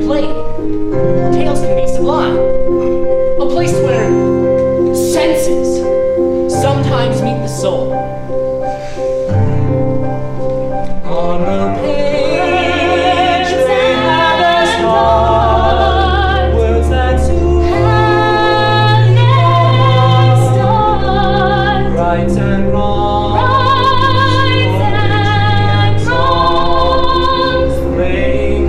play. Tales can be sublime. A place where senses sometimes meet the soul. On the page they have us taught words that soon rights and wrongs, playing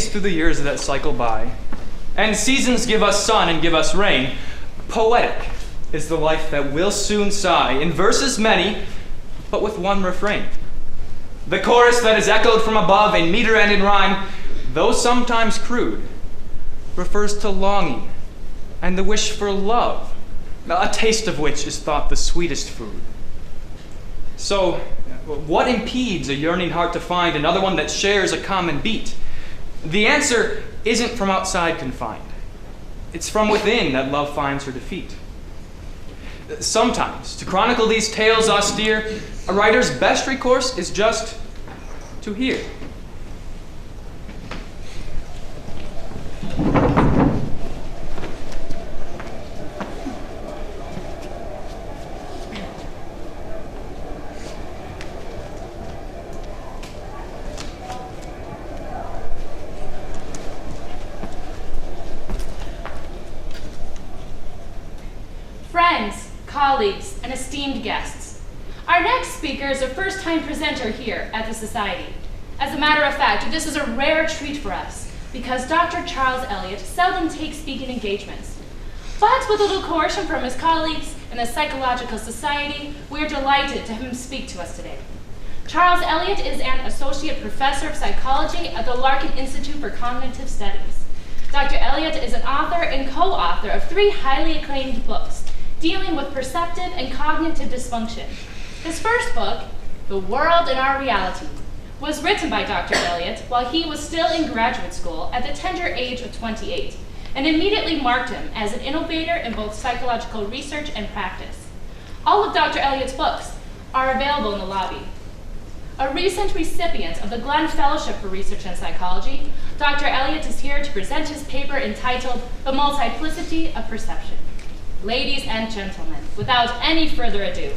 through the years that cycle by, and seasons give us sun and give us rain, poetic is the life that will soon sigh, in verses many, but with one refrain. The chorus that is echoed from above in meter and in rhyme, though sometimes crude, refers to longing and the wish for love, a taste of which is thought the sweetest food. So, what impedes a yearning heart to find another one that shares a common beat? The answer isn't from outside confined. It's from within that love finds her defeat. Sometimes, to chronicle these tales austere, a writer's best recourse is just to hear. Friends, colleagues, and esteemed guests, our next speaker is a first-time presenter here at the Society. As a matter of fact, this is a rare treat for us because Dr. Charles Eliot seldom takes speaking engagements. But with a little coercion from his colleagues in the Psychological Society, we are delighted to have him speak to us today. Charles Eliot is an Associate Professor of Psychology at the Larkin Institute for Cognitive Studies. Dr. Eliot is an author and co-author of 3 highly acclaimed books dealing with perceptive and cognitive dysfunction. His first book, The World and Our Reality, was written by Dr. Eliot while he was still in graduate school at the tender age of 28, and immediately marked him as an innovator in both psychological research and practice. All of Dr. Eliot's books are available in the lobby. A recent recipient of the Glenn Fellowship for Research in Psychology, Dr. Eliot is here to present his paper entitled The Multiplicity of Perception. Ladies and gentlemen, without any further ado,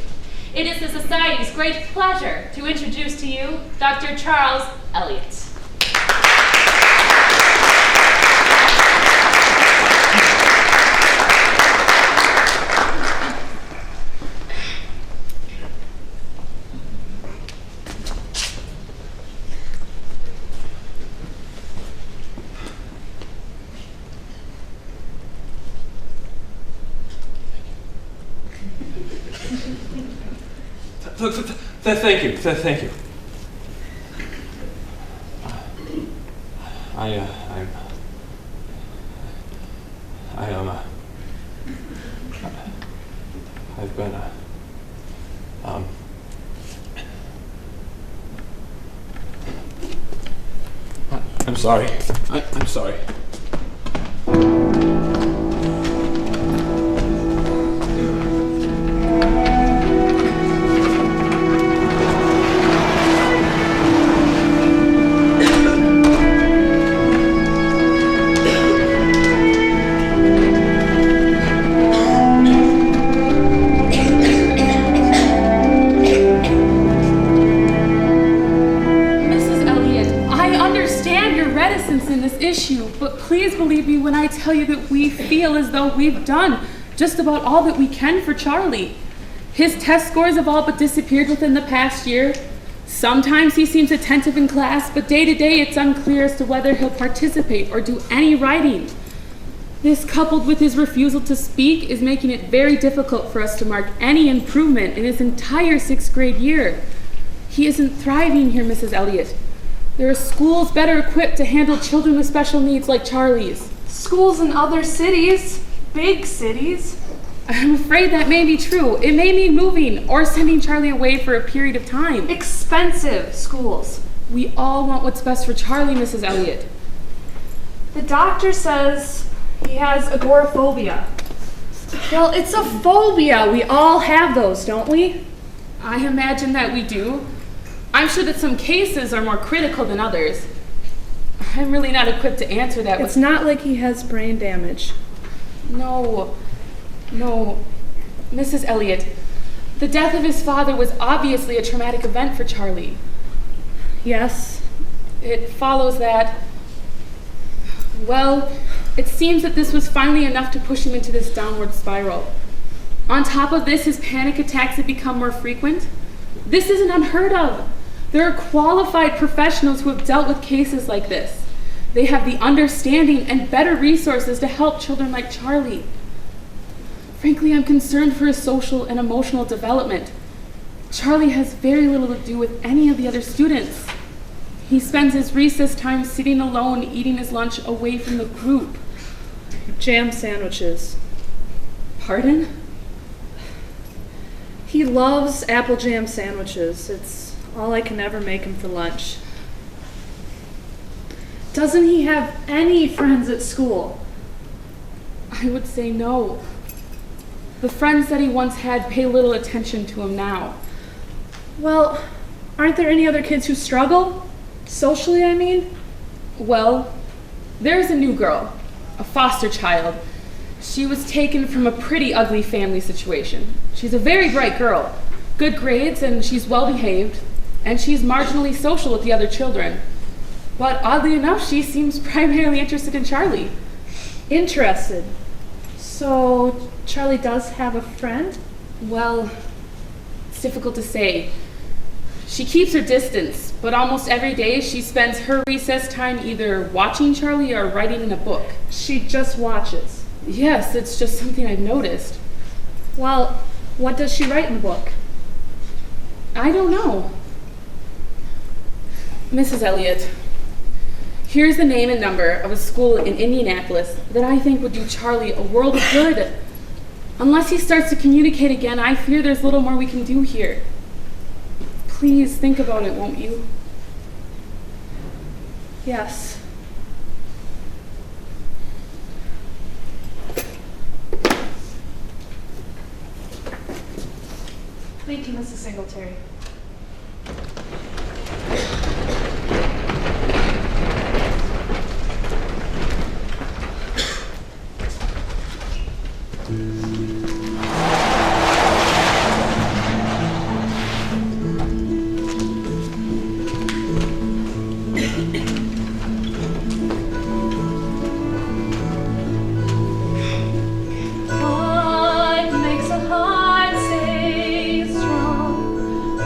it is the Society's great pleasure to introduce to you Dr. Charles Eliot. Thank you. I've been, I'm sorry. I'm sorry. confidence in this issue, but please believe me when I tell you that we feel as though we've done just about all that we can for Charlie. His test scores have all but disappeared within the past year. Sometimes he seems attentive in class, but day to day it's unclear as to whether he'll participate or do any writing. This, coupled with his refusal to speak, is making it very difficult for us to mark any improvement in his entire 6th grade year. He isn't thriving here, Mrs. Elliott. There are schools better equipped to handle children with special needs like Charlie's. Schools in other cities, big cities. I'm afraid that may be true. It may mean moving or sending Charlie away for a period of time. Expensive schools. We all want what's best for Charlie, Mrs. Elliott. The doctor says he has agoraphobia. Well, it's a phobia. We all have those, don't we? I imagine that we do. I'm sure that some cases are more critical than others. I'm really not equipped to answer that. It's not like he has brain damage. No, Mrs. Elliott, the death of his father was obviously a traumatic event for Charlie. Yes. It follows that, well, it seems that this was finally enough to push him into this downward spiral. On top of this, his panic attacks have become more frequent. This isn't unheard of. There are qualified professionals who have dealt with cases like this. They have the understanding and better resources to help children like Charlie. Frankly, I'm concerned for his social and emotional development. Charlie has very little to do with any of the other students. He spends his recess time sitting alone, eating his lunch away from the group. Jam sandwiches. Pardon? He loves apple jam sandwiches. It's all I can ever make him for lunch. Doesn't he have any friends at school? I would say no. The friends that he once had pay little attention to him now. Well, aren't there any other kids who struggle? Socially, I mean? Well, there's a new girl, a foster child. She was taken from a pretty ugly family situation. She's a very bright girl, good grades, and she's well behaved, and she's marginally social with the other children. But oddly enough, she seems primarily interested in Charlie. Interested? So, Charlie does have a friend? Well, it's difficult to say. She keeps her distance, but almost every day she spends her recess time either watching Charlie or writing in a book. She just watches? Yes, it's just something I've noticed. Well, what does she write in the book? I don't know. Mrs. Elliott, here's the name and number of a school in Indianapolis that I think would do Charlie a world of good. Unless he starts to communicate again, I fear there's little more we can do here. Please think about it, won't you? Yes. Thank you, Mrs. Singletary. What makes a heart stay strong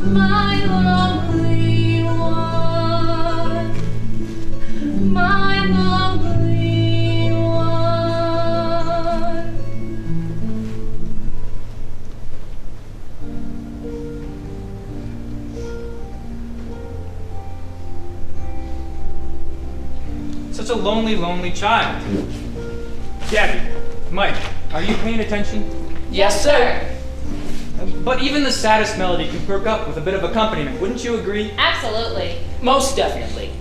my lovely one, my lovely one. Such a lonely, lonely child. Gabby, Mike, are you paying attention? Yes, sir. But even the saddest melody can perk up with a bit of accompaniment, wouldn't you agree? Absolutely. Most definitely.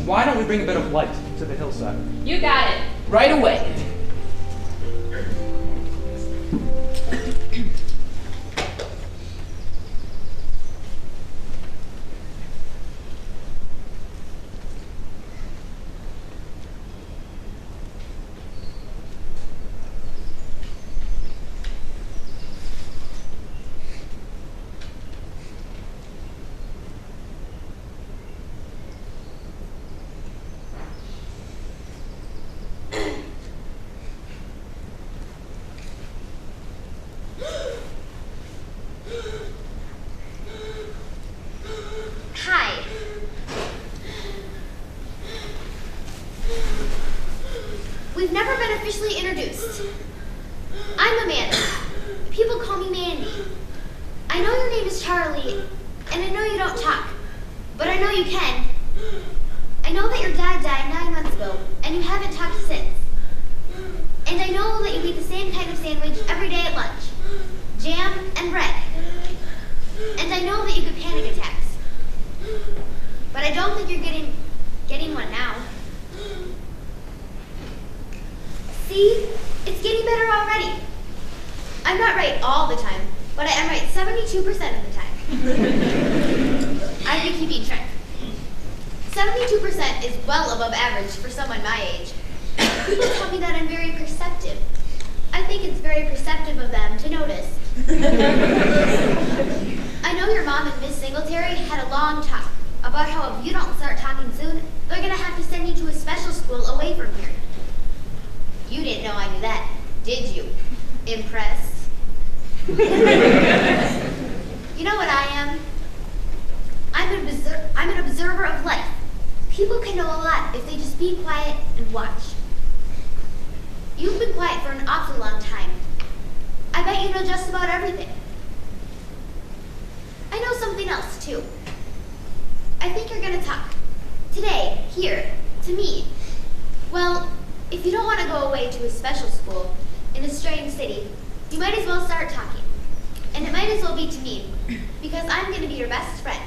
Why don't we bring a bit of light to the hillside? You got it. Right away. Hi. We've never been officially introduced. I'm Amanda. People call me Mandy. I know your name is Charlie, and I know you don't talk, but I know you can. I know that your dad died 9 months ago, and you haven't talked since. And I know that you eat the same kind of sandwich every day at lunch. Jam and bread. And I know that you get panic attacks. But I don't think you're getting one now. See? It's getting better already. I'm not right all the time, but I am right 72% of the time. I've been keeping track. 72% is well above average for someone my age. People tell me that I'm very perceptive. I think it's very perceptive of them to notice. I know your mom and Miss Singletary had a long talk about how if you don't start talking soon, they're going to have to send you to a special school away from here. You didn't know I knew that, did you? Impressed? You know what I am? I'm an observer of life. People can know a lot if they just be quiet and watch. You've been quiet for an awfully long time. I bet you know just about everything. I know something else, too. I think you're going to talk. Today, here, to me. Well, if you don't want to go away to a special school in a strange city, you might as well start talking. And it might as well be to me, because I'm going to be your best friend.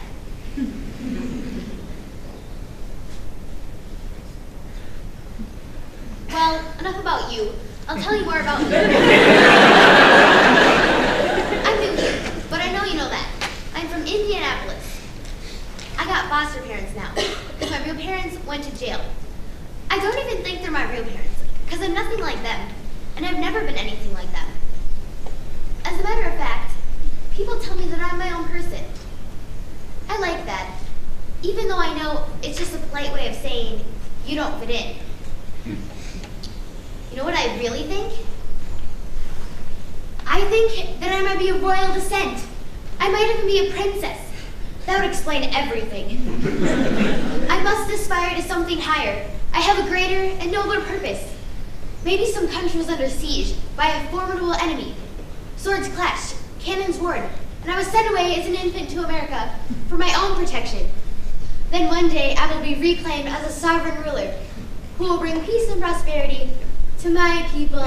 Well, enough about you. I'll tell you more about me. I'm new here, but I know you know that. I'm from Indianapolis. I got foster parents now, because my real parents went to jail. I don't even think they're my real parents, because I'm nothing like them, and I've never been anything like them. As a matter of fact, people tell me that I'm my own person. I like that, even though I know it's just a polite way of saying you don't fit in. You know what I really think? I think that I might be of royal descent. I might even be a princess. That would explain everything. I must aspire to something higher. I have a greater and nobler purpose. Maybe some country was under siege by a formidable enemy. Swords clashed, cannons roared, and I was sent away as an infant to America for my own protection. Then one day I will be reclaimed as a sovereign ruler who will bring peace and prosperity to my people.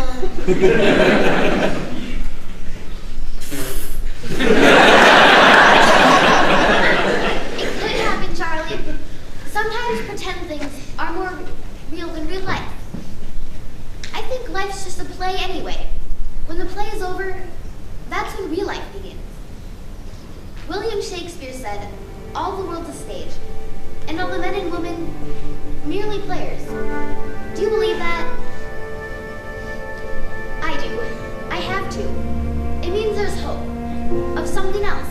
It could happen, Charlie. Sometimes pretend things are more real than real life. I think life's just a play anyway. When the play is over, that's when real life begins. William Shakespeare said, "All the world's a stage, and all the men and women merely players." Do you believe that? I do. I have to. It means there's hope. Of something else.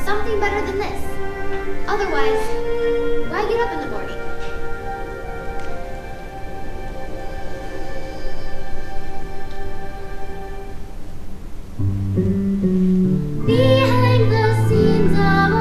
Something better than this. Otherwise, why get up in the morning? Behind the scenes of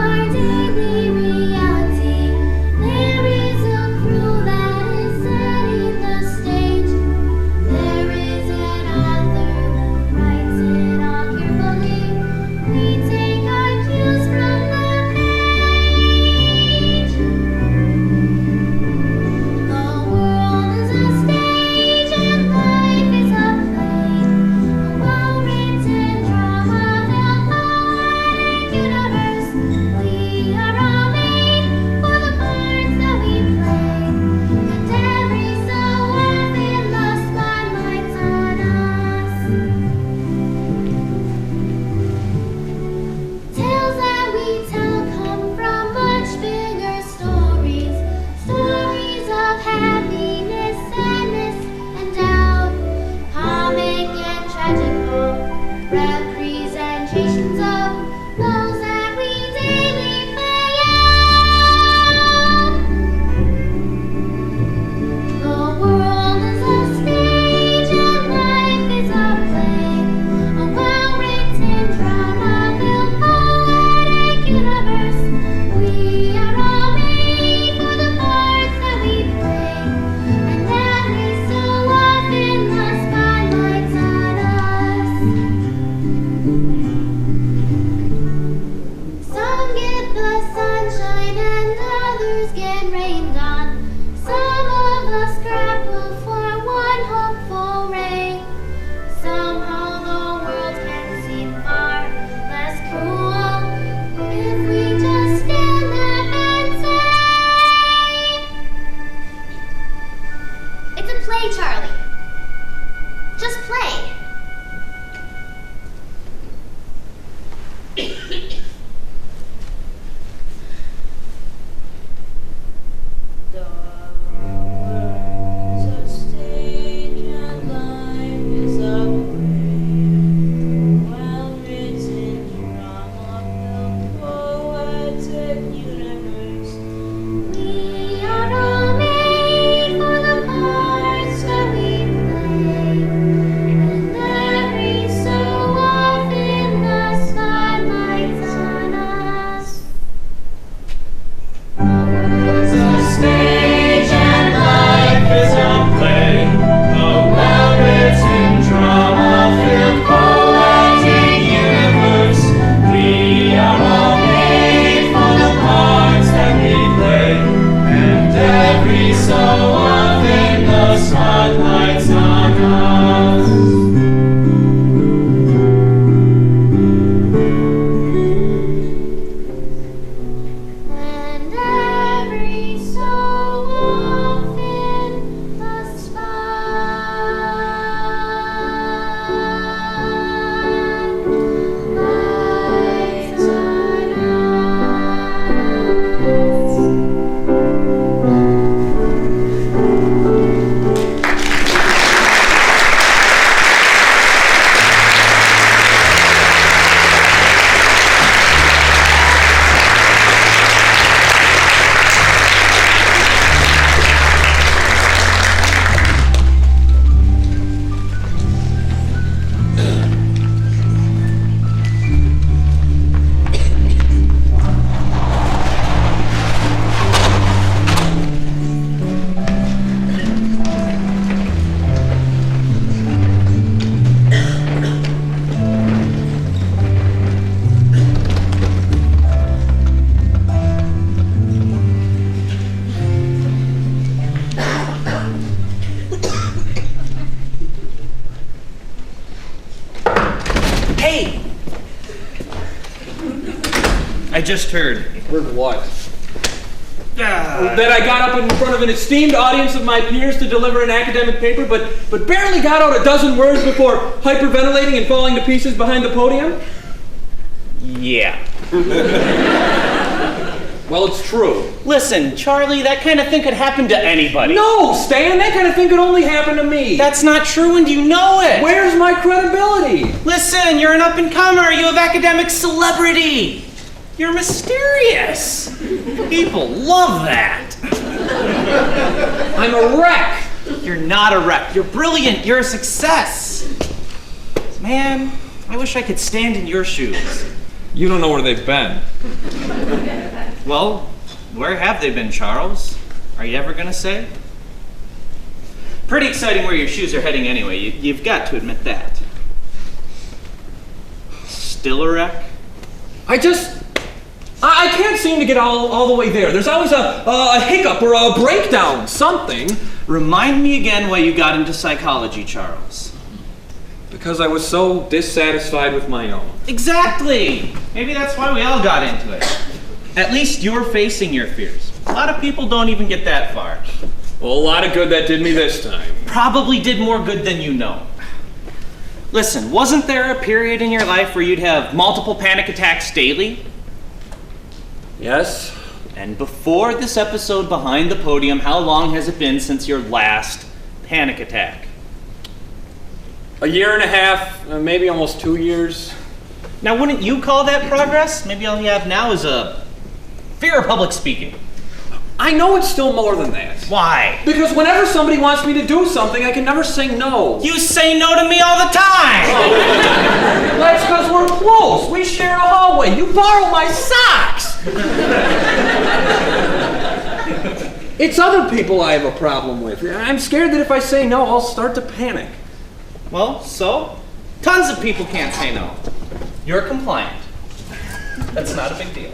I just heard. Heard what? That I got up in front of an esteemed audience of my peers to deliver an academic paper, but barely got out a dozen words before hyperventilating and falling to pieces behind the podium? Yeah. Well, it's true. Listen, Charlie, that kind of thing could happen to anybody. No, Stan, that kind of thing could only happen to me. That's not true and you know it. Where's my credibility? Listen, you're an up-and-comer. You have academic celebrity. You're mysterious. People love that. I'm a wreck. You're not a wreck. You're brilliant. You're a success. Man, I wish I could stand in your shoes. You don't know where they've been. Well, where have they been, Charles? Are you ever going to say? Pretty exciting where your shoes are heading anyway. You've got to admit that. Still a wreck? I can't seem to get all the way there. There's always a hiccup or a breakdown, something. Remind me again why you got into psychology, Charles. Because I was so dissatisfied with my own. Exactly! Maybe that's why we all got into it. At least you're facing your fears. A lot of people don't even get that far. Well, a lot of good that did me this time. Probably did more good than you know. Listen, wasn't there a period in your life where you'd have multiple panic attacks daily? Yes. And before this episode behind the podium, how long has it been since your last panic attack? A year and a half, maybe almost 2 years. Now, wouldn't you call that progress? Maybe all you have now is a fear of public speaking. I know it's still more than that. Why? Because whenever somebody wants me to do something, I can never say no. You say no to me all the time! That's because we're close. We share a hallway. You borrow my socks. It's other people I have a problem with. I'm scared that if I say no, I'll start to panic. Well, so? Tons of people can't say no. You're compliant. That's not a big deal.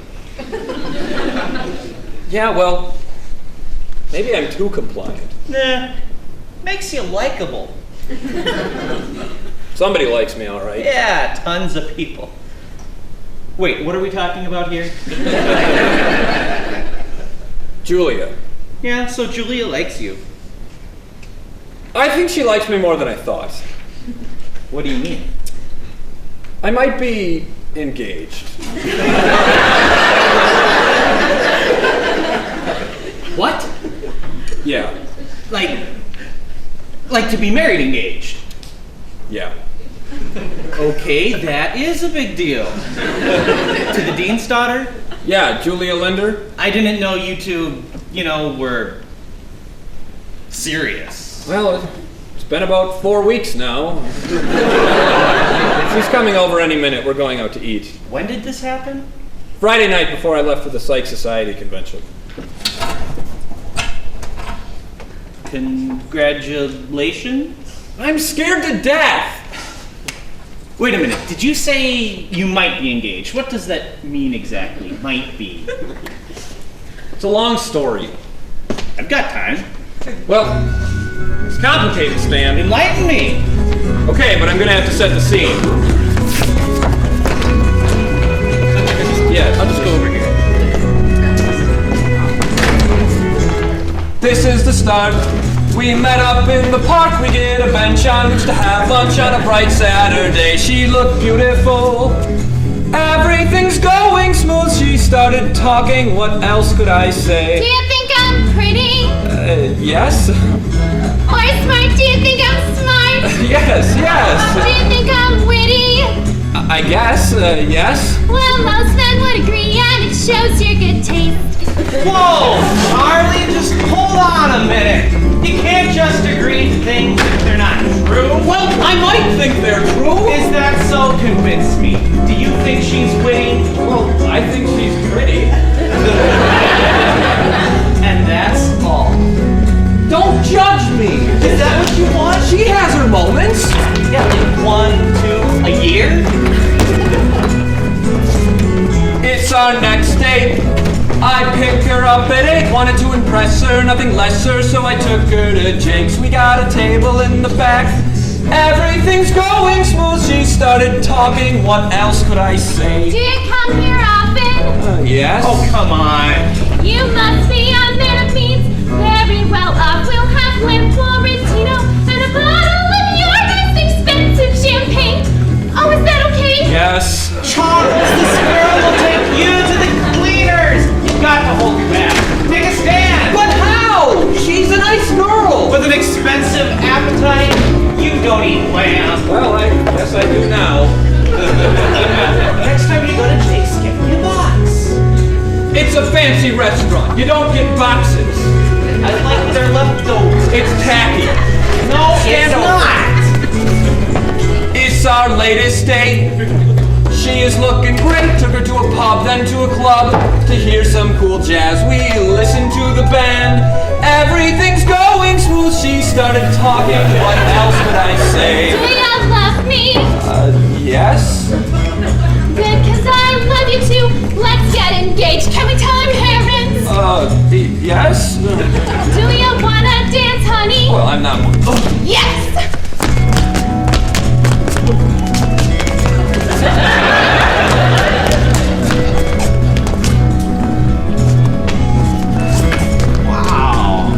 Yeah, well, maybe I'm too compliant. Nah, makes you likable. Somebody likes me, all right. Yeah, tons of people. Wait, what are we talking about here? Julia. Yeah, so Julia likes you. I think she likes me more than I thought. What do you mean? I might be engaged. What? Yeah. Like to be married engaged? Yeah. Okay, that is a big deal. To the dean's daughter? Yeah, Julia Linder. I didn't know you two, were serious. Well, it's been about 4 weeks now. She's coming over any minute. We're going out to eat. When did this happen? Friday night before I left for the Psych Society convention. Congratulations. I'm scared to death. Wait a minute. Did you say you might be engaged? What does that mean exactly? Might be. It's a long story. I've got time. Well, it's complicated, Stan. Enlighten me. Okay, but I'm gonna have to set the scene. Yeah, I'll just go over here. This is the start. We met up in the park. We get a bench on which to have lunch on a bright Saturday. She looked beautiful. Everything's going smooth. She started talking. What else could I say? Do you think I'm pretty? Yes. Or smart? Do you think I'm smart? Yes. Do you think I'm witty? I guess, yes. Well, most men would agree, and it shows your good taste. Whoa, Charlie, just hold on a minute. You can't just agree to things if they're not true. Well, I might think they're true. Is that so? Convince me. Do you think she's witty? Well, I think she's pretty. And that's all. Don't judge me. Is that what you want? She has her moments. Yeah, like 1, 2, a year? It's our next date. I picked her up at 8, wanted to impress her, nothing lesser, so I took her to Jake's. We got a table in the back. Everything's going smooth. She started talking. What else could I say? Do you come here often? Yes? Oh, come on. You must be a man of means, very well off. We'll have limp Florentino and a bottle of your most expensive champagne. Oh, is that okay? Yes. Charles, this girl will take you to the cleaners. You've got to hold back. Take a stand. But how? She's a nice girl. With an expensive appetite, you don't eat lamb. Well, I guess I do now. Next time you go to Jake's, get me a box. It's a fancy restaurant. You don't get boxes. I like their leftovers. It's tacky. No, it's not. It's our latest date. She is looking great. Took her to a pub, then to a club to hear some cool jazz. We listened to the band. Everything's going smooth. She started talking. What else could I say? Do you love me? Yes. Good, 'cause I love you too. Let's get engaged. Can we tell our parents? Yes. Do you wanna dance, honey? Well, I'm not one. Oh. Yes! Wow.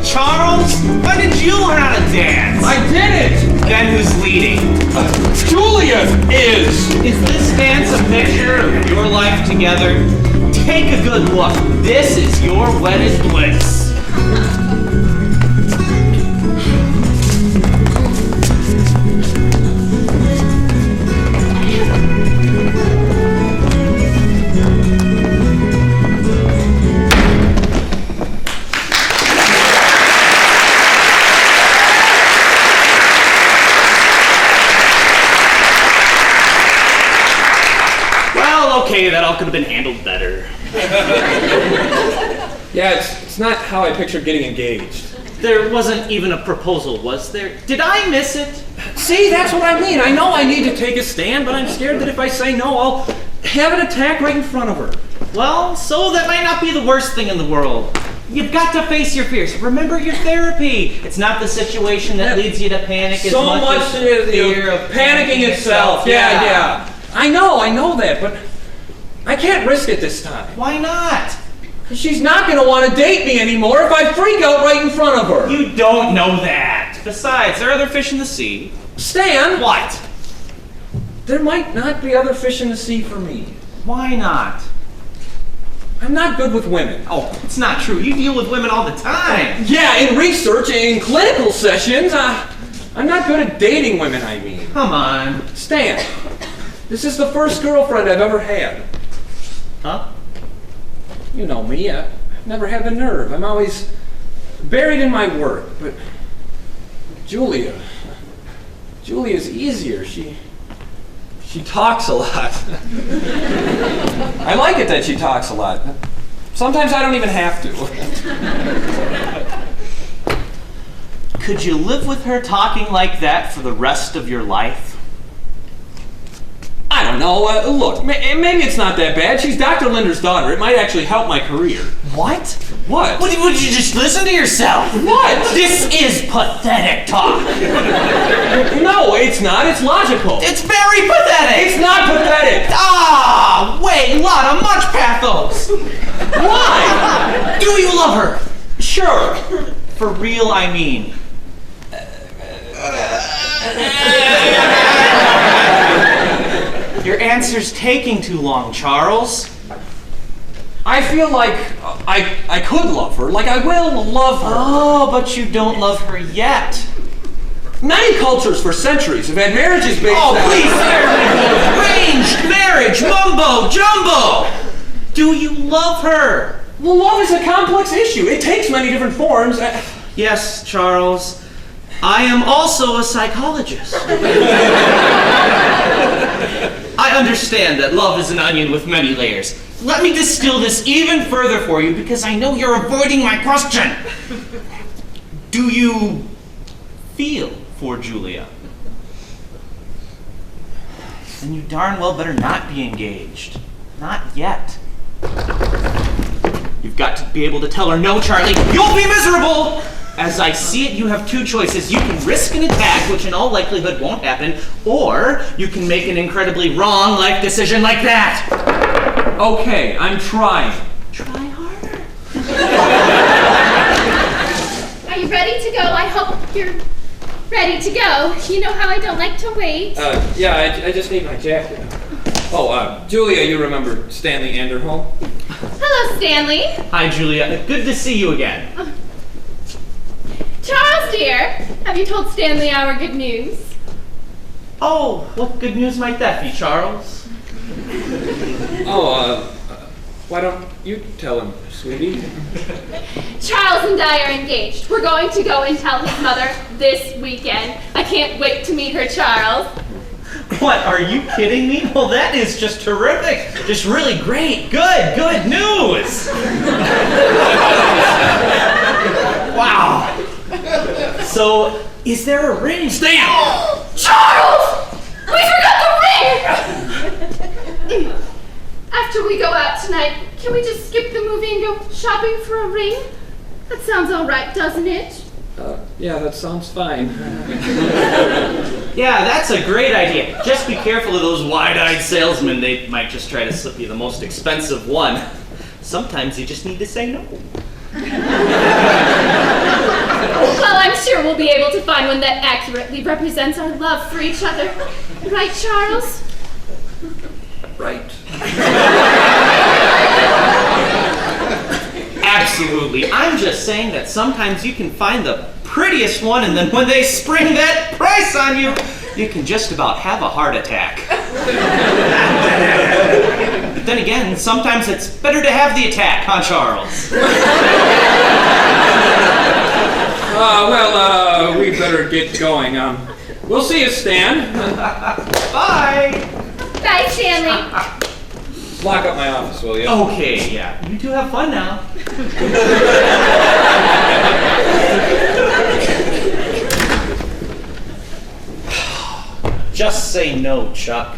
Charles, when did you learn how to dance? I didn't. Then who's leading? Julia is. Is this dance a picture of your life together? Take a good look. This is your wedded bliss. Okay, that all could have been handled better. Yeah, it's not how I pictured getting engaged. There wasn't even a proposal, was there? Did I miss it? See, that's what I mean. I know I need to take a stand, but I'm scared that if I say no, I'll have an attack right in front of her. Well, so that might not be the worst thing in the world. You've got to face your fears. Remember your therapy. It's not the situation that leads you to panic as much as the fear of panicking itself. Yeah. I know that, but I can't risk it this time. Why not? She's not going to want to date me anymore if I freak out right in front of her. You don't know that. Besides, there are other fish in the sea. Stan! What? There might not be other fish in the sea for me. Why not? I'm not good with women. Oh, it's not true. You deal with women all the time. Yeah, in research, in clinical sessions, I'm not good at dating women, I mean. Come on. Stan, this is the first girlfriend I've ever had. Huh? You know me, I've never had the nerve. I'm always buried in my work, but Julia's easier. She talks a lot. I like it that she talks a lot. Sometimes I don't even have to. Could you live with her talking like that for the rest of your life? I don't know. Look, maybe it's not that bad. She's Dr. Linder's daughter. It might actually help my career. What? What? Would you just listen to yourself? What? This is pathetic talk. No, it's not. It's logical. It's very pathetic. It's not pathetic. Ah, wait, lot of much pathos. Why? Do you love her? Sure. For real, I mean. Your answer's taking too long, Charles. I feel like I could love her, like I will love her. Oh, but you don't love her yet. Many cultures for centuries have had marriages based Oh, on... please, arranged marriage, mumbo jumbo. Do you love her? Well, love is a complex issue. It takes many different forms. Yes, Charles. I am also a psychologist. I understand that love is an onion with many layers. Let me distill this even further for you because I know you're avoiding my question. Do you feel for Julia? Then you darn well better not be engaged. Not yet. You've got to be able to tell her no, Charlie. You'll be miserable! As I see it, you have two choices. You can risk an attack, which in all likelihood won't happen, or you can make an incredibly wrong life decision like that. Okay, I'm trying. Try harder. Are you ready to go? I hope you're ready to go. You know how I don't like to wait. Yeah, I just need my jacket. Oh, Julia, you remember Stanley Anderholm? Hello, Stanley. Hi, Julia. Good to see you again. Charles, dear, have you told Stanley our good news? Oh, what good news might that be, Charles? Why don't you tell him, sweetie? Charles and I are engaged. We're going to go and tell his mother this weekend. I can't wait to meet her, Charles. What, are you kidding me? Well, that is just terrific. Just really great, good news. Wow. So, is there a ring? Stan! Charles! We forgot the ring! After we go out tonight, can we just skip the movie and go shopping for a ring? That sounds all right, doesn't it? Yeah, that sounds fine. Yeah, that's a great idea. Just be careful of those wide-eyed salesmen. They might just try to slip you the most expensive one. Sometimes you just need to say no. Well, I'm sure we'll be able to find one that accurately represents our love for each other. Right, Charles? Right. Absolutely. I'm just saying that sometimes you can find the prettiest one, and then when they spring that price on you, you can just about have a heart attack. But then again, sometimes it's better to have the attack, huh, Charles? We better get going. We'll see you, Stan. Bye! Bye, Stanley. Lock up my office, will you? Okay, yeah. You two have fun now. Just say no, Chuck.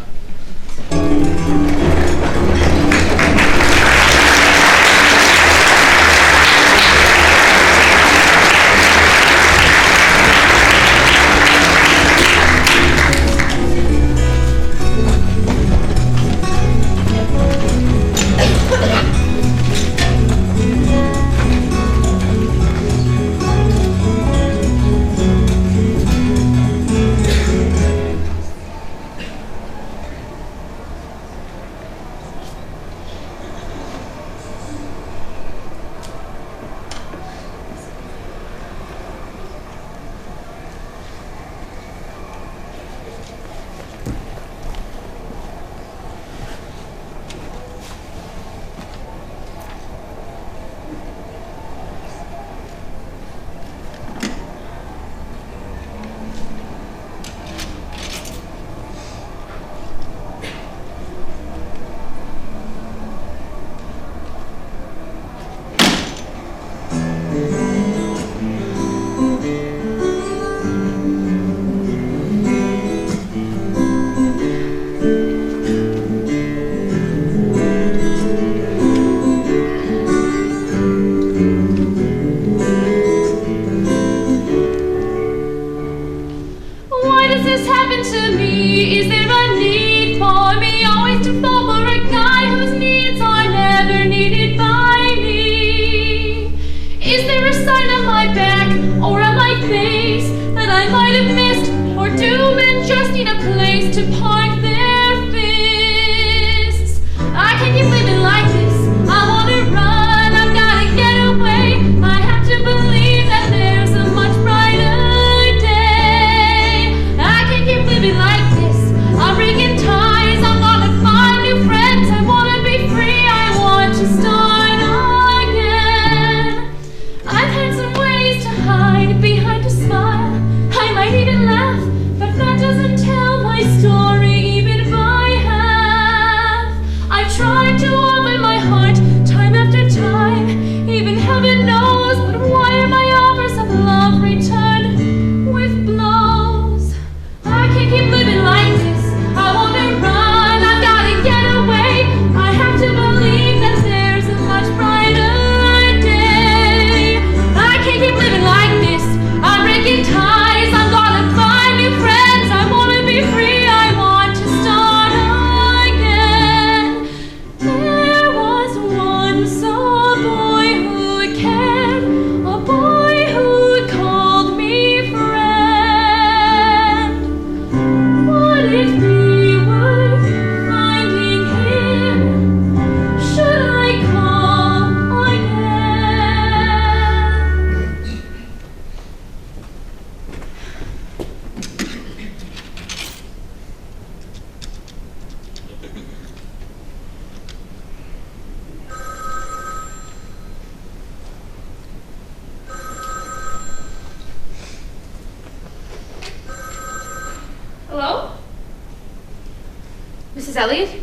Mrs. Elliot?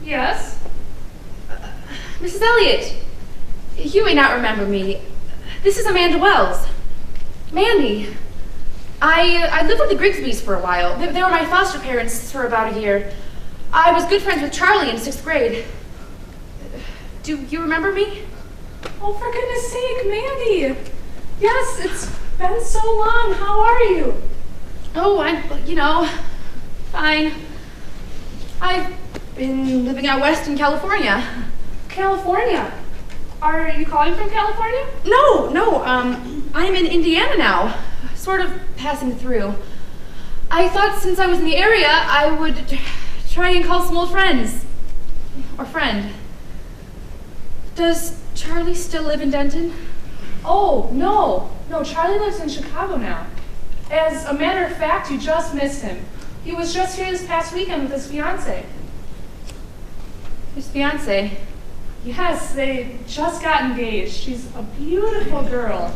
Yes? Mrs. Elliot, you may not remember me. This is Amanda Wells. Mandy. I lived with the Grigsbys for a while. They were my foster parents for about a year. I was good friends with Charlie in 6th grade. Do you remember me? Oh, for goodness sake, Mandy! Yes, it's been so long. How are you? Oh, fine. I've been living out west in California. California? Are you calling from California? No, I'm in Indiana now, sort of passing through. I thought since I was in the area, I would try and call some old friends. Or friend. Does Charlie still live in Denton? Oh, no. No, Charlie lives in Chicago now. As a matter of fact, you just missed him. He was just here this past weekend with his fiancée. His fiancée? Yes, they just got engaged. She's a beautiful girl.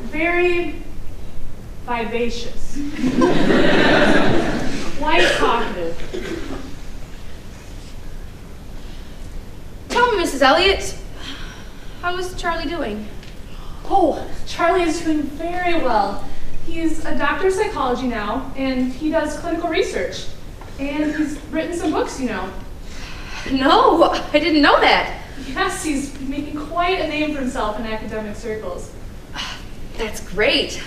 Very vivacious. Quite talkative. Tell me, Mrs. Elliot, how is Charlie doing? Oh, Charlie is doing very well. He's a doctor of psychology now, and he does clinical research. And he's written some books, you know. No, I didn't know that. Yes, he's making quite a name for himself in academic circles. That's great.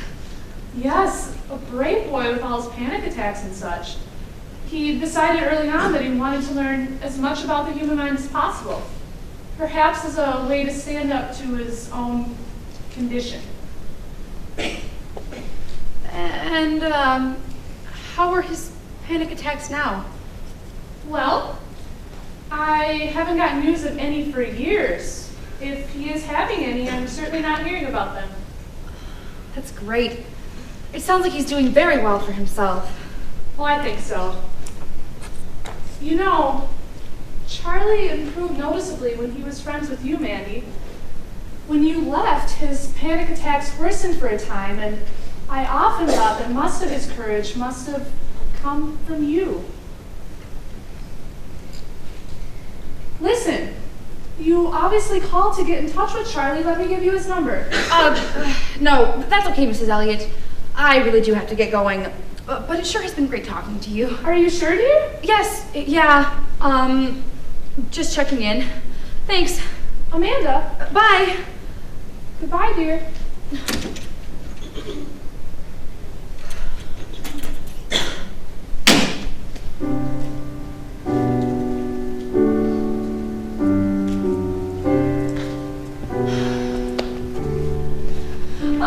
Yes, a brave boy with all his panic attacks and such. He decided early on that he wanted to learn as much about the human mind as possible, perhaps as a way to stand up to his own condition. And, how are his panic attacks now? Well, I haven't gotten news of any for years. If he is having any, I'm certainly not hearing about them. That's great. It sounds like he's doing very well for himself. Well, I think so. You know, Charlie improved noticeably when he was friends with you, Mandy. When you left, his panic attacks worsened for a time, and I often thought that much of his courage must have come from you. Listen, you obviously called to get in touch with Charlie. Let me give you his number. No, that's okay, Mrs. Elliot. I really do have to get going. But it sure has been great talking to you. Are you sure, dear? Yes, yeah. Just checking in. Thanks. Amanda. Bye. Goodbye, dear.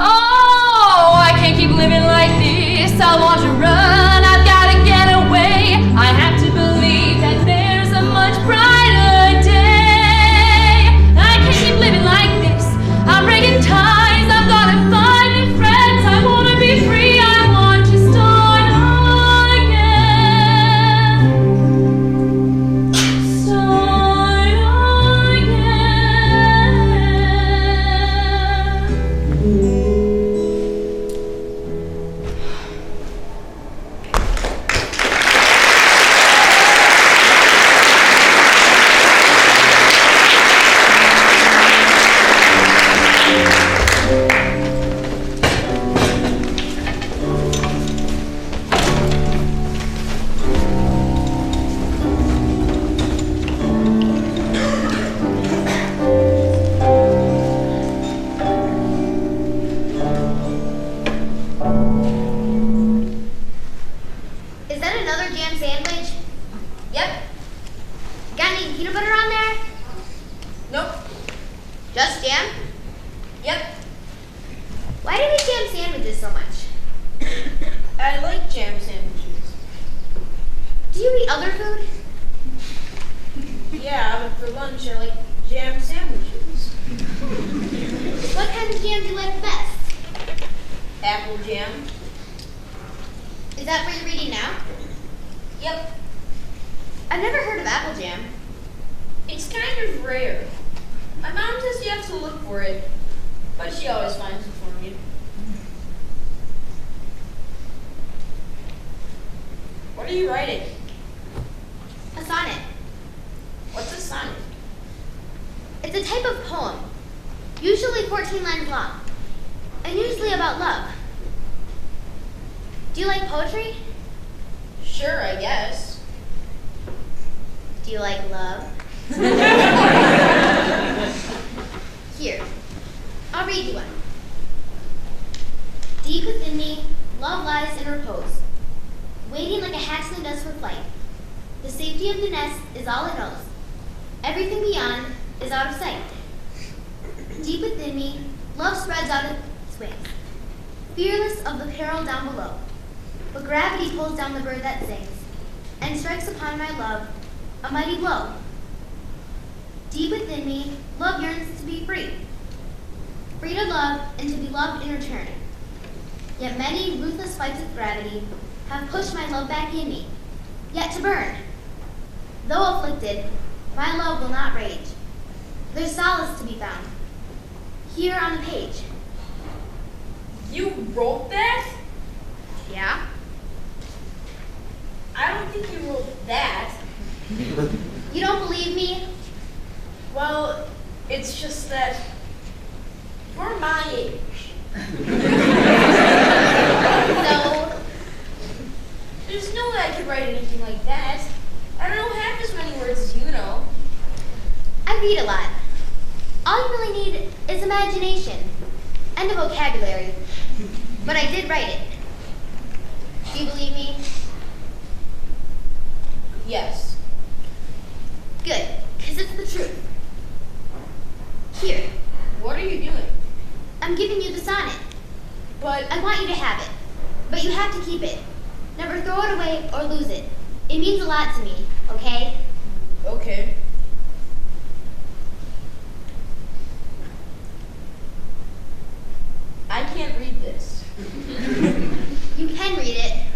Oh, I can't keep living like this. I want to run. I've got to get away. I have to believe that there's a much brighter day. I can't keep living like this. I'm breaking ties. I've got to find new friends. I want to be free. I want to start again. Start again. Is that another jam sandwich? Yep. Got any peanut butter on there? Nope. Just jam? Yep. Why do we jam sandwiches so much? I like jam sandwiches. Do you eat other food? Yeah, but for lunch I like jam sandwiches. What kind of jam do you like best? Apple jam. Is that what you're reading now? Yep. I've never heard of apple jam. It's kind of rare. My mom says you have to look for it, but she always finds it for me. What are you writing? A sonnet. What's a sonnet? It's a type of poem, usually 14 lines long, and usually about love. Do you like poetry? Sure, I guess. Do you like love? Here, I'll read you one. Deep within me, love lies in repose, waiting like a hatchling does for flight. The safety of the nest is all it knows. Everything beyond is out of sight. Deep within me, love spreads out its wings, fearless of the peril down below. But gravity pulls down the bird that sings, and strikes upon my love a mighty blow. Deep within me, love yearns to be free. Free to love and to be loved in return. Yet many ruthless fights with gravity have pushed my love back in me, yet to burn. Though afflicted, my love will not rage. There's solace to be found, here on the page. You wrote that? Yeah? I don't think you wrote that. You don't believe me? Well, it's just that you're my age. No. There's no way I could write anything like that. I don't know half as many words as you know. I read a lot. All you really need is imagination and a vocabulary. But I did write it. Do you believe me? Yes. Good, because it's the truth. Here, What are you doing? I'm giving you the sonnet. But I want you to have it, but you have to keep it. Never throw it away or lose it. It means a lot to me, okay? okay. I can't read this. You can read it.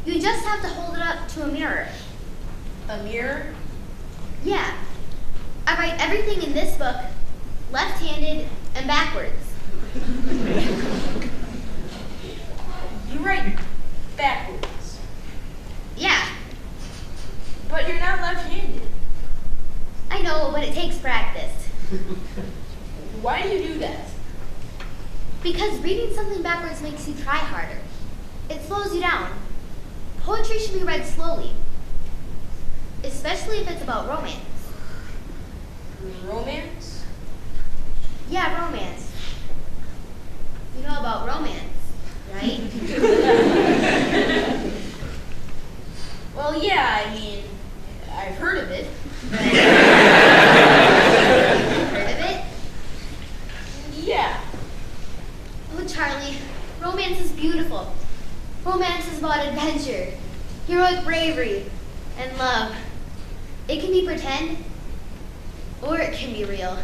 You just have to hold it up to a mirror. A mirror? Yeah. I write everything in this book left-handed and backwards. You write backwards. Yeah, But you're not left-handed. I know, but it takes practice. Why do you do that? Because reading something backwards makes you try harder. It slows you down. Poetry should be read slowly, especially if it's about romance. Romance? Yeah, romance. You know about romance, right? Well, yeah, I mean, I've heard of it. Heard of it? Yeah. Oh, Charlie, romance is beautiful. Romance is about adventure, heroic bravery, and love. It can be pretend, or it can be real.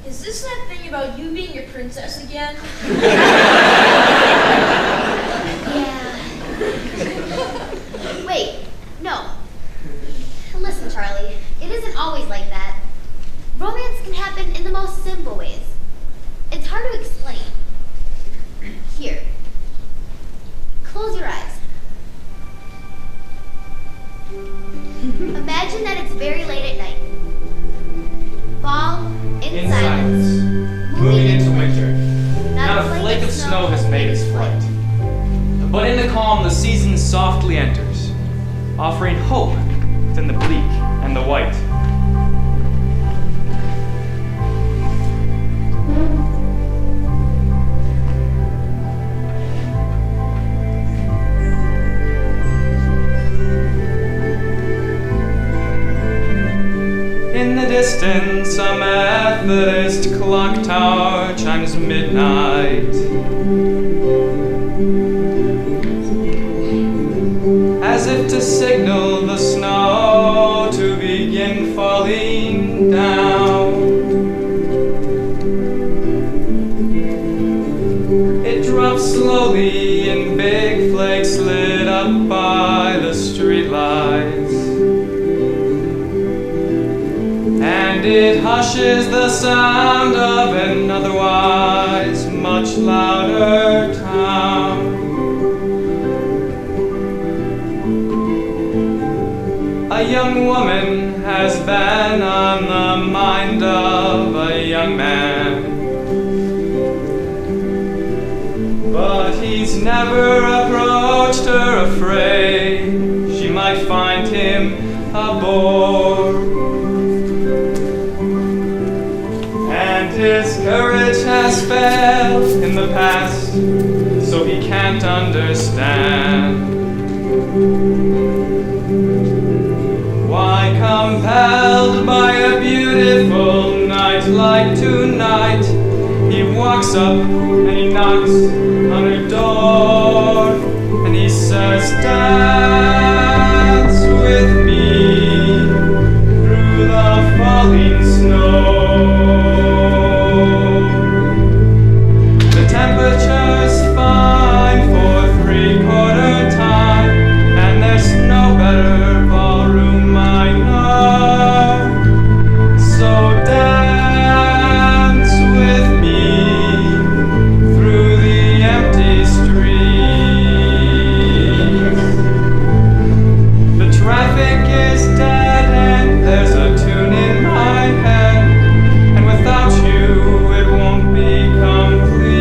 Is this that thing about you being a princess again? Yeah. Wait, no. Listen, Charlie, it isn't always like that. Romance can happen in the most simple ways. It's hard to explain. Here. Close your eyes. Imagine that it's very late at night. Fall in silence. Moving into winter. Not a flake of snow has made its flight. But in the calm, the season softly enters, offering hope within the bleak and the white. In the distance, a Methodist clock tower chimes midnight. As if to signal the snow to begin falling down. It drops slowly in big flakes lit up by the streetlights. And it hushes the sound of an otherwise much louder town. young woman has been on the mind of a young man. But he's never approached her afraid she might find him a bore. And his courage has failed in the past, so he can't understand why, compelled by a beautiful night like tonight, he walks up and he knocks on her door, and he says, dance with me through the falling snow. The temperature's fine for 3/4 time, and there's no better ballroom I know. So dance with me through the empty streets. The traffic is dead and there's a tune in my head, and without you it won't be complete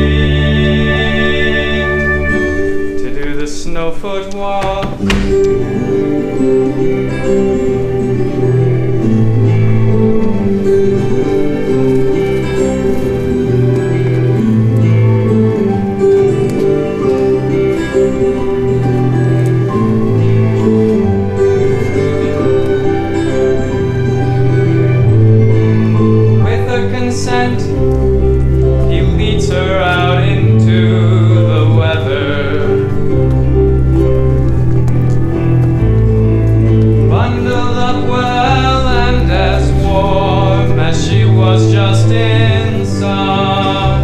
to do the snowfoot walk. With her consent, he leads her out into the weather. Bundled up well and as warm as she was just inside.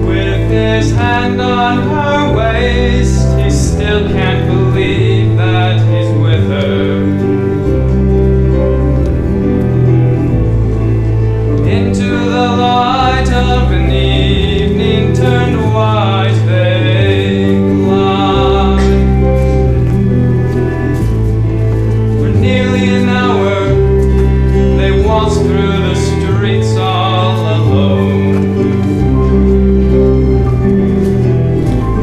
With his hand on her waist, he still can't believe that he's with her. Into the light of an evening turned white they glide. For nearly an hour they waltz through the streets all alone,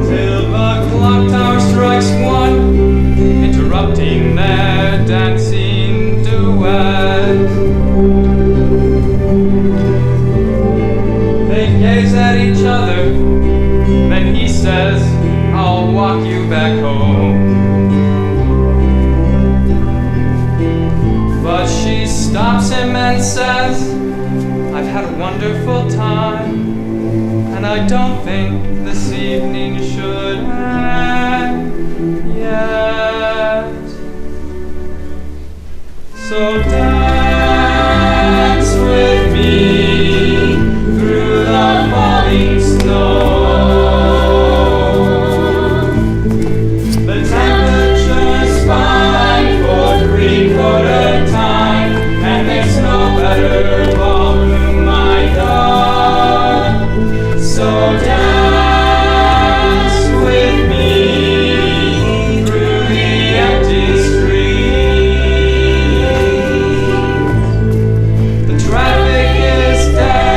till the clock tower strikes 1, interrupting their dancing duet. They gaze at each other, then he says, I'll walk you back home. But she stops him and says, I've had a wonderful time, and I don't think this evening should end yet. So dance with me through the falling snow. The temperature's fine for 3/4 time, and there's no better ballroom I know. So dance with me through the empty streets. The traffic is dead.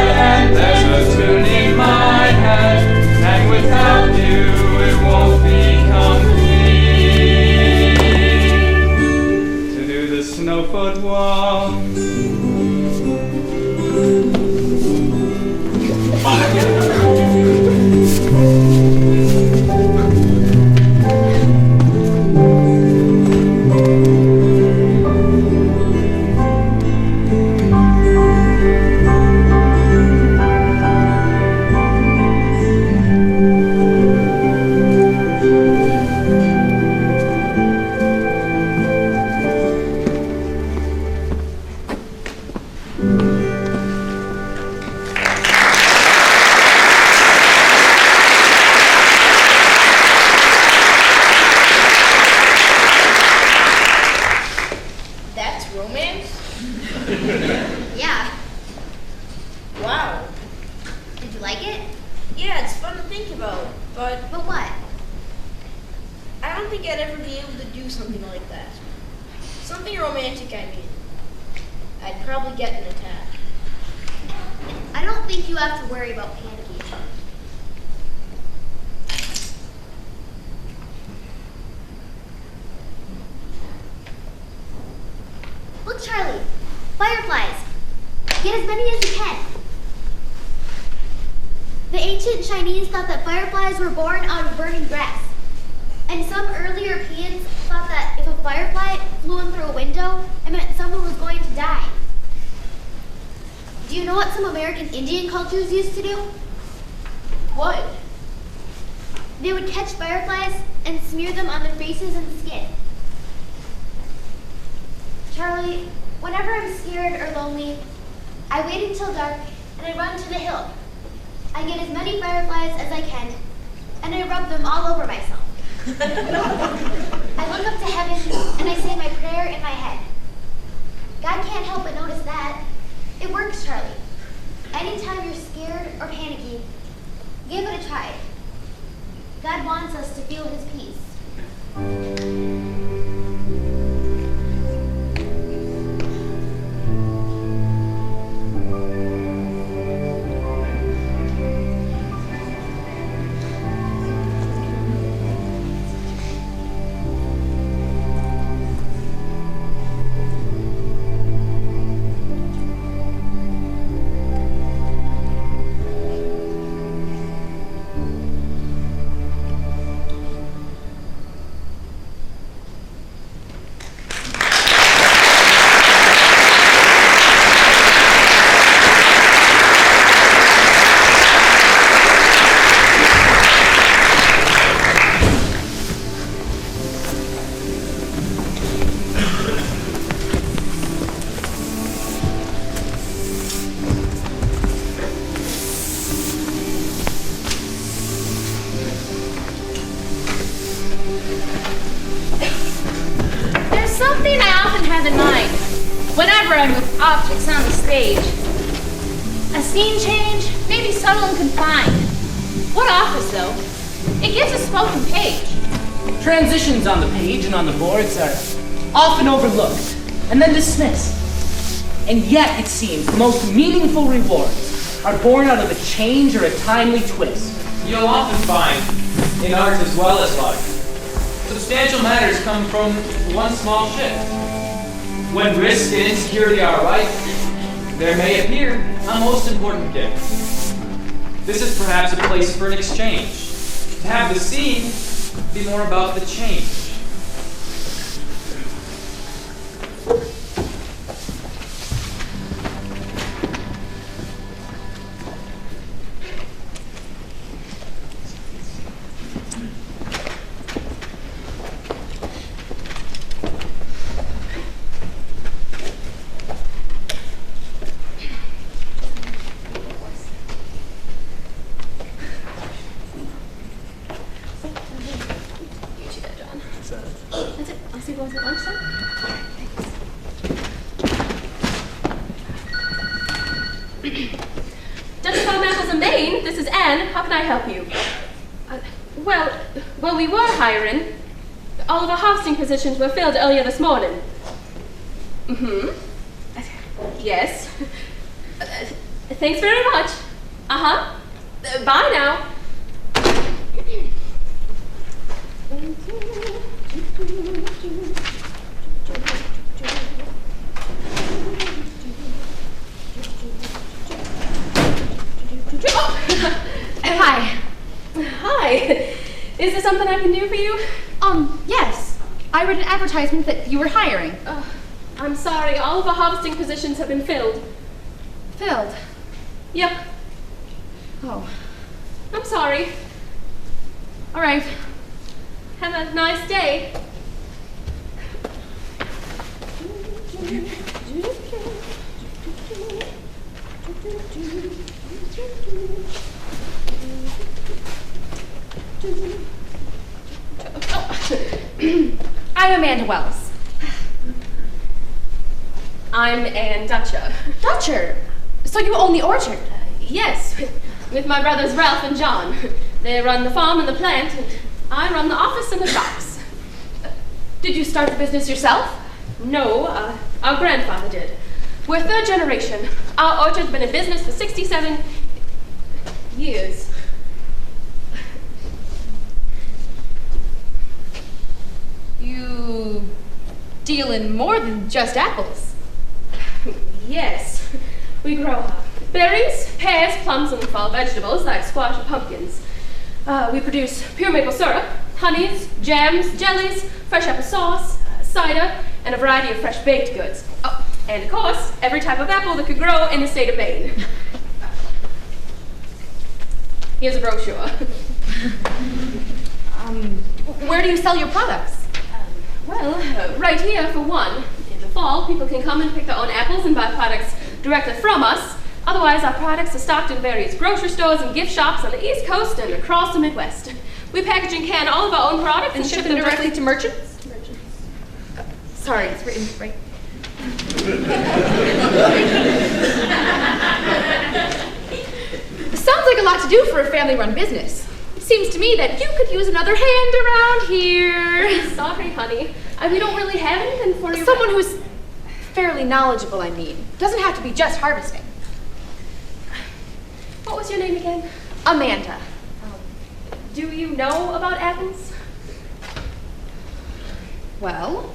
don't think I'd ever be able to do something like that. Something romantic, I mean. I'd probably get an attack. I don't think you have to worry about panicking. Look, Charlie. Fireflies. Get as many as you can. The ancient Chinese thought that fireflies were born out of burning grass. And some early Europeans thought that if a firefly flew in through a window, it meant someone was going to die. Do you know what some American Indian cultures used to do? What? They would catch fireflies and smear them on their faces and skin. Charlie, whenever I'm scared or lonely, I wait until dark and I run to the hill. I get as many fireflies as I can, and I rub them all over myself. I look up to heaven and I say my prayer in my head. God can't help but notice that. It works, Charlie. Anytime you're scared or panicky, give it a try. God wants us to feel his peace. Something I often have in mind whenever I'm with objects on the stage. A scene change, maybe subtle and confined. What offers, though? It gives a spoken page. Transitions on the page and on the boards are often overlooked and then dismissed. And yet, it seems, the most meaningful rewards are born out of a change or a timely twist. You'll often find, in art as well as life, substantial matters come from one small shift. When risk and insecurity are ripe, there may appear a most important gift. This is perhaps a place for an exchange, to have the scene be more about the change. Well, we were hiring. All of our hosting positions were filled earlier this morning. Yes. Thanks very much. Bye now. Hi. Hi. Is there something I can do for you? Yes. I read an advertisement that you were hiring. I'm sorry, all of our harvesting positions have been filled. Filled? Yep. Oh. I'm sorry. All right. Have a nice day. I'm Amanda Wells. I'm Ann Dutcher. Dutcher? So you own the orchard? Yes, with my brothers Ralph and John. They run the farm and the plant, and I run the office and the shops. Did you start the business yourself? No, our grandfather did. We're third generation. Our orchard's been in business for 67 years. You deal in more than just apples. Yes, we grow berries, pears, plums, and fall vegetables like squash and pumpkins. We produce pure maple syrup, honeys, jams, jellies, fresh apple sauce, cider, and a variety of fresh baked goods. Oh, and of course, every type of apple that could grow in the state of Maine. Here's a brochure. Where do you sell your products? Right here for one. In the fall, people can come and pick their own apples and buy products directly from us. Otherwise, our products are stocked in various grocery stores and gift shops on the East Coast and across the Midwest. We package and can all of our own products And ship them directly to merchants? Sorry, it's written right. Sounds like a lot to do for a family-run business. It seems to me that you could use another hand around here. Sorry, honey. We don't really have anything for you. Someone who's fairly knowledgeable, I mean. Doesn't have to be just harvesting. What was your name again? Amanda. Do you know about apples? Well,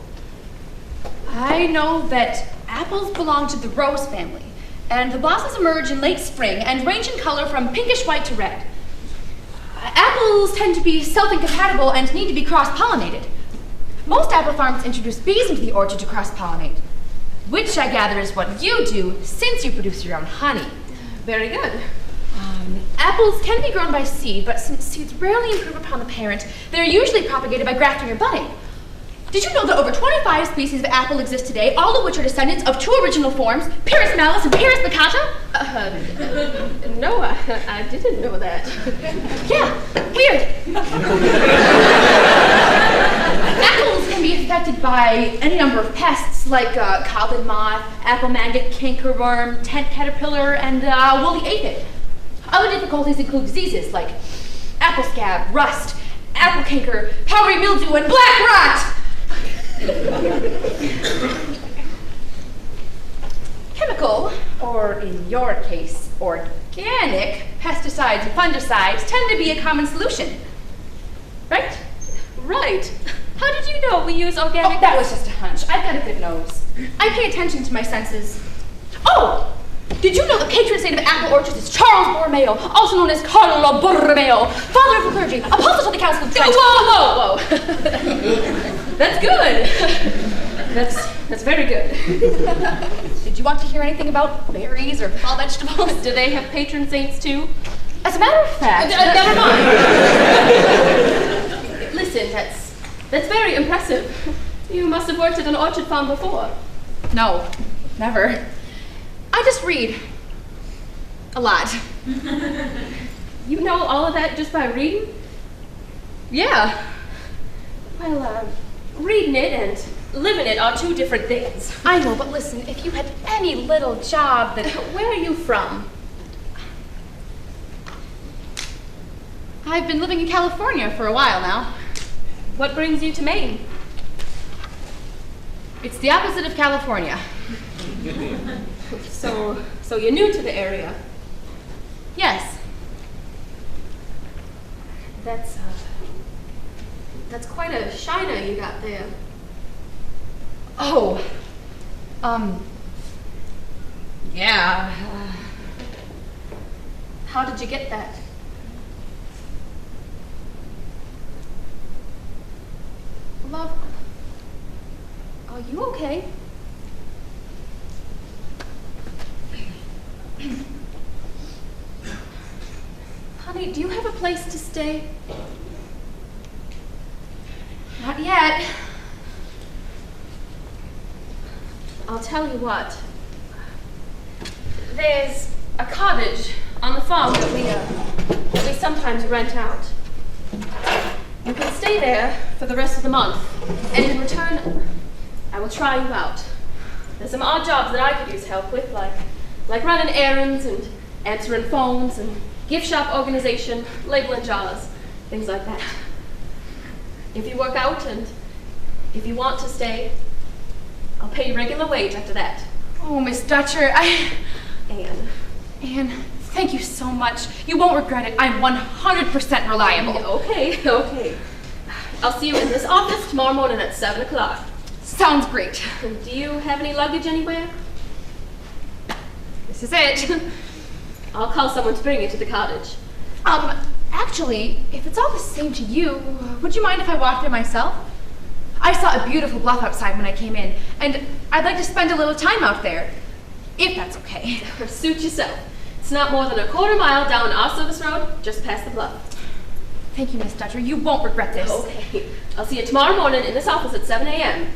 I know that apples belong to the rose family, and the blossoms emerge in late spring and range in color from pinkish white to red. Apples tend to be self-incompatible and need to be cross-pollinated. Most apple farms introduce bees into the orchard to cross-pollinate, which I gather is what you do since you produce your own honey. Very good. Apples can be grown by seed, but since seeds rarely improve upon the parent, they're usually propagated by grafting or budding. Did you know that over 25 species of apple exist today, all of which are descendants of two original forms, Pyrrhus malus and Pyrrhus baccata? No, I didn't know that. Yeah, weird. Apples can be affected by any number of pests like cobbler moth, apple maggot, cankerworm, tent caterpillar, and woolly aphid. Other difficulties include diseases like apple scab, rust, apple canker, powdery mildew, and black rot. Chemical, or in your case, organic, pesticides and fungicides tend to be a common solution. Right? Right. How did you know we use organic? Oh, that was just a hunch. I've got a good nose. I pay attention to my senses. Oh! Did you know the patron saint of apple orchards is Charles Borromeo, also known as Carlo Borromeo, father of the clergy, apostle to the council of Trent? Whoa! That's good. That's very good. Did you want to hear anything about berries or fall vegetables? Do they have patron saints too? As a matter of fact, never mind. Listen, that's very impressive. You must have worked at an orchard farm before. No, never. I just read. A lot. You know all of that just by reading? Yeah. Well, reading it and living it are two different things. I know, but listen, if you had any little job that... Where are you from? I've been living in California for a while now. What brings you to Maine? It's the opposite of California. So you're new to the area? Yes. That's quite a shiner you got there. Oh. Yeah. How did you get that? Love, are you okay? Honey, do you have a place to stay? Not yet. I'll tell you what. There's a cottage on the farm that we sometimes rent out. You can stay there for the rest of the month, and in return, I will try you out. There's some odd jobs that I could use help with, like running errands and answering phones and gift shop organization, labeling jars, things like that. If you work out and If you want to stay, I'll pay you regular wage after that. Oh, Miss Dutcher, Anne, thank you so much. You won't regret it. I'm 100% reliable. Okay. I'll see you in this office tomorrow morning at 7 o'clock. Sounds great. Do you have any luggage anywhere? This is it. I'll call someone to bring you to the cottage. Actually, if it's all the same to you, would you mind if I walked there myself? I saw a beautiful bluff outside when I came in, and I'd like to spend a little time out there, if that's okay. Suit yourself. It's not more than a quarter mile down our service road, just past the bluff. Thank you, Miss Dutcher. You won't regret this. Okay. I'll see you tomorrow morning in this office at 7 a.m.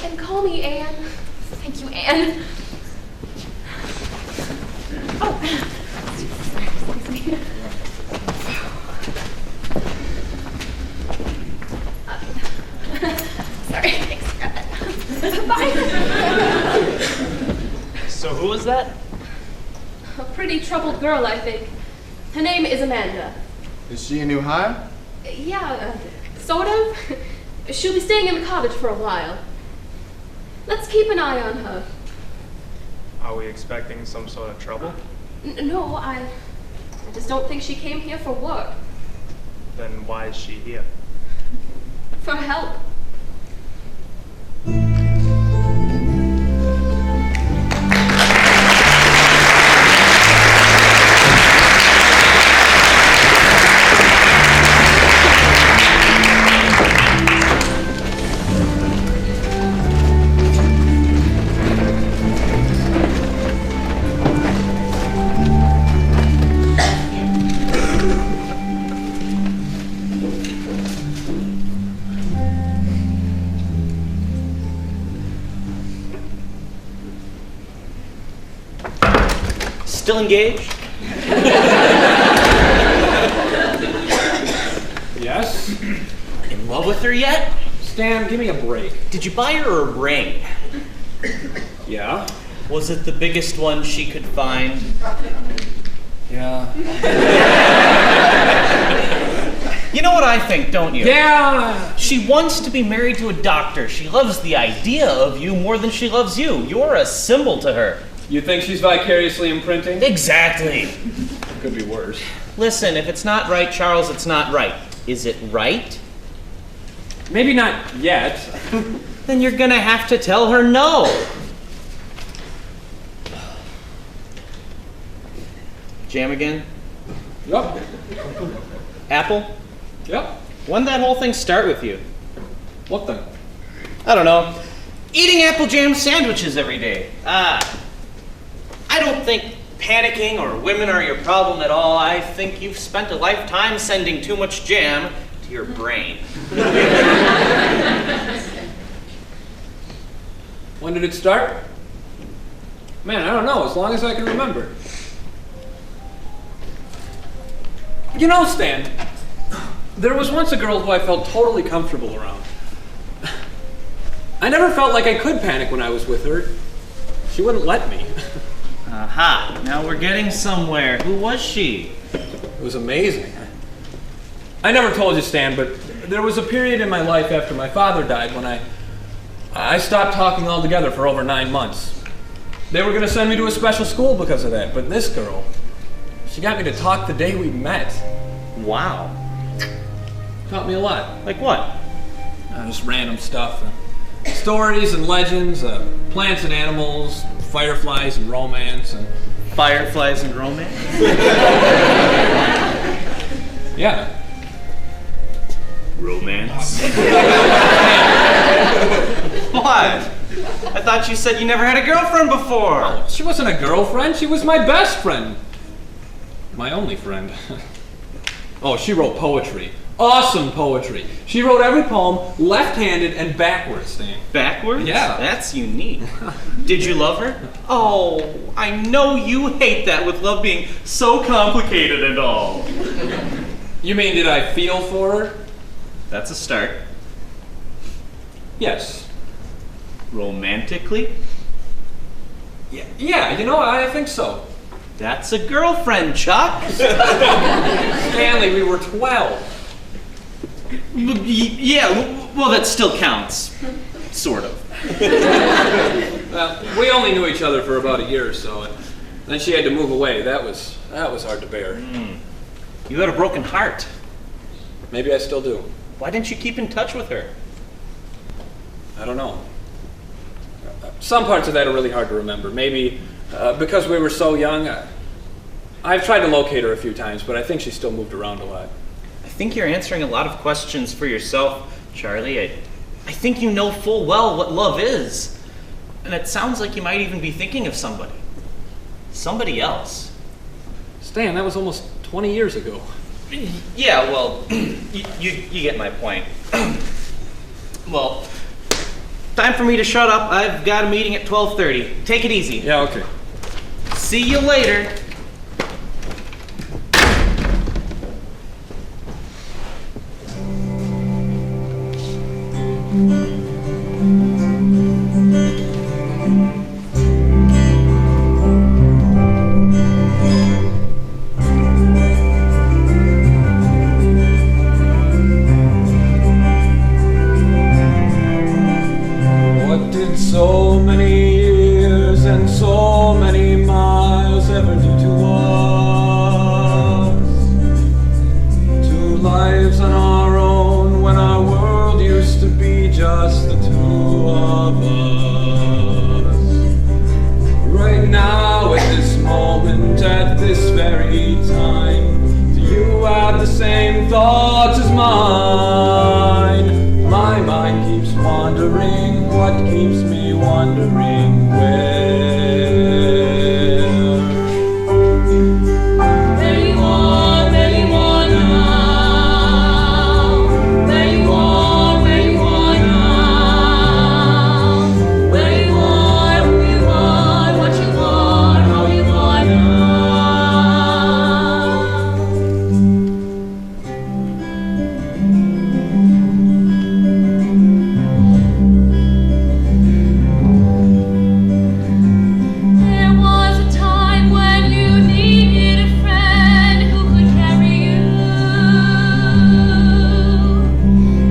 And call me Anne. Thank you, Anne. Oh. Excuse me. Sorry. Thanks. Bye. So who was that? A pretty troubled girl, I think. Her name is Amanda. Is she a new hire? Yeah, sort of. She'll be staying in the cottage for a while. Let's keep an eye on her. Are we expecting some sort of trouble? No, I just don't think she came here for work. Then why is she here? For help. Still engaged? Yes? In love with her yet? Stan, give me a break. Did you buy her a ring? Yeah? Was it the biggest one she could find? Yeah. You know what I think, don't you? Yeah! She wants to be married to a doctor. She loves the idea of you more than she loves you. You're a symbol to her. You think she's vicariously imprinting? Exactly. Could be worse. Listen, if it's not right, Charles, it's not right. Is it right? Maybe not yet. Then you're gonna have to tell her no. Jam again? Yup. Apple? Yep. When did that whole thing start with you? What then? I don't know. Eating apple jam sandwiches every day. I don't think panicking or women are your problem at all. I think you've spent a lifetime sending too much jam to your brain. When did it start? Man, I don't know, as long as I can remember. You know, Stan, there was once a girl who I felt totally comfortable around. I never felt like I could panic when I was with her. She wouldn't let me. Aha, now we're getting somewhere. Who was she? It was amazing. I never told you, Stan, but there was a period in my life after my father died when I stopped talking altogether for over 9 months. They were going to send me to a special school because of that, but this girl, she got me to talk the day we met. Wow. Taught me a lot. Like what? Just random stuff. Stories and legends, plants and animals, fireflies and romance. And Fireflies and romance? yeah. Romance? What? I thought you said you never had a girlfriend before. Oh, she wasn't a girlfriend, she was my best friend. My only friend. Oh, she wrote poetry. Awesome poetry. She wrote every poem left-handed and backwards, Stan. Backwards? Yeah. That's unique. Did you love her? Oh, I know you hate that with love being so complicated and all. You mean, did I feel for her? That's a start. Yes. Romantically? Yeah, you know, I think so. That's a girlfriend, Chuck. Stanley, we were 12. Yeah, Well, that still counts. Sort of. We only knew each other for about a year or so, and then she had to move away. That was hard to bear. You had a broken heart. Maybe I still do. Why didn't you keep in touch with her? I don't know. Some parts of that are really hard to remember. Maybe because we were so young. I've tried to locate her a few times, but I think she still moved around a lot. I think you're answering a lot of questions for yourself, Charlie. I think you know full well what love is. And it sounds like you might even be thinking of somebody. Somebody else. Stan, that was almost 20 years ago. Yeah, well, you get my point. Well, time for me to shut up. I've got a meeting at 12:30. Take it easy. Yeah, okay. See you later. What did so many years and so many miles ever do to us? 2 lives on our own when our world used to be just the 2 of us. Right now, at this moment, at this very time, do you have the same thoughts as mine? My mind keeps wandering. What keeps me wondering where? Where you are now. Where you are now. Where you are, who you are, what you are, how you are now. There was a time when you needed a friend who could carry you.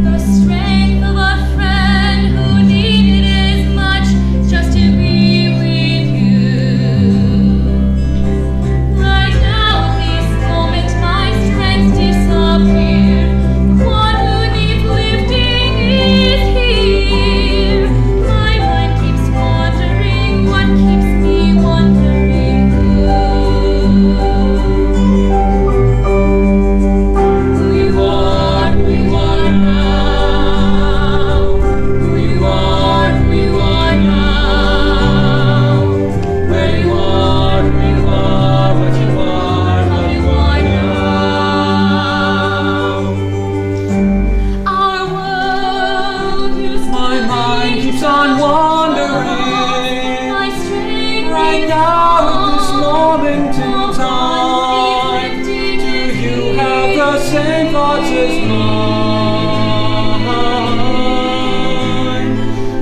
The strength of a friend who needed as much just to be with you. Right now, at this moment, my strength disappeared. The one who needs lifting is here. My mind keeps wandering. What keeps me wondering? Who you are now. Who you are now. Where you are, what you are, how you are now. Our world used to My mind keeps on wandering. my strength Right now, at this moment in time, do you have the same thoughts as mine?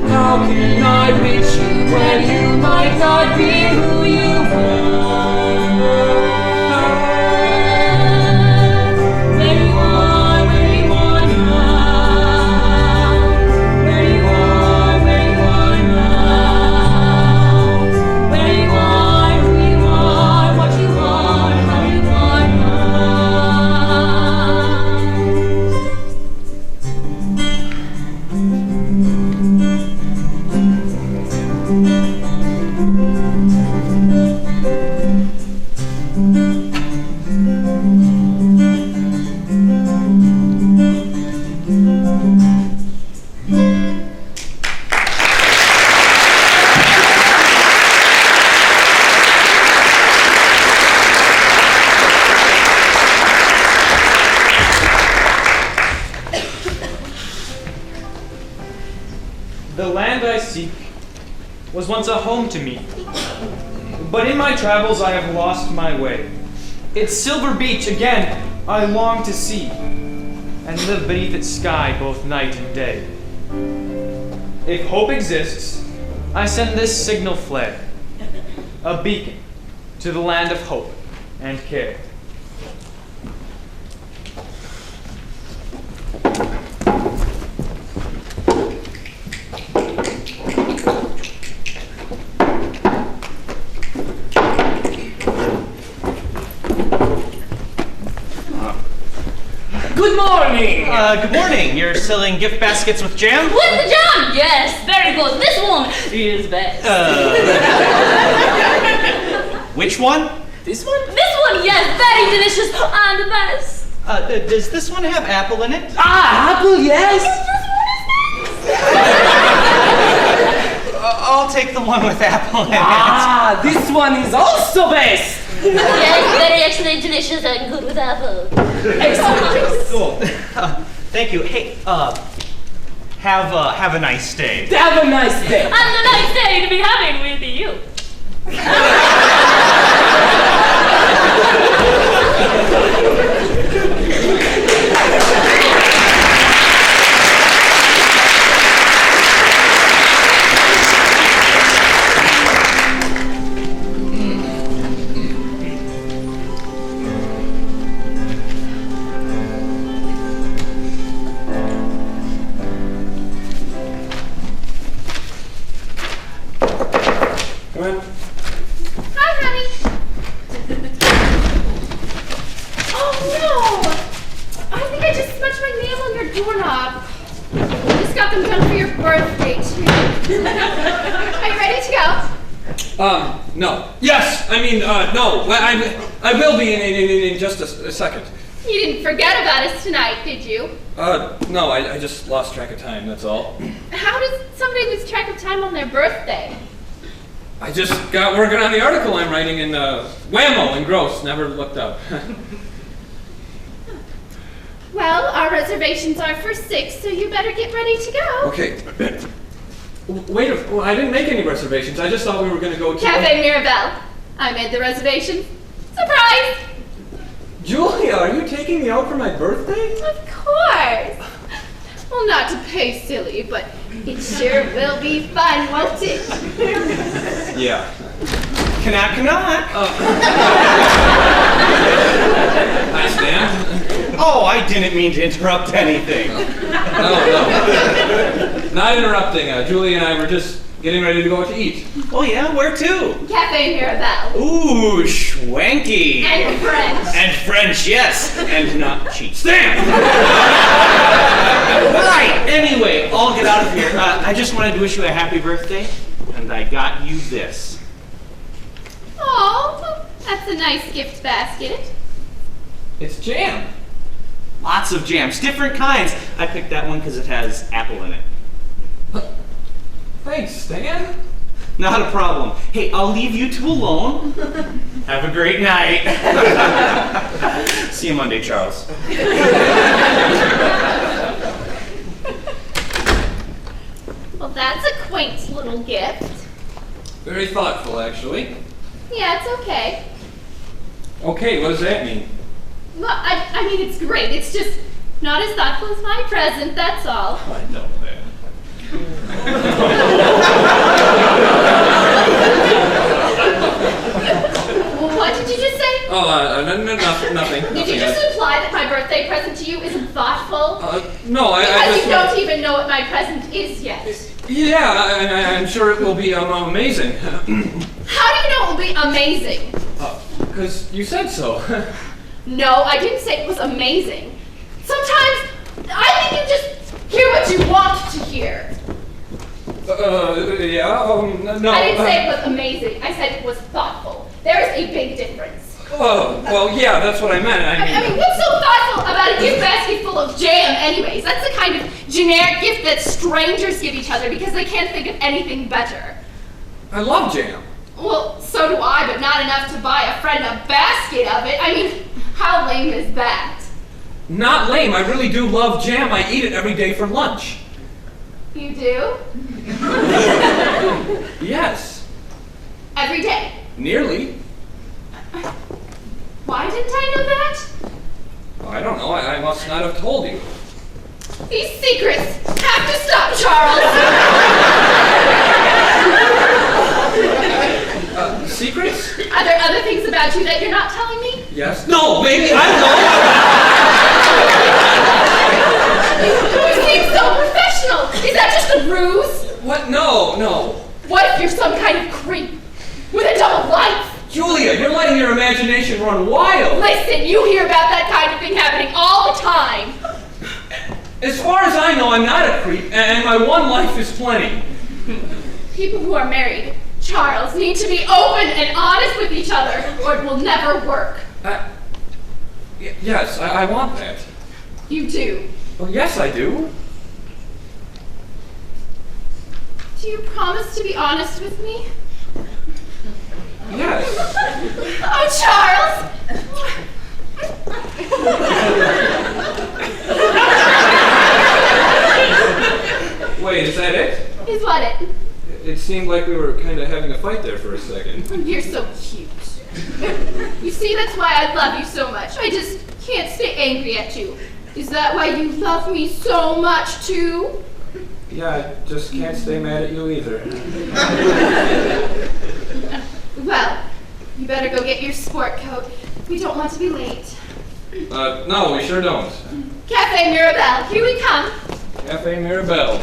How can I reach you when you might not be who you were? Where you are now. Where you are now. Where you are, who you are, what you are, how you are The land I seek was once a home to me, but in my travels I have lost my way. Its silver beach again I long to see, and live beneath its sky both night and day. If hope exists, I send this signal flare, a beacon to the land of hope and care. Good morning. You're selling gift baskets with jam? With the jam! Yes, very good. This one is best. Which one? This one? This one, yes, very delicious and the best. Does this one have apple in it? Ah, apple, yes! I'll take the one with apple in it. Ah, this one is also best! Yes, very excellent, delicious, and good with apple. Excellent. Cool. Thank you. Hey, have a nice day. Have a nice day. And a nice day to be having with you. Hi, honey. Oh no! I think I just smudged my nail on your doorknob. Just got them done for your birthday too. Are you ready to go? No. Yes! I mean, no. I will be in just a second. You didn't forget about us tonight, did you? No, I just lost track of time, that's all. How does somebody lose track of time on their birthday? I just got working on the article I'm writing in Whammo and Gross. Never looked up. Well, our reservations are for 6, so you better get ready to go. Okay. Wait, I didn't make any reservations. I just thought we were going to go to... Cafe Mirabelle. I made the reservation. Surprise! Julia, are you taking me out for my birthday? Of course. Well, not to play silly, but it sure will be fun, won't it? Yeah. Knock, knock. Hi, Stan. Oh, I didn't mean to interrupt anything. No. Not interrupting. Julie and I were just getting ready to go out to eat. Oh yeah, where to? Cafe Mirabelle. Ooh, schwanky. And French. And French, yes. And not cheap. Stan! Right, anyway, I'll get out of here. I just wanted to wish you a happy birthday, and I got you this. Oh, that's a nice gift basket. It's jam. Lots of jams, different kinds. I picked that one because it has apple in it. Thanks, Stan. Not a problem. Hey, I'll leave you two alone. Have a great night. See you Monday, Charles. Well, that's a quaint little gift. Very thoughtful, actually. Yeah, it's okay. Okay, what does that mean? Well, I mean, it's great. It's just not as thoughtful as my present, that's all. I know that. What did you just say? Oh, nothing. Did you just imply that my birthday present to you isn't thoughtful? No, I because just... you don't even know what my present is yet. Yeah, I'm sure it will be amazing. How do you know it will be amazing? Because you said so. No, I didn't say it was amazing. Sometimes I think you just hear what you want to hear. No. I didn't say it was amazing. I said it was thoughtful. There's a big difference. Oh, well, yeah, that's what I meant. I mean, what's so thoughtful about a gift basket full of jam anyways? That's the kind of generic gift that strangers give each other because they can't think of anything better. I love jam. Well, so do I, but not enough to buy a friend a basket of it. I mean, how lame is that? Not lame. I really do love jam. I eat it every day for lunch. You do? Yes. Every day? Nearly. Why didn't I know that? I don't know. I must not have told you. These secrets have to stop, Charles! Secrets? Are there other things about you that you're not telling me? Yes. No, baby, I You seem so professional! Is that just a ruse? What? No. What if you're some kind of creep with a double life? Julia, you're letting your imagination run wild. Listen, you hear about that kind of thing happening all the time. As far as I know, I'm not a creep, and my one life is plenty. People who are married, Charles, need to be open and honest with each other, or it will never work. Yes, I want that. You do. Well, yes, I do. Do you promise to be honest with me? Yes. Oh, Charles! Wait, is that it? Is what it? It seemed like we were kind of having a fight there for a second. You're so cute. You see, that's why I love you so much. I just can't stay angry at you. Is that why you love me so much, too? Yeah, I just can't stay mad at you either. Well, you better go get your sport coat. We don't want to be late. No, we sure don't. Cafe Mirabelle, here we come. Cafe Mirabelle.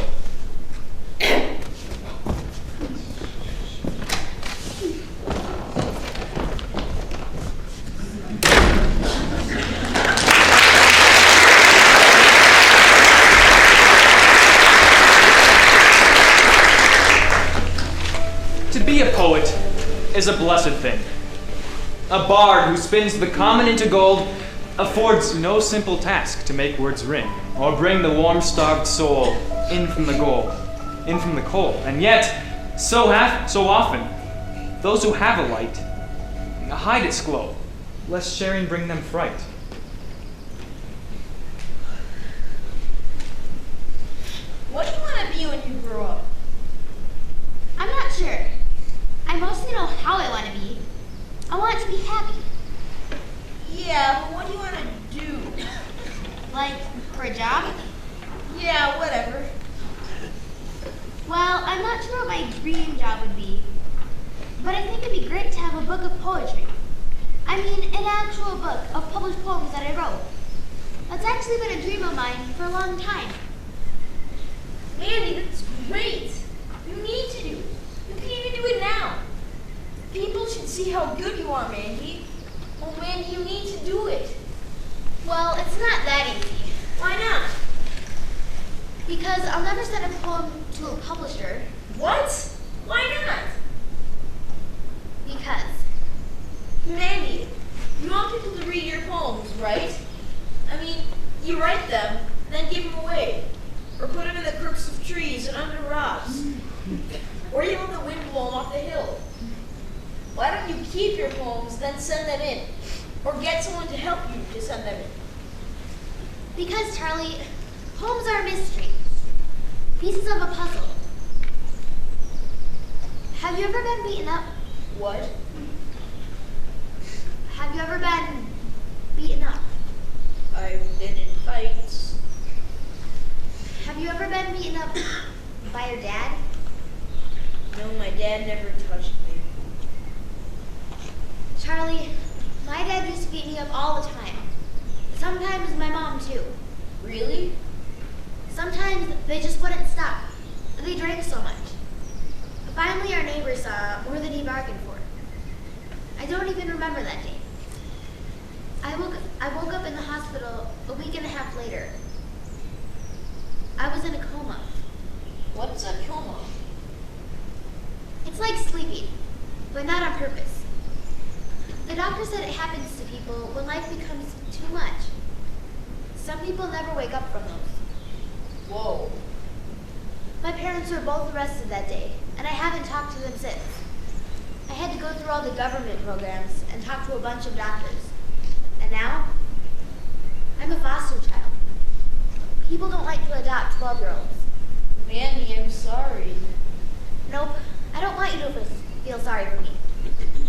To be a poet is a blessed thing. A bard who spins the common into gold affords no simple task to make words ring, or bring the warm starved soul in from the cold. And yet, so often, those who have a light hide its glow, lest sharing bring them fright. What do you want to be when you grow up? I'm not sure. I mostly know how I want to be. I want to be happy. Yeah, but what do you want to do? Like, for a job? Yeah, whatever. Well, I'm not sure what my dream job would be. But I think it'd be great to have a book of poetry. I mean, an actual book of published poems that I wrote. That's actually been a dream of mine for a long time. Mandy, that's great. You need to do it. You can even do it now. People should see how good you are, Mandy. Oh, Mandy, you need to do it. Well, it's not that easy. Why not? Because I'll never send a poem to a publisher. What? Why not? Because. Mandy, you want people to read your poems, right? I mean, you write them, then give them away. Or put them in the crooks of trees and under rocks. Or you let the wind blow them off the hill. Why don't you keep your poems, then send them in? Or get someone to help you to send them in? Because, Charlie, poems are a mystery. Pieces of a puzzle. Have you ever been beaten up? What? Have you ever been beaten up? I've been in fights. Have you ever been beaten up by your dad? No, my dad never touched me. Charlie, my dad used to beat me up all the time. Sometimes my mom too. Really? Sometimes they just wouldn't stop. They drank so much. Finally, our neighbor saw more than he bargained for. I don't even remember that day. I woke up in the hospital a week and a half later. I was in a coma. What's a coma? It's like sleeping, but not on purpose. The doctor said it happens to people when life becomes too much. Some people never wake up from those. Whoa. My parents were both arrested that day, and I haven't talked to them since. I had to go through all the government programs and talk to a bunch of doctors. And now, I'm a foster child. People don't like to adopt 12-year-olds. Mandy, I'm sorry. Nope, I don't want you to feel sorry for me.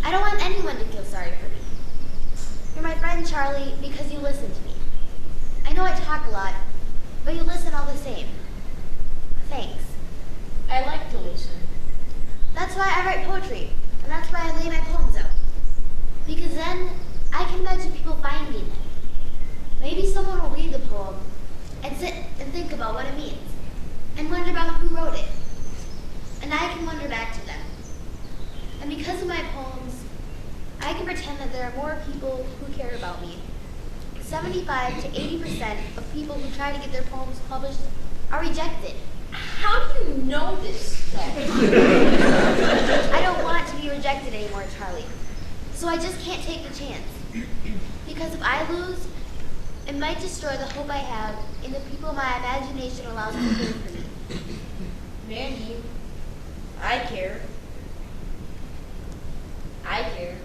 I don't want anyone to feel sorry for me. You're my friend, Charlie, because you listen to me. I know I talk a lot, but you listen all the same. Thanks. I like to listen. That's why I write poetry, and that's why I lay my poems out. Because then, I can imagine people finding them. Maybe someone will read the poem and sit and think about what it means, and wonder about who wrote it. And I can wonder back to them. And because of my poems, I can pretend that there are more people who care about me. 75 to 80% of people who try to get their poems published are rejected. How do you know this stuff? I don't want to be rejected anymore, Charlie. So I just can't take the chance. Because if I lose, it might destroy the hope I have in the people my imagination allows to care for me. Mandy, I care. I care.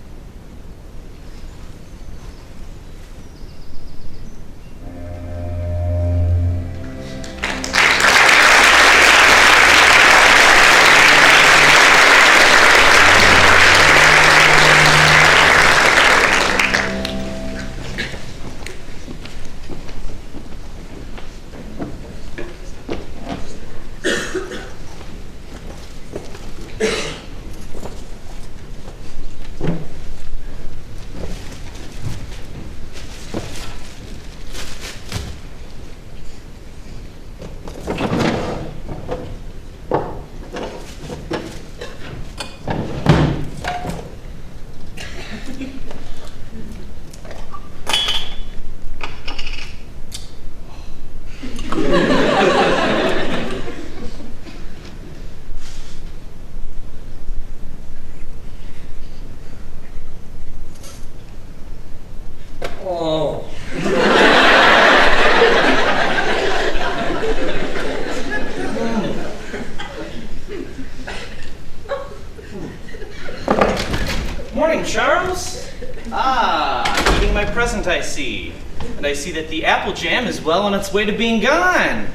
Morning, Charles. Ah, eating my present, I see. And I see that the apple jam is well on its way to being gone.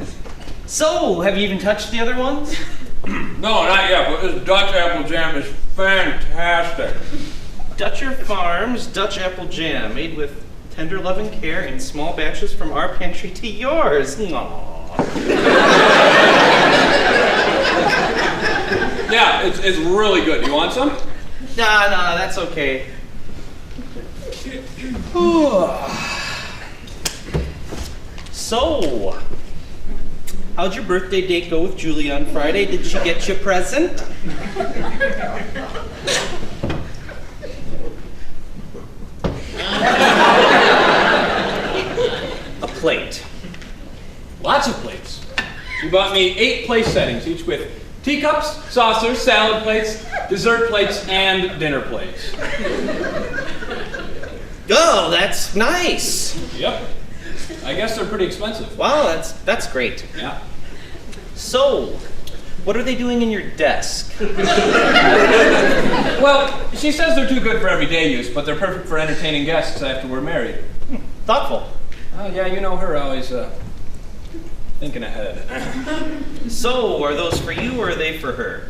So, have you even touched the other ones? No, not yet, but this Dutch apple jam is fantastic. Dutcher Farms Dutch apple jam, made with tender love and care in small batches from our pantry to yours. Aww. Yeah, it's really good. You want some? Nah, that's okay. So, how'd your birthday date go with Julie on Friday? Did she get you a present? A plate. Lots of plates. She bought me 8 place settings, each with teacups, saucers, salad plates, dessert plates, and dinner plates. Oh, that's nice. Yep. I guess they're pretty expensive. Wow, that's great. Yeah. So, what are they doing in your desk? Well, she says they're too good for everyday use, but they're perfect for entertaining guests after we're married. Thoughtful. Oh, yeah, you know her, always thinking ahead. So, are those for you or are they for her?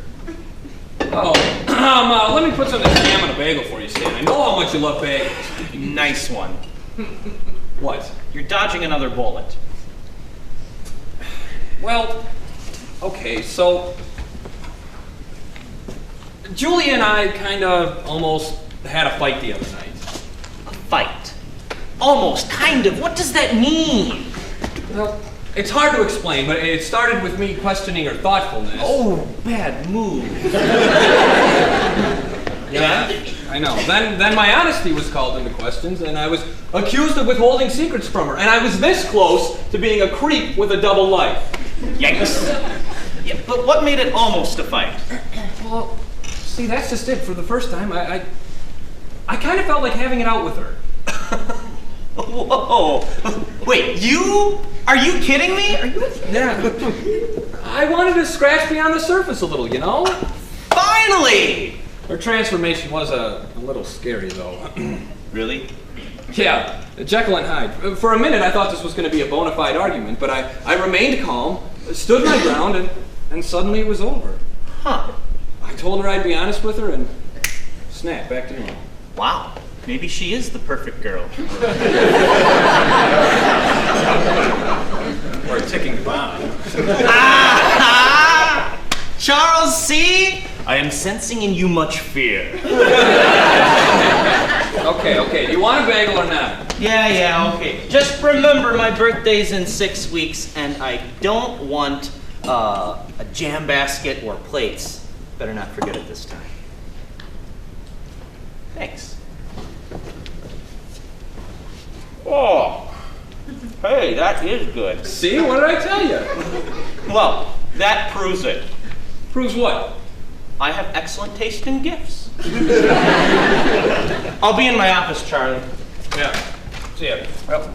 Oh, let me put some jam on a bagel for you, Stan. I know how much you love bagels. Nice one. What? You're dodging another bullet. Well, okay, so Julie and I kind of almost had a fight the other night. A fight? Almost, kind of. What does that mean? Well, it's hard to explain, but it started with me questioning her thoughtfulness. Oh, bad move. Yeah, I know. Then my honesty was called into questions, and I was accused of withholding secrets from her. And I was this close to being a creep with a double life. Yikes. Yeah, but what made it almost a fight? Well, see, that's just it. For the first time, I kind of felt like having it out with her. Whoa. Wait, you? Are you kidding me? Are you? Yeah. I wanted to scratch beyond the surface a little, you know? Finally! Her transformation was a little scary, though. Really? Yeah, Jekyll and Hyde. For a minute, I thought this was going to be a bona fide argument, but I remained calm, stood my ground, and suddenly it was over. Huh. I told her I'd be honest with her, and snap, back to normal. Wow. Maybe she is the perfect girl. Or a ticking bomb. Charles, see? I am sensing in you much fear. Okay. Do you want a bagel or not? Yeah, okay. Just remember my birthday's in 6 weeks, and I don't want a jam basket or plates. Better not forget it this time. Thanks. Oh. Hey, that is good. See, what did I tell you? Well, that proves it. Proves what? I have excellent taste in gifts. I'll be in my office, Charlie. Yeah. See ya. Yep.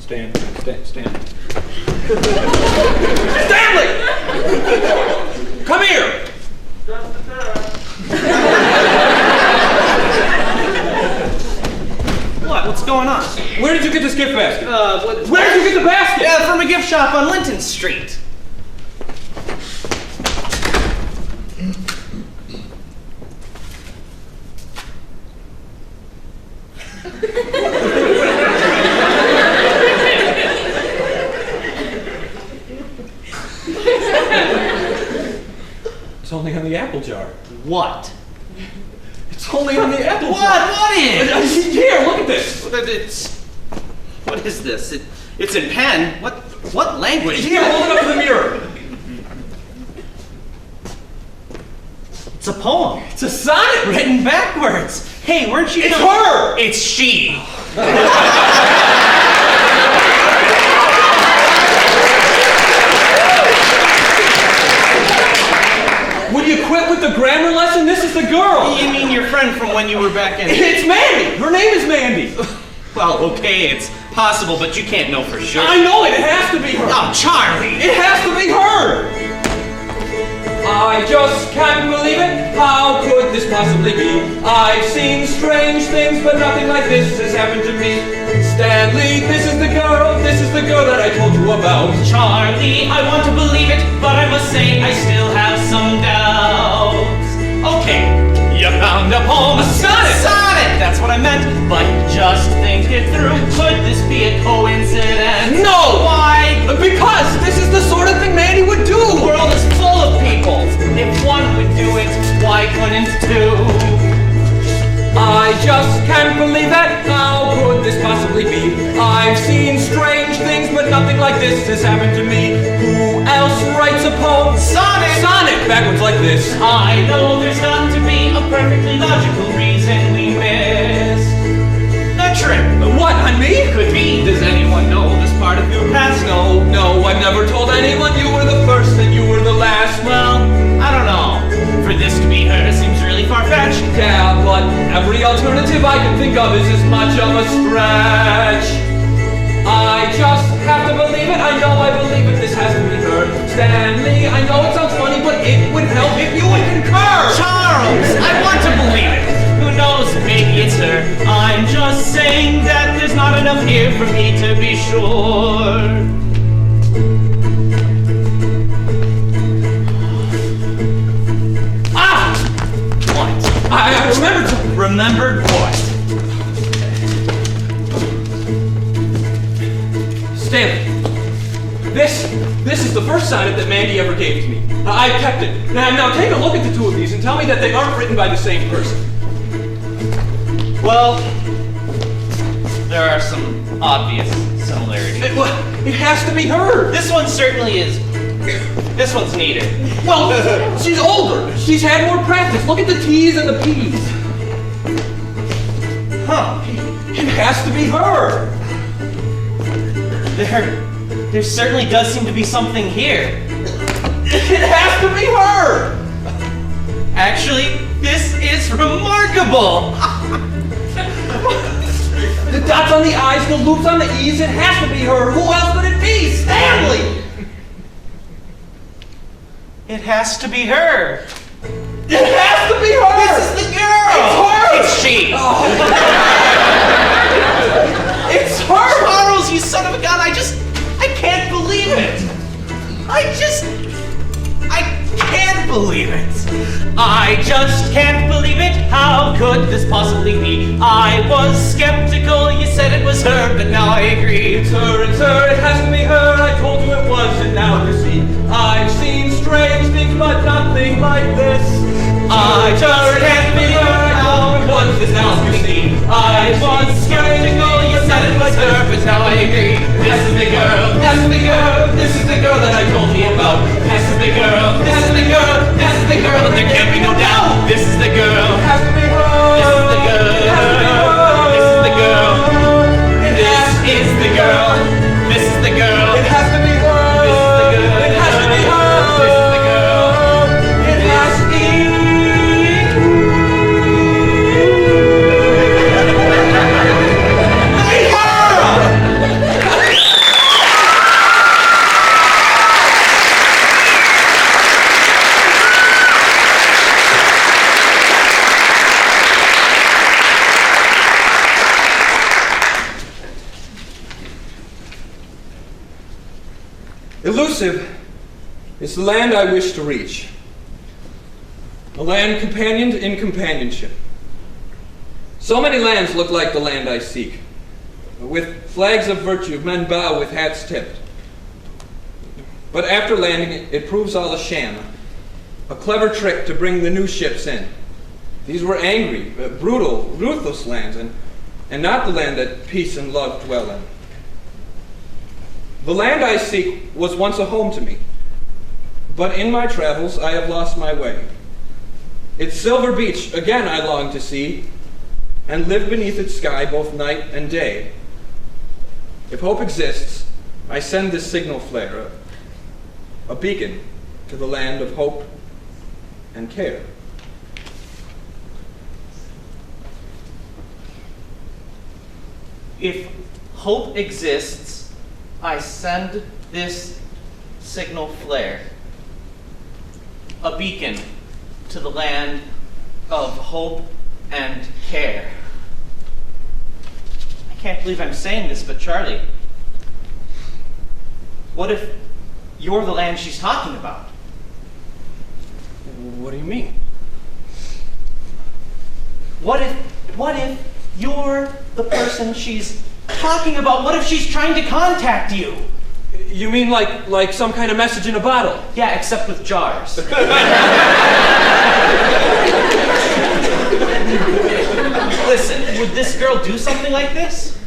Stand. Stanley! Come here! What? What's going on? Where did you get this gift basket? Where did you get the basket? From a gift shop on Linton Street. It's only on the apple jar. What? It's only on the apple jar. What is? Here, look at this. What is this? It's in pen. What language? Here, hold it up to the mirror. It's a poem. It's a sonnet Written backwards. Hey, weren't you? It's her! It's she. Will you quit with the grammar lesson? This is the girl. You mean your friend from when you were back in? It's Mandy. Her name is Mandy. Well, okay, it's possible, but you can't know for sure. I know it. It has to be her. Oh, Charlie. It has to be her. I just can't believe it. How could this possibly be? I've seen strange things, but nothing like this has happened to me. Stanley, this is the girl that I told you about. Charlie, I want to believe it, but I must say I still have some doubts. Okay, you found a poem. A sonnet! Sonnet! That's what I meant, but just think it through. Could this be a coincidence? No! Why? Because this is the sort of thing Mandy would do. The world is full of people. If one would do it, why couldn't two? I just can't believe that. How could this possibly be? I've seen strange things, but nothing like this has happened to me. Who else writes a poem? Sonnet! Sonnet! Backwards like this. I know there's got to be a perfectly logical reason we missed the trip. What, on me? Could be. Does anyone know this part of your past? No, I've never told anyone you were the first and you were the last. Well, I don't know. For this to be her seems really far-fetched. Yeah, but every alternative I can think of is as much of a stretch. I just have to believe it. I know I believe it. This has to be her. Stanley, I know it sounds funny, but it would help if you would concur. Charles, I want to believe it. Who knows? Maybe it's her. I'm just saying that there's not enough here for me to be sure. I remembered something. Remembered what? Stanley, this is the first sonnet that Mandy ever gave to me. I kept it. Now take a look at the two of these and tell me that they aren't written by the same person. Well, there are some obvious similarities. It has to be her. This one certainly is. This one's neater. Well, she's older. She's had more practice. Look at the T's and the P's. Huh. It has to be her. There certainly does seem to be something here. It has to be her. Actually, This is remarkable! The dots on the I's, the loops on the E's, it has to be her. Who else could it be? Stanley! It has to be her. It has to be her! This is the girl! It's her! It's she! Oh. It's her! Charles, you son of a gun, I can't believe it! I can't believe it! I just can't believe it! How could this possibly be? I was skeptical, you said it was her, but now I agree. It's her, it has to be her. I told you it was, and now you see. I've seen strange things, but nothing like this. I just can't believe how it was, this now you see. I was skeptical, you said it was her, but now I agree. This is the girl, this is the girl, this is the girl that I told you about. This is the girl, this is the girl, this is the girl, and there can't be no doubt. This is the girl, It has to be her. this is the girl, It has to be her. this is the girl, this is the girl, this is the girl. It has to be her. This is the girl. It has to be her. This is the girl. It has to be. Elusive is the land I wish to reach. A land companioned in companionship. So many lands look like the land I seek. With flags of virtue, men bow with hats tipped. But after landing, it proves all a sham. A clever trick to bring the new ships in. These were angry, brutal, ruthless lands, and not the land that peace and love dwell in. The land I seek was once a home to me, but in my travels I have lost my way. Its silver beach again I long to see, and live beneath its sky both night and day. If hope exists, I send this signal flare, a beacon to the land of hope and care. If hope exists, I send this signal flare, a beacon to the land of hope and care. I can't believe I'm saying this, but Charlie, what if you're the land she's talking about? What do you mean? What if you're the person she's talking about? What if she's trying to contact you? You mean like some kind of message in a bottle? Yeah, except with jars. Listen, would this girl do something like this?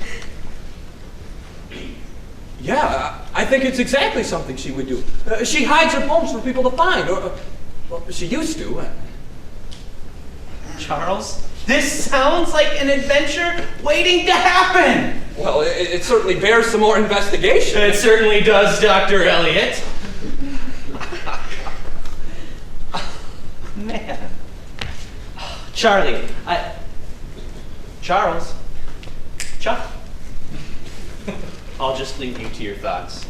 Yeah, I think it's exactly something she would do. She hides her poems for people to find, or well, she used to. Charles, this sounds like an adventure waiting to happen. Well, it certainly bears some more investigation. It certainly does, Dr. Elliot. Man. Charlie, Charles. Chuck. I'll just leave you to your thoughts.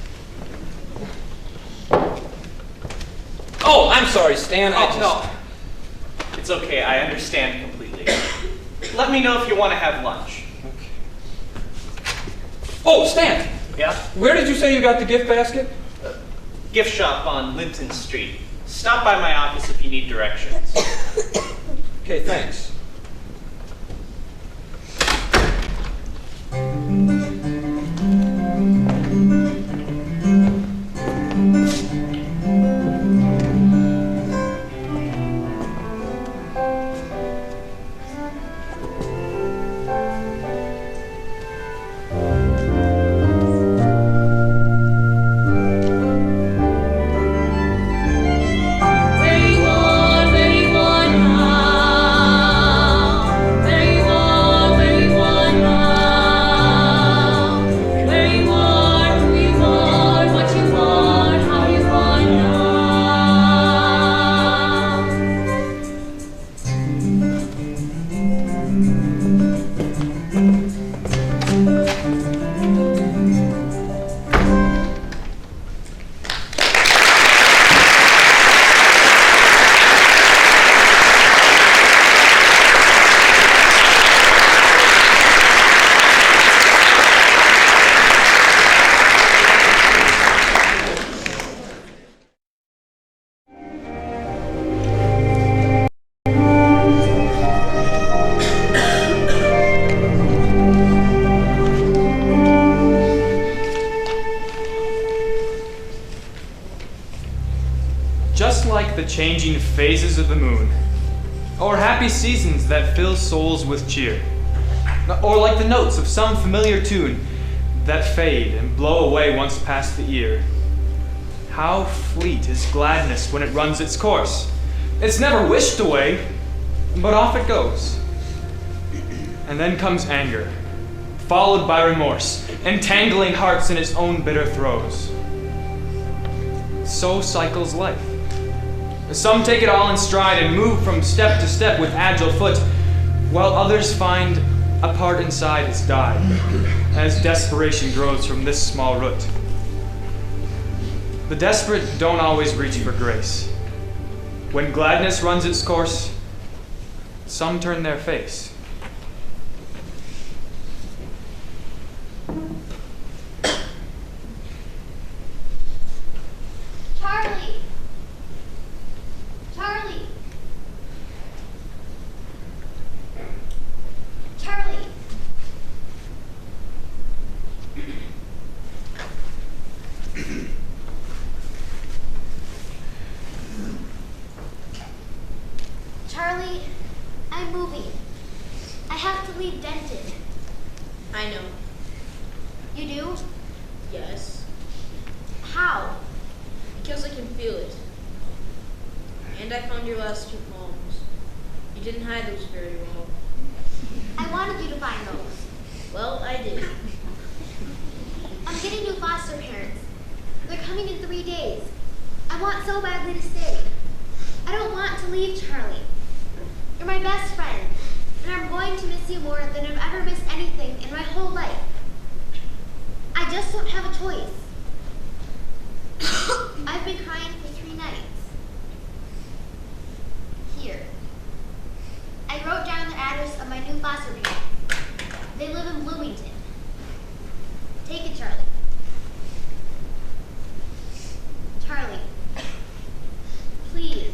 Oh, I'm sorry, Stan. No. It's okay, I understand completely. Let me know if you want to have lunch. Okay. Oh, Stan! Yeah? Where did you say you got the gift basket? Gift shop on Linton Street. Stop by my office if you need directions. Okay, thanks. Very one, the changing phases of the moon, or happy seasons that fill souls with cheer, or like the notes of some familiar tune that fade and blow away once past the ear. How fleet is gladness when it runs its course. It's never wished away, but off it goes. And then comes anger, followed by remorse, entangling hearts in its own bitter throes. So cycles life. Some take it all in stride and move from step to step with agile foot, while others find a part inside has died, as desperation grows from this small root. The desperate don't always reach for grace. When gladness runs its course, some turn their face. Charlie! Charlie! Charlie! Charlie, I'm moving. I have to leave Denton. I know. You do? Yes. How? Because I can feel it. And I found your last 2 poems. You didn't hide those very well. I wanted you to find those. Well, I did. I'm getting new foster parents. They're coming in 3 days. I want so badly to stay. I don't want to leave, Charlie. You're my best friend, and I'm going to miss you more than I've ever missed anything in my whole life. I just don't have a choice. I've been crying for 3 nights. Here. I wrote down the address of my new foster parents. They live in Bloomington. Take it, Charlie. Charlie. Please.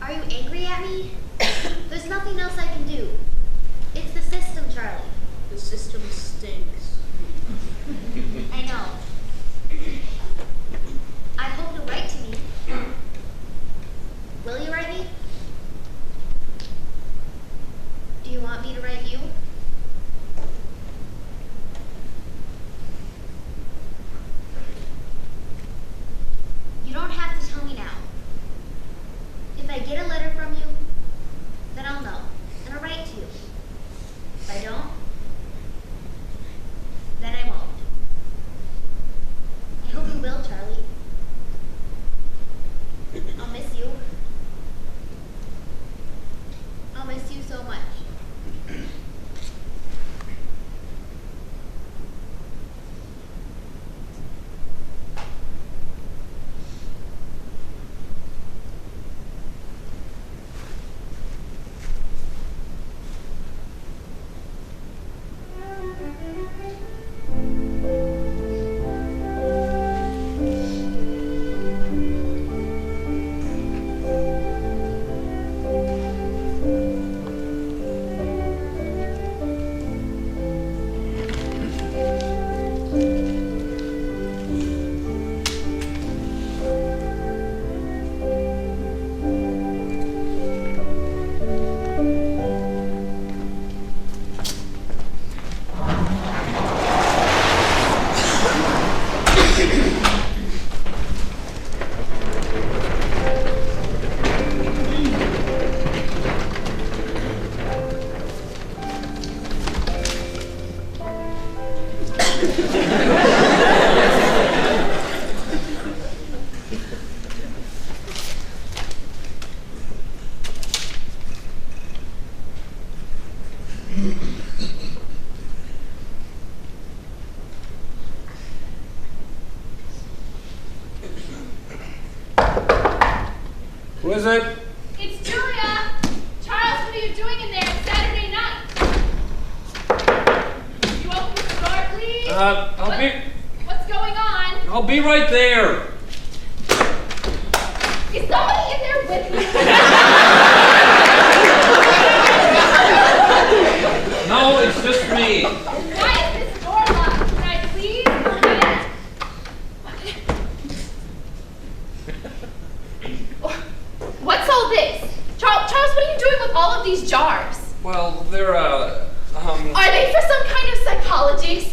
Are you angry at me? There's nothing else I can do. It's the system, Charlie. The system stinks. I know. I hope you'll write to me. Will you write me? Do you want me to write you? You don't have to tell me now. If I get a letter from you, then I'll know, and I'll write to you. If I don't, then I won't. I hope you will, Charlie. I'll miss you. I'll miss you so much. Who is it? It's Julia! Charles, what are you doing in there? It's Saturday night. You open the door, please? What's going on? I'll be right there. Is somebody in there with you? No, it's just me. Why is this door locked? Can I please come in?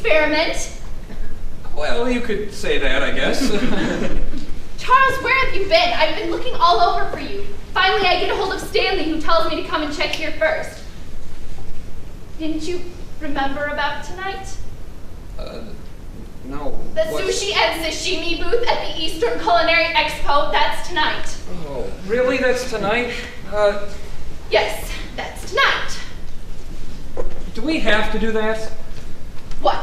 experiment. Well, you could say that, I guess. Charles, where have you been? I've been looking all over for you. Finally, I get a hold of Stanley, who tells me to come and check here first. Didn't you remember about tonight? No. The sushi and sashimi booth at the Eastern Culinary Expo, that's tonight. Oh, really? That's tonight? Yes, that's tonight. Do we have to do that? What?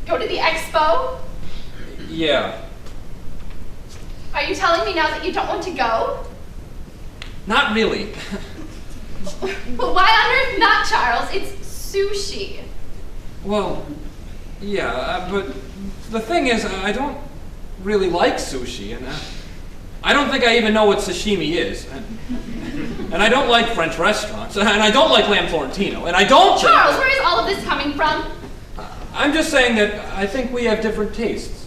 Go to the expo? Yeah. Are you telling me now that you don't want to go? Not really. But why on earth not, Charles? It's sushi. Well, yeah, but the thing is, I don't really like sushi, and I don't think I even know what sashimi is. And I don't like French restaurants, and I don't like lamb Florentino, and I don't Charles, where is all of this coming from? I'm just saying that I think we have different tastes.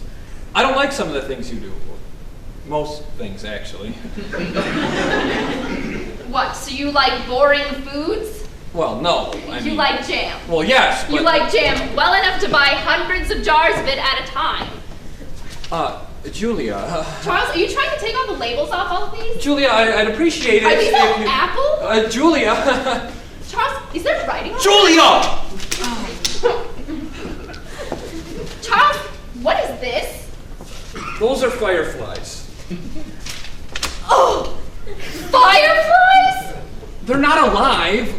I don't like some of the things you do. Most things, actually. What, so you like boring foods? Well, no. You like jam? Well, yes, but... You like jam well enough to buy hundreds of jars of it at a time. Julia... Charles, are you trying to take all the labels off all of these? Julia, I'd appreciate it Are these all you... apple? Julia... Charles, is there writing on Julia! Charles, what is this? Those are fireflies. Oh! Fireflies? They're not alive.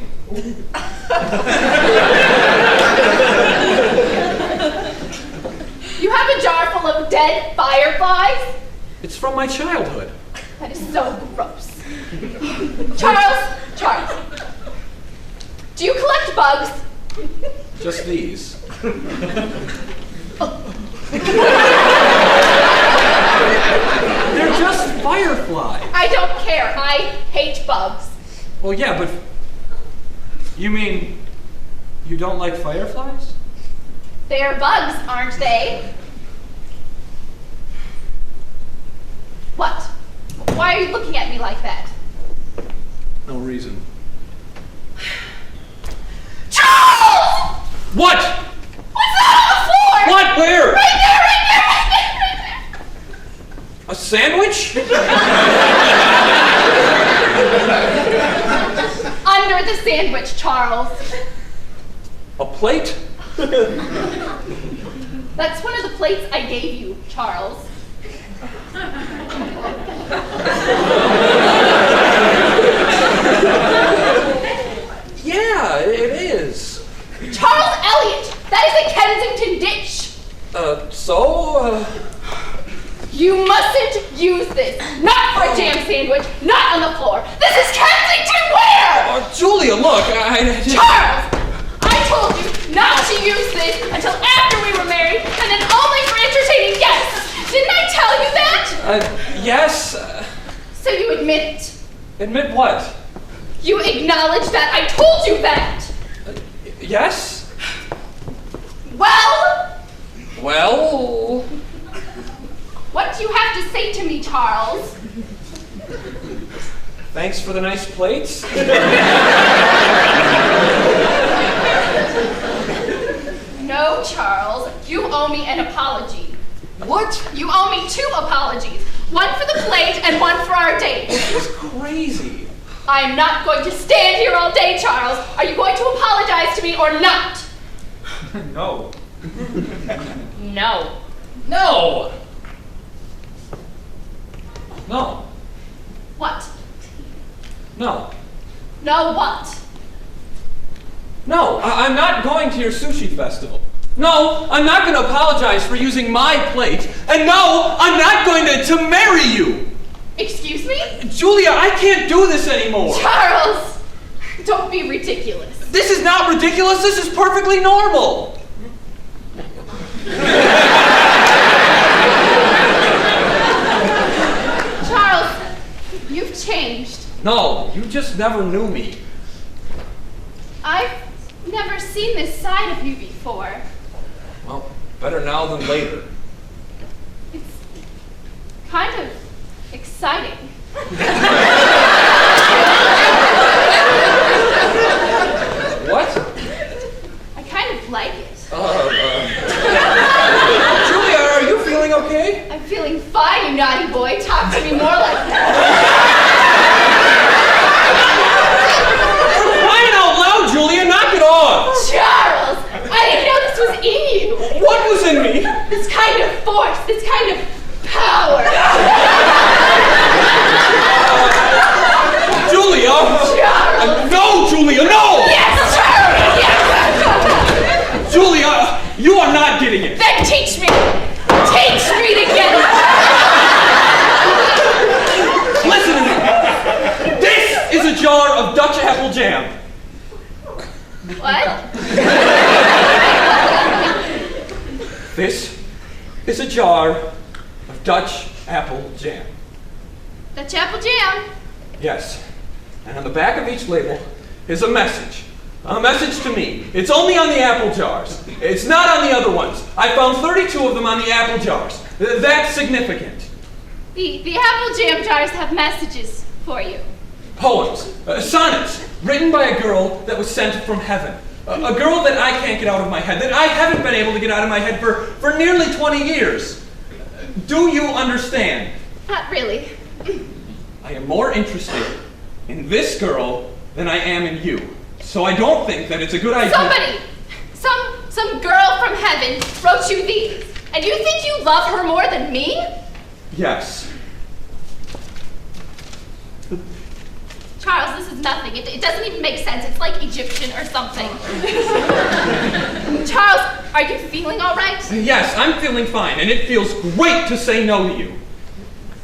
You have a jar full of dead fireflies? It's from my childhood. That is so gross. Charles, do you collect bugs? Just these. They're just fireflies. I don't care. I hate bugs. Well, yeah, but you mean you don't like fireflies? They are bugs, aren't they? What? Why are you looking at me like that? No reason. Charles! What? What's that on the floor? What? Where? Right there, right there, right there, right there! A sandwich? Under the sandwich, Charles. A plate? That's one of the plates I gave you, Charles. Yeah, it is. Charles Elliot! That is a Kensington dish! You mustn't use this. Not for a jam sandwich, not on the floor. This is Kensington ware! Julia, look, Charles! I told you not to use this until after we were married, and then only for entertaining guests. Didn't I tell you that? Yes. So you admit it? Admit what? You acknowledge that I told you that? Yes. Well? Well? What do you have to say to me, Charles? Thanks for the nice plates. No, Charles. You owe me an apology. What? You owe me 2 apologies. One for the plate and one for our date. This is crazy. I am not going to stand here all day, Charles. Are you going to apologize to me or not? No. No. No. No. What? No. No what? No, I'm not going to your sushi festival. No, I'm not going to apologize for using my plate. And no, I'm not going to marry you. Excuse me? Julia, I can't do this anymore. Charles! Don't be ridiculous. This is not ridiculous. This is perfectly normal. Charles, you've changed. No, you just never knew me. I've never seen this side of you before. Well, better now than later. It's kind of exciting. What? I kind of like it. naughty boy. Talk to me more like that. Crying out loud, Julia, knock it off! Charles, I didn't know this was in you. What was in me? This kind of force, this kind of power. Julia! Charles! No, Julia, no! Yes, Charles, yes! Julia, you are not getting it. Then teach me. Teach me to get it. Listen to me. This is a jar of Dutch apple jam. What? This is a jar of Dutch apple jam. Dutch apple jam. Yes. And on the back of each label is a message. A message to me. It's only on the apple jars. It's not on the other ones. I found 32 of them on the apple jars. That's significant. The apple jam jars have messages for you. Poems. Sonnets. Written by a girl that was sent from heaven. A girl that I can't get out of my head. That I haven't been able to get out of my head for nearly 20 years. Do you understand? Not really. I am more interested in this girl than I am in you. So I don't think that it's a good idea. Somebody, some girl from heaven wrote you these, and you think you love her more than me? Yes. Charles, this is nothing. It doesn't even make sense. It's like Egyptian or something. Charles, are you feeling all right? Yes, I'm feeling fine, and it feels great to say no to you.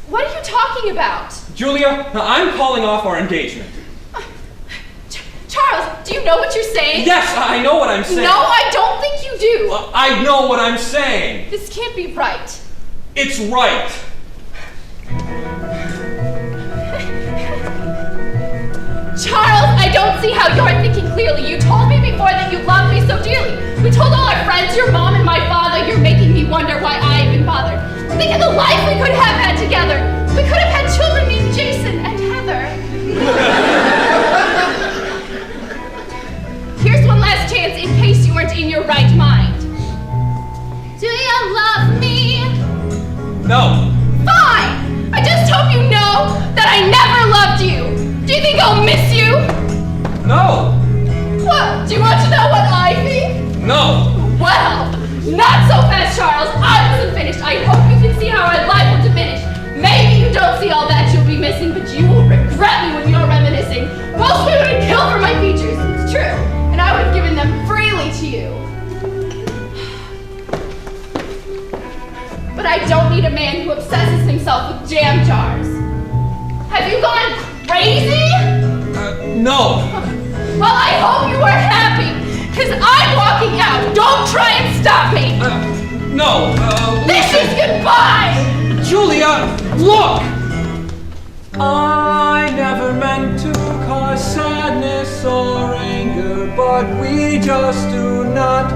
What are you talking about? Julia, I'm calling off our engagement. Charles, do you know what you're saying? Yes, I know what I'm saying. No, I don't think you do. I know what I'm saying. This can't be right. It's right. Charles, I don't see how you're thinking clearly. You told me before that you loved me so dearly. We told all our friends, your mom and my father. You're making me wonder why I even bothered. Think of the life we could have had together. We could have had children named Jason and Heather. Here's one last chance in case you weren't in your right mind. Do you love me? No. Fine! I just hope you know that I never loved you. Do you think I'll miss you? No. What? Do you want to know what I think? No. Well, not so fast, Charles. I wasn't finished. I hope you can see how our life will diminish. Maybe you don't see all that you'll be missing, but you will regret me when you're reminiscing. Most women would kill for my features. It's true. And I would have given them freely to you. But I don't need a man who obsesses himself with jam jars. Have you gone crazy? No. Well, I hope you are happy, because I'm walking out. Don't try and stop me. No. This is goodbye. Julia, look! I never meant to cause sadness or anger, but we just do not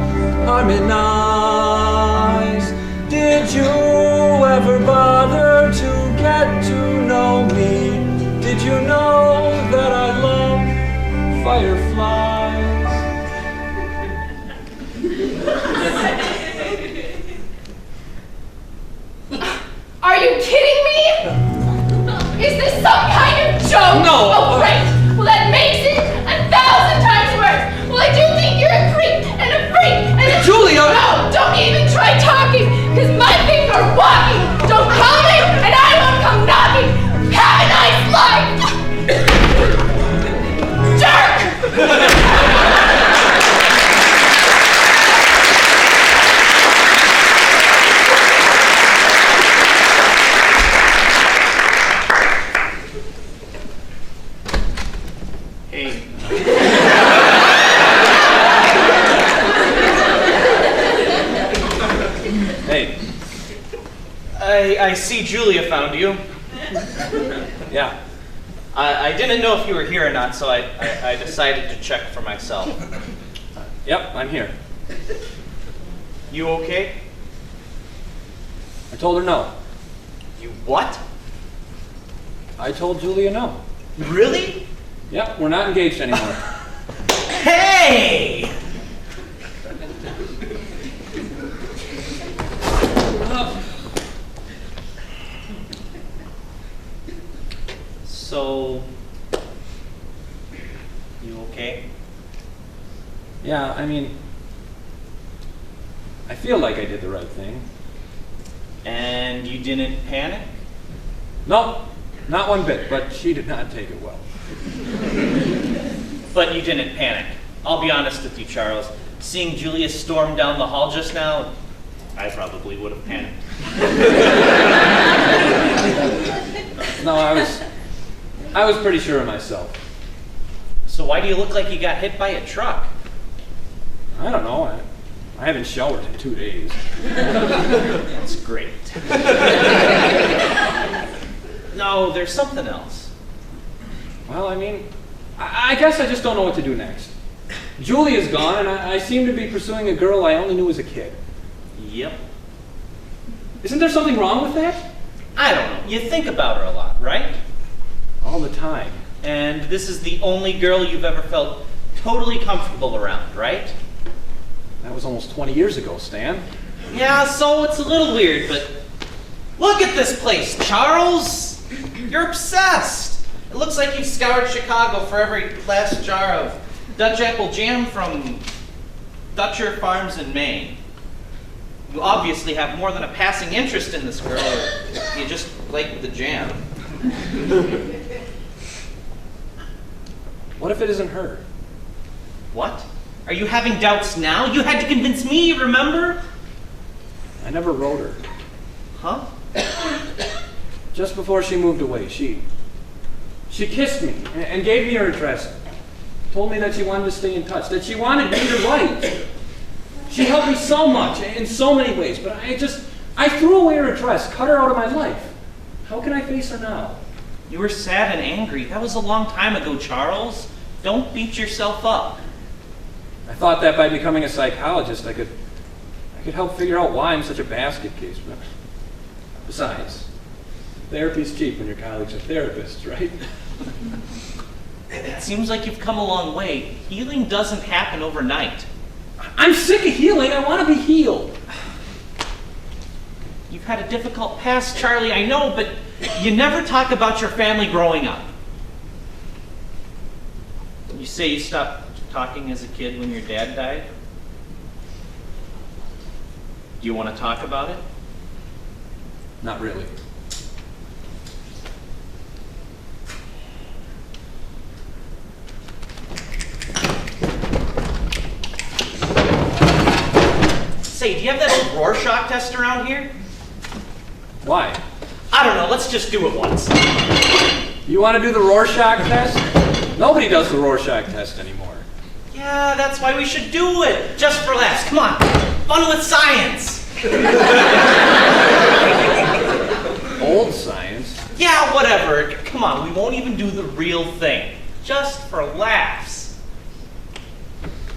harmonize. Did you ever bother to get to know me? Did you know that I love fireflies? Are you kidding me? Is this some kind of joke? No. Oh, great. Well, that makes it 1,000 times worse. Well, I do think you're a creep and a freak and a... Julia! No, don't even try talking, because my feet are walking. Don't call me, and I won't come knocking. Have a nice life. Jerk! Hey. I see Julia found you. Yeah. I didn't know if you were here or not, so I decided to check for myself. Yep, I'm here. You okay? I told her no. You what? I told Julia no. Really? Yep, we're not engaged anymore. Hey! Yeah, I mean, I feel like I did the right thing. And you didn't panic? No, not one bit, but she did not take it well. But you didn't panic. I'll be honest with you, Charles. Seeing Julia storm down the hall just now, I probably would have panicked. No, I was pretty sure of myself. So why do you look like you got hit by a truck? I don't know. I haven't showered in 2 days. That's great. No, there's something else. Well, I mean, I guess I just don't know what to do next. Julia's gone, and I seem to be pursuing a girl I only knew as a kid. Yep. Isn't there something wrong with that? I don't know. You think about her a lot, right? All the time. And this is the only girl you've ever felt totally comfortable around, right? That was almost 20 years ago, Stan. Yeah, so it's a little weird, but look at this place, Charles! You're obsessed! It looks like you've scoured Chicago for every last jar of Dutch apple jam from Dutcher Farms in Maine. You obviously have more than a passing interest in this girl, or you just like the jam. What if it isn't her? What? Are you having doubts now? You had to convince me, remember? I never wrote her. Huh? Just before she moved away, she kissed me and gave me her address. Told me that she wanted to stay in touch, that she wanted me to write. She helped me so much, in so many ways, but I threw away her address, cut her out of my life. How can I face her now? You were sad and angry. That was a long time ago, Charles. Don't beat yourself up. I thought that by becoming a psychologist, I could help figure out why I'm such a basket case. Besides, therapy's cheap when your colleagues are therapists, right? It seems like you've come a long way. Healing doesn't happen overnight. I'm sick of healing. I want to be healed. You've had a difficult past, Charlie, I know, but you never talk about your family growing up. You say you stopped talking as a kid when your dad died? Do you want to talk about it? Not really. Say, do you have that old Rorschach test around here? Why? I don't know, let's just do it once. You want to do the Rorschach test? Nobody does the Rorschach test anymore. Yeah, that's why we should do it. Just for laughs. Come on. Fun with science. Old science? Yeah, whatever. Come on, we won't even do the real thing. Just for laughs.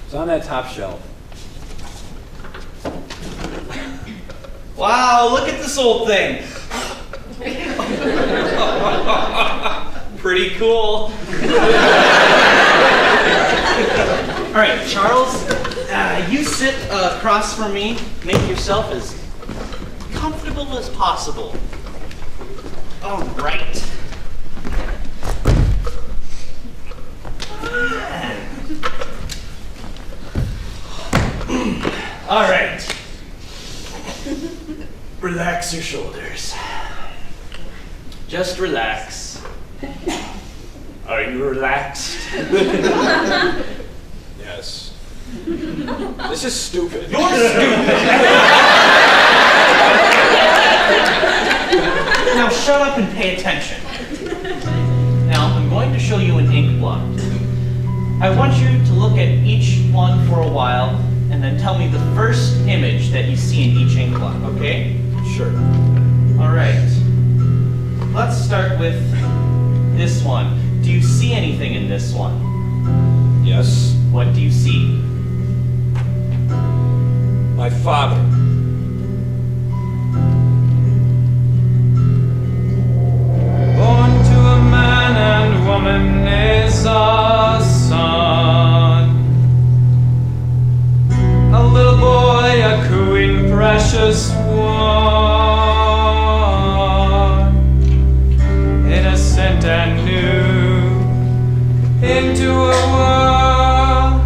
It's on that top shelf. Wow, look at this old thing. Pretty cool. All right, Charles, you sit across from me. Make yourself as comfortable as possible. All right. All right. Relax your shoulders. Just relax. Are you relaxed? Yes. This is stupid. You're stupid! Now shut up and pay attention. Now I'm going to show you an ink blot. I want you to look at each one for a while and then tell me the first image that you see in each ink blot, okay? Sure. All right. Let's start with this one. Do you see anything in this one? Yes. What do you see? My father. Born to a man and woman is a son. A little boy, a cooing precious one. Innocent and new. Into a world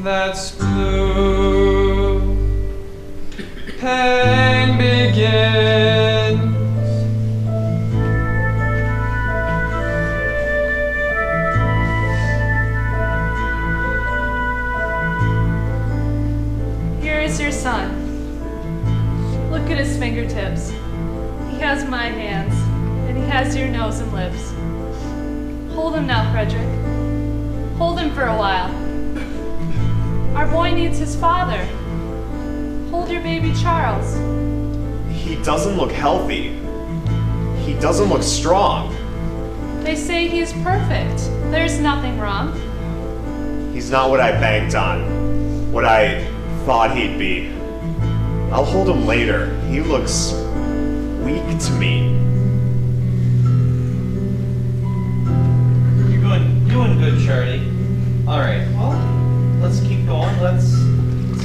that that's blue. Pain begins. Here is your son. Look at his fingertips. He has my hands, and he has your nose and lips. Hold him now, Frederick. Hold him for a while. Our boy needs his father. Hold your baby Charles. He doesn't look healthy. He doesn't look strong. They say he's perfect. There's nothing wrong. He's not what I banked on. What I thought he'd be. I'll hold him later. He looks weak to me. Doing good, Charlie. All right. Well, let's keep going. Let's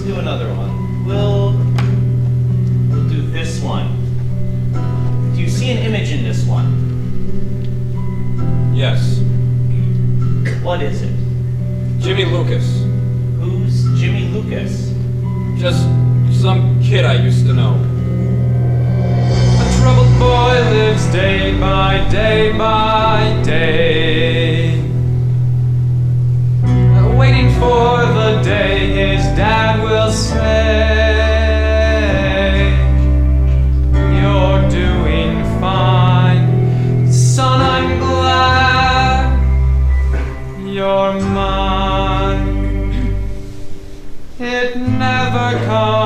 do another one. We'll do this one. Do you see an image in this one? Yes. What is it? Jimmy Lucas. Who's Jimmy Lucas? Just some kid I used to know. A troubled boy lives day by day by day, waiting for the day his dad will say, "You're doing fine, son, I'm glad you're mine." It never comes.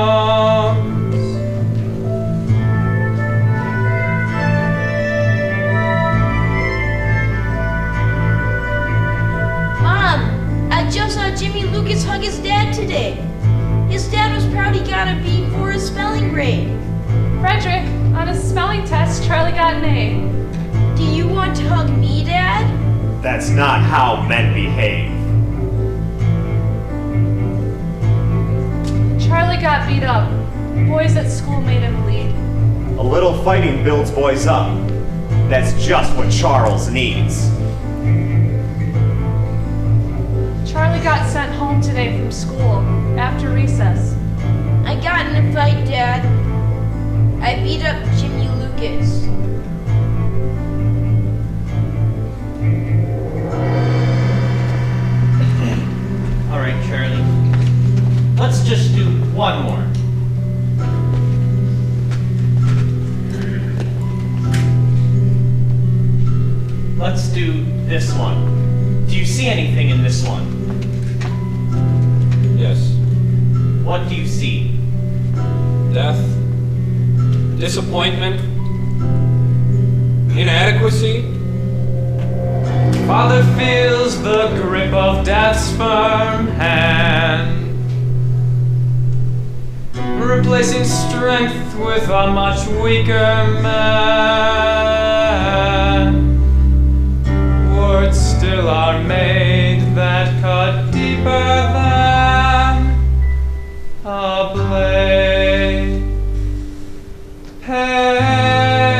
Just saw Jimmy Lucas hug his dad today. His dad was proud he got a B for his spelling grade. Frederick, on his spelling test, Charlie got an A. Do you want to hug me, Dad? That's not how men behave. Charlie got beat up. Boys at school made him bleed. A little fighting builds boys up. That's just what Charles needs. Charlie got sent home today from school, after recess. I got in a fight, Dad. I beat up Jimmy Lucas. All right, Charlie. Let's just do one more. Let's do this one. Do you see anything in this one? Yes. What do you see? Death, disappointment, inadequacy. Father feels the grip of death's firm hand, replacing strength with a much weaker man. Words still are made that cut deeper than a blade. Pain.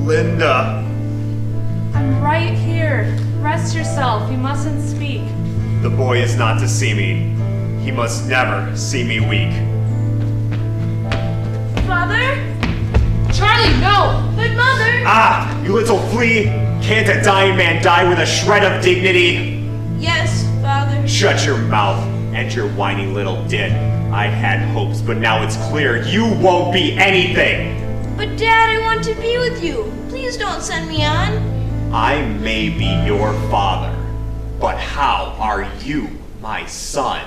Linda. I'm right here. Rest yourself. You mustn't speak. The boy is not to see me. He must never see me weak. Father? Charlie, no! But Mother! Ah, you little flea! Can't a dying man die with a shred of dignity? Yes, Father. Shut your mouth and your whiny little dit. I had hopes, but now it's clear you won't be anything! But Dad, I want to be with you. Please don't send me on. I may be your father, but how are you my son?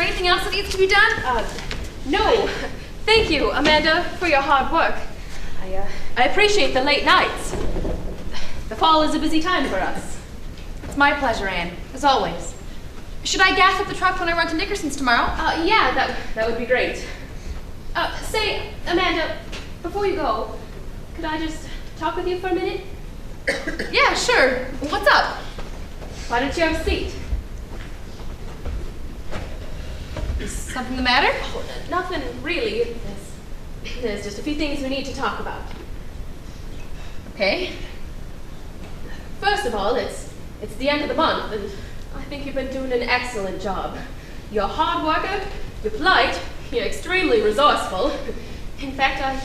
anything else that needs to be done? No. Thank you, Amanda, for your hard work. I appreciate the late nights. The fall is a busy time for us. It's my pleasure, Anne, as always. Should I gas up the truck when I run to Nickerson's tomorrow? Yeah, that would be great. Say, Amanda, before you go, could I just talk with you for a minute? Yeah, sure. What's up? Why don't you have a seat? Is something the matter? Oh, nothing really. There's just a few things we need to talk about. Okay. First of all, it's the end of the month, and I think you've been doing an excellent job. You're a hard worker, you're polite, you're extremely resourceful. In fact, I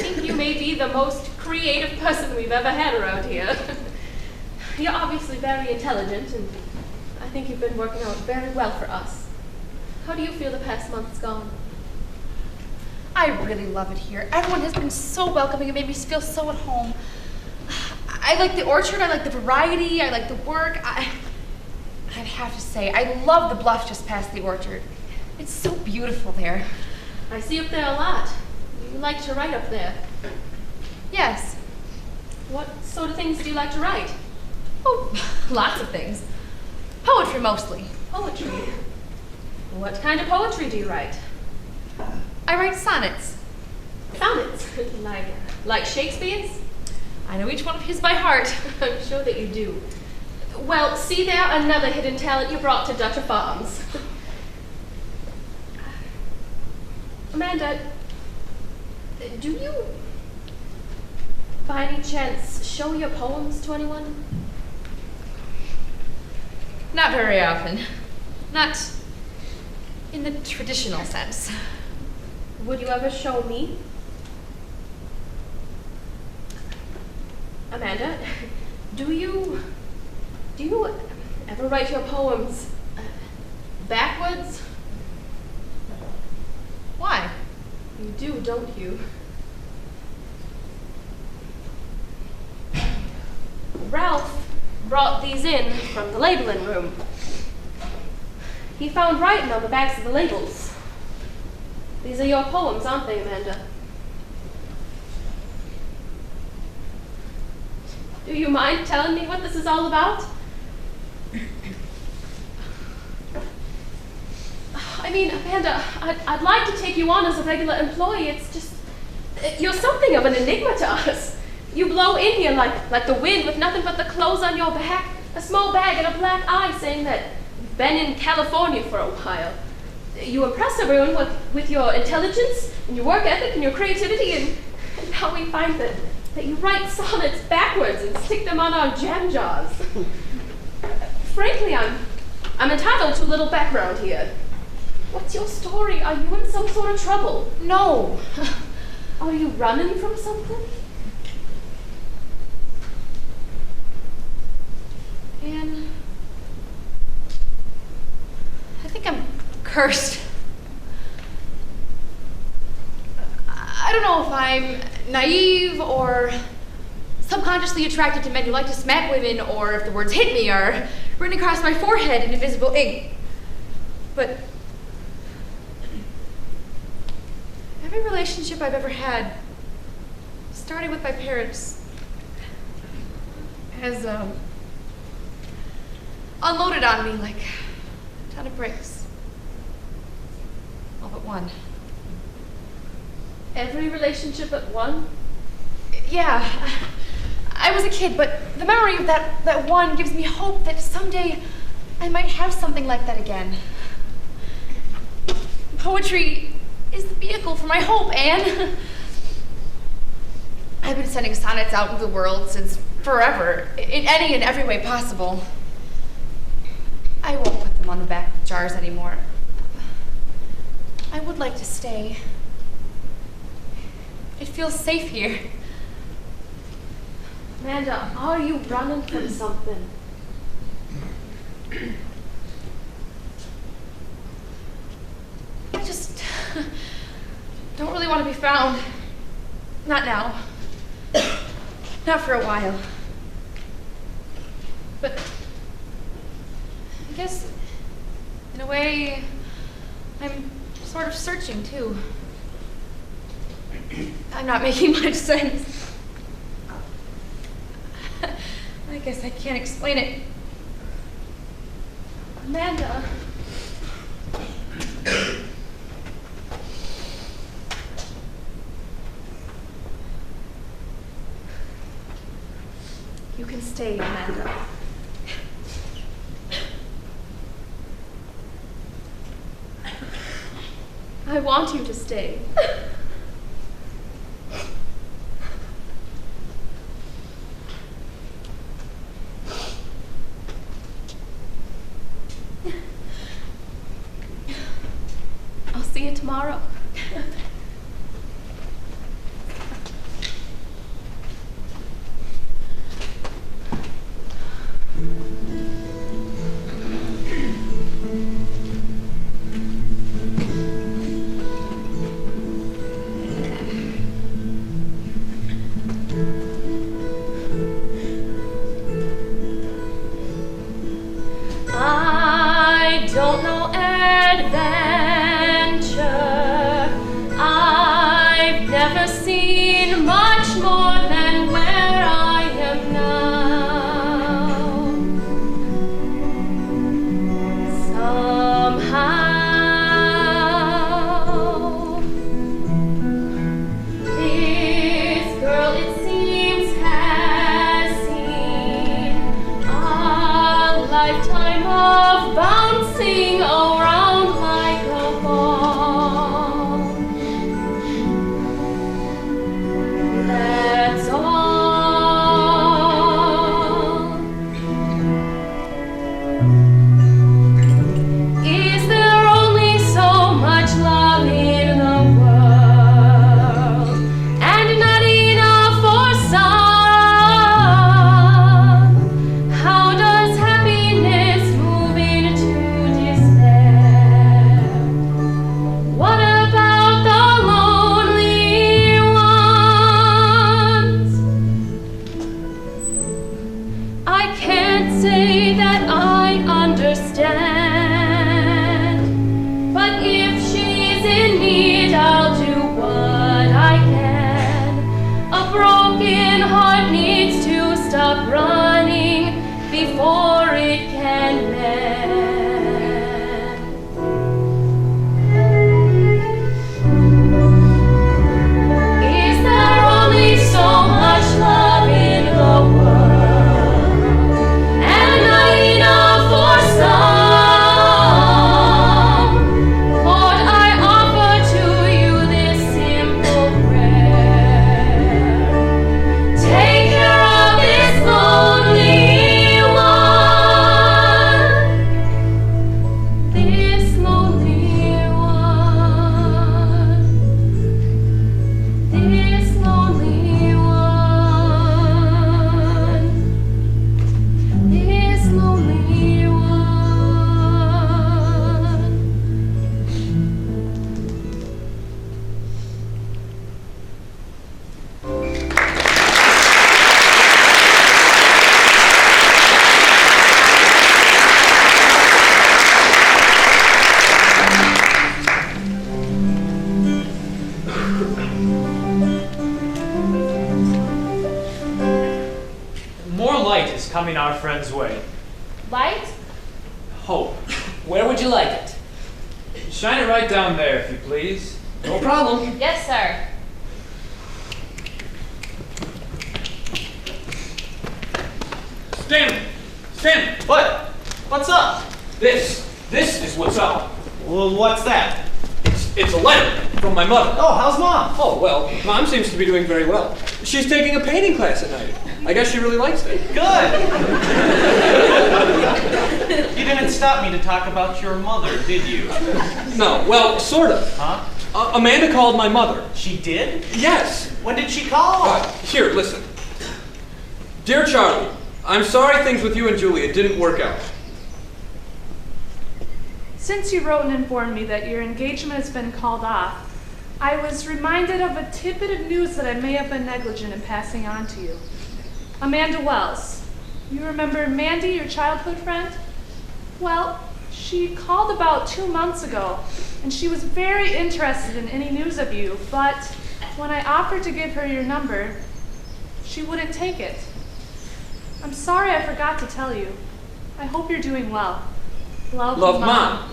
think you may be the most creative person we've ever had around here. You're obviously very intelligent, and I think you've been working out very well for us. How do you feel the past month's gone? I really love it here. Everyone has been so welcoming. It made me feel so at home. I like the orchard. I like the variety. I like the work. I'd have to say, I love the bluff just past the orchard. It's so beautiful there. I see up there a lot. You like to write up there. Yes. What sort of things do you like to write? Oh, lots of things. Poetry mostly. Poetry? What kind of poetry do you write? I write sonnets. Sonnets? Like Shakespeare's? I know each one of his by heart. I'm sure that you do. Well, see there, another hidden talent you brought to Dutcher Farms. Amanda, do you, by any chance, show your poems to anyone? Not very often. Not in the traditional sense. Would you ever show me? Amanda, do you ever write your poems backwards? Why? You do, don't you? Ralph brought these in from the labeling room. He found writing on the backs of the labels. These are your poems, aren't they, Amanda? Do you mind telling me what this is all about? I mean, Amanda, I'd like to take you on as a regular employee. It's just, you're something of an enigma to us. You blow in here like the wind with nothing but the clothes on your back, a small bag and a black eye saying that you've been in California for a while. You impress everyone with your intelligence and your work ethic and your creativity, and now we find that you write sonnets backwards and stick them on our jam jars. Frankly, I'm entitled to a little background here. What's your story? Are you in some sort of trouble? No. Are you running from something? Anne, I think I'm cursed. I don't know if I'm naive or subconsciously attracted to men who like to smack women, or if the words hit me are written across my forehead in invisible ink. But every relationship I've ever had, starting with my parents, has unloaded on me like a ton of bricks. All but one. Every relationship but one? Yeah. I was a kid, but the memory of that one gives me hope that someday I might have something like that again. Poetry is the vehicle for my hope, Anne. I've been sending sonnets out into the world since forever, in any and every way possible. I won't put them on the back of jars anymore. I would like to stay. It feels safe here. Amanda, are you running from something? I just don't really want to be found. Not now. Not for a while. But I guess, in a way, I'm sort of searching, too. I'm not making much sense. I guess I can't explain it. Amanda. You can stay, Amanda. I want you to stay. I'll see you tomorrow. I don't know adventure. I've never seen much more than where I am now. Somehow, this girl, it seems, has seen a lifetime of bouncing around like a ball. That's all. Is there only so much love in the world, and not enough for some? How does happiness move into despair? What about the lonely ones? I can't say that I understand, but if she's in need, I'll do what I can. A broken heart needs to stop running before it can mend. Is there only so much love in the world, and not enough for some? Lord, I offer to you this simple prayer. Take care of this lonely one. This lonely one. This lonely one. This lonely one. More light is coming our friend's way. Light? Hope. Where would you like it? Shine it right down there, if you please. No problem. Yes, sir. Stanley! Stanley! What? What's up? This is what's up. Well, what's that? It's a letter from my mother. Oh, how's Mom? Oh, well, Mom seems to be doing very well. She's taking a painting class at night. I guess she really likes it. Good! You didn't stop me to talk about your mother, did you? No, well, sort of. Huh? Amanda called my mother. She did? Yes. When did she call? Here, listen. Dear Charlie, I'm sorry things with you and Julia didn't work out. Since you wrote and informed me that your engagement has been called off, I was reminded of a tidbit of news that I may have been negligent in passing on to you. Amanda Wells. You remember Mandy, your childhood friend? Well, She called about 2 months ago, and she was very interested in any news of you, but when I offered to give her your number, she wouldn't take it. I'm sorry I forgot to tell you. I hope you're doing well. Love, Mom.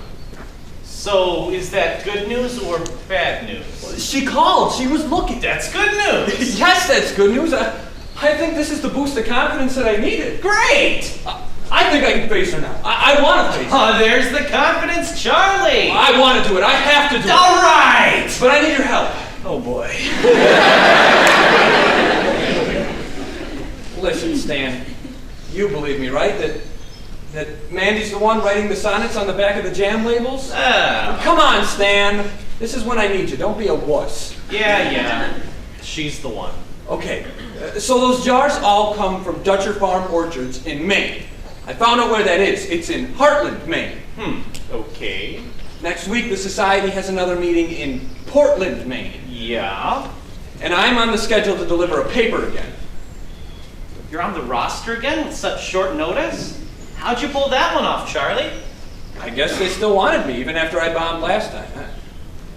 So, is that good news or bad news? She called. She was looking. That's good news. Yes, that's good news. I think this is the boost of confidence that I needed. Great! I think I can face her now. I want to face her. Oh, there's the confidence, Charlie! I want to do it. I have to do it. All right! But I need your help. Oh, boy. Listen, Stan. You believe me, right? That Mandy's the one writing the sonnets on the back of the jam labels? Come on, Stan. This is when I need you. Don't be a wuss. Yeah. She's the one. Okay. So those jars all come from Dutcher Farm Orchards in Maine. I found out where that is. It's in Heartland, Maine. Okay. Next week, the Society has another meeting in Portland, Maine. Yeah. And I'm on the schedule to deliver a paper again. You're on the roster again with such short notice? How'd you pull that one off, Charlie? I guess they still wanted me, even after I bombed last time.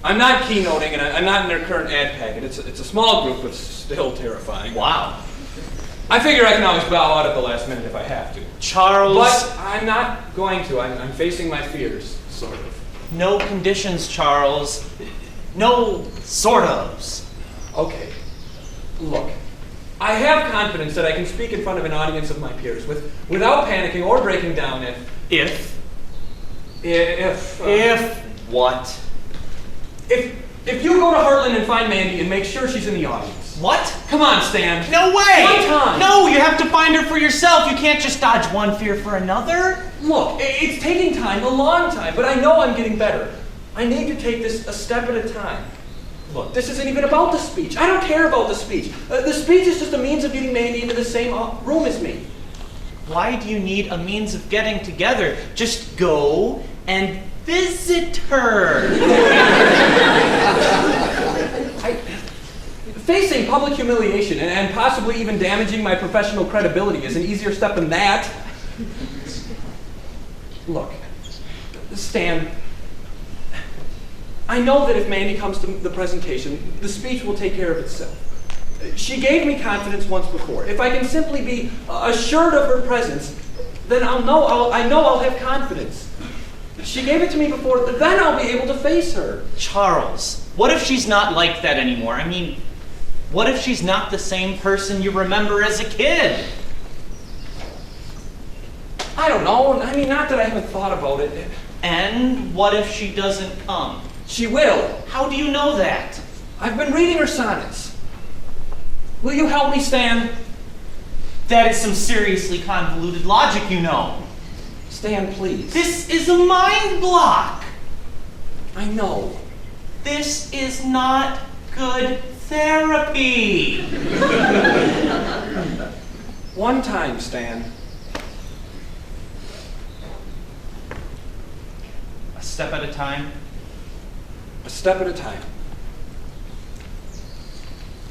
I'm not keynoting, and I'm not in their current ad packet. It's a small group, but still terrifying. Wow. I figure I can always bow out at the last minute if I have to. Charles... But I'm not going to. I'm facing my fears, sort of. No conditions, Charles. No sort ofs. Okay. Look. I have confidence that I can speak in front of an audience of my peers without panicking or breaking down If what? If you go to Heartland and find Mandy and make sure she's in the audience. What? Come on, Stan. No way! One time. No, you have to find her for yourself. You can't just dodge one fear for another. Look, it's taking time, a long time, but I know I'm getting better. I need to take this a step at a time. Look, this isn't even about the speech. I don't care about the speech. The speech is just a means of getting Mandy into the same room as me. Why do you need a means of getting together? Just go and visit her. Facing public humiliation and possibly even damaging my professional credibility is an easier step than that. Look, Stan, I know that if Mandy comes to the presentation, the speech will take care of itself. She gave me confidence once before. If I can simply be assured of her presence, then I know I'll have confidence. She gave it to me before, then I'll be able to face her. Charles, what if she's not like that anymore? I mean, what if she's not the same person you remember as a kid? I don't know. I mean, not that I haven't thought about it. And what if she doesn't come? She will. How do you know that? I've been reading her sonnets. Will you help me, Stan? That is some seriously convoluted logic, you know. Stan, please. This is a mind block. I know. This is not good therapy. One time, Stan. A step at a time? A step at a time.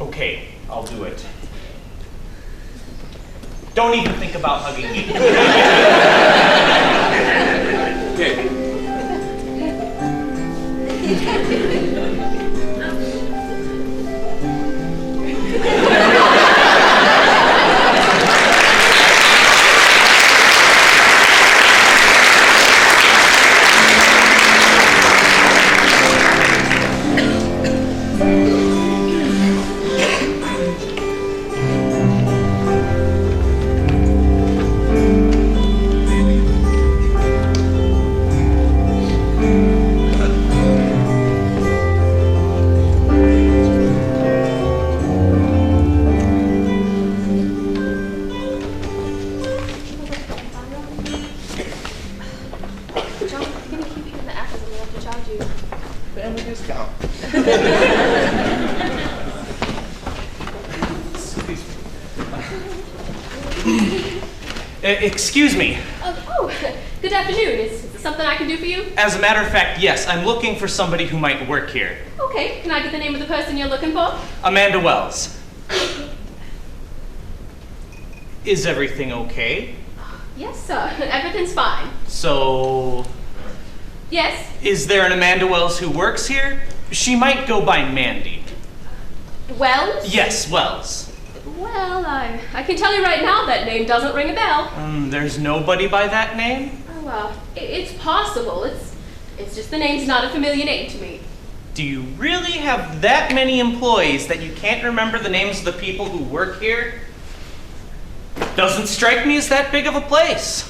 Okay, I'll do it. Don't even think about hugging me. Okay. Excuse me. Good afternoon. Is there something I can do for you? As a matter of fact, yes, I'm looking for somebody who might work here. Okay, can I get the name of the person you're looking for? Amanda Wells. Is everything okay? Yes, sir. Everything's fine. So, Yes? Is there an Amanda Wells who works here? She might go by Mandy. Wells? Yes, Wells. Well, I can tell you right now that name doesn't ring a bell. There's nobody by that name? Oh, well, it's possible. It's just the name's not a familiar name to me. Do you really have that many employees that you can't remember the names of the people who work here? Doesn't strike me as that big of a place.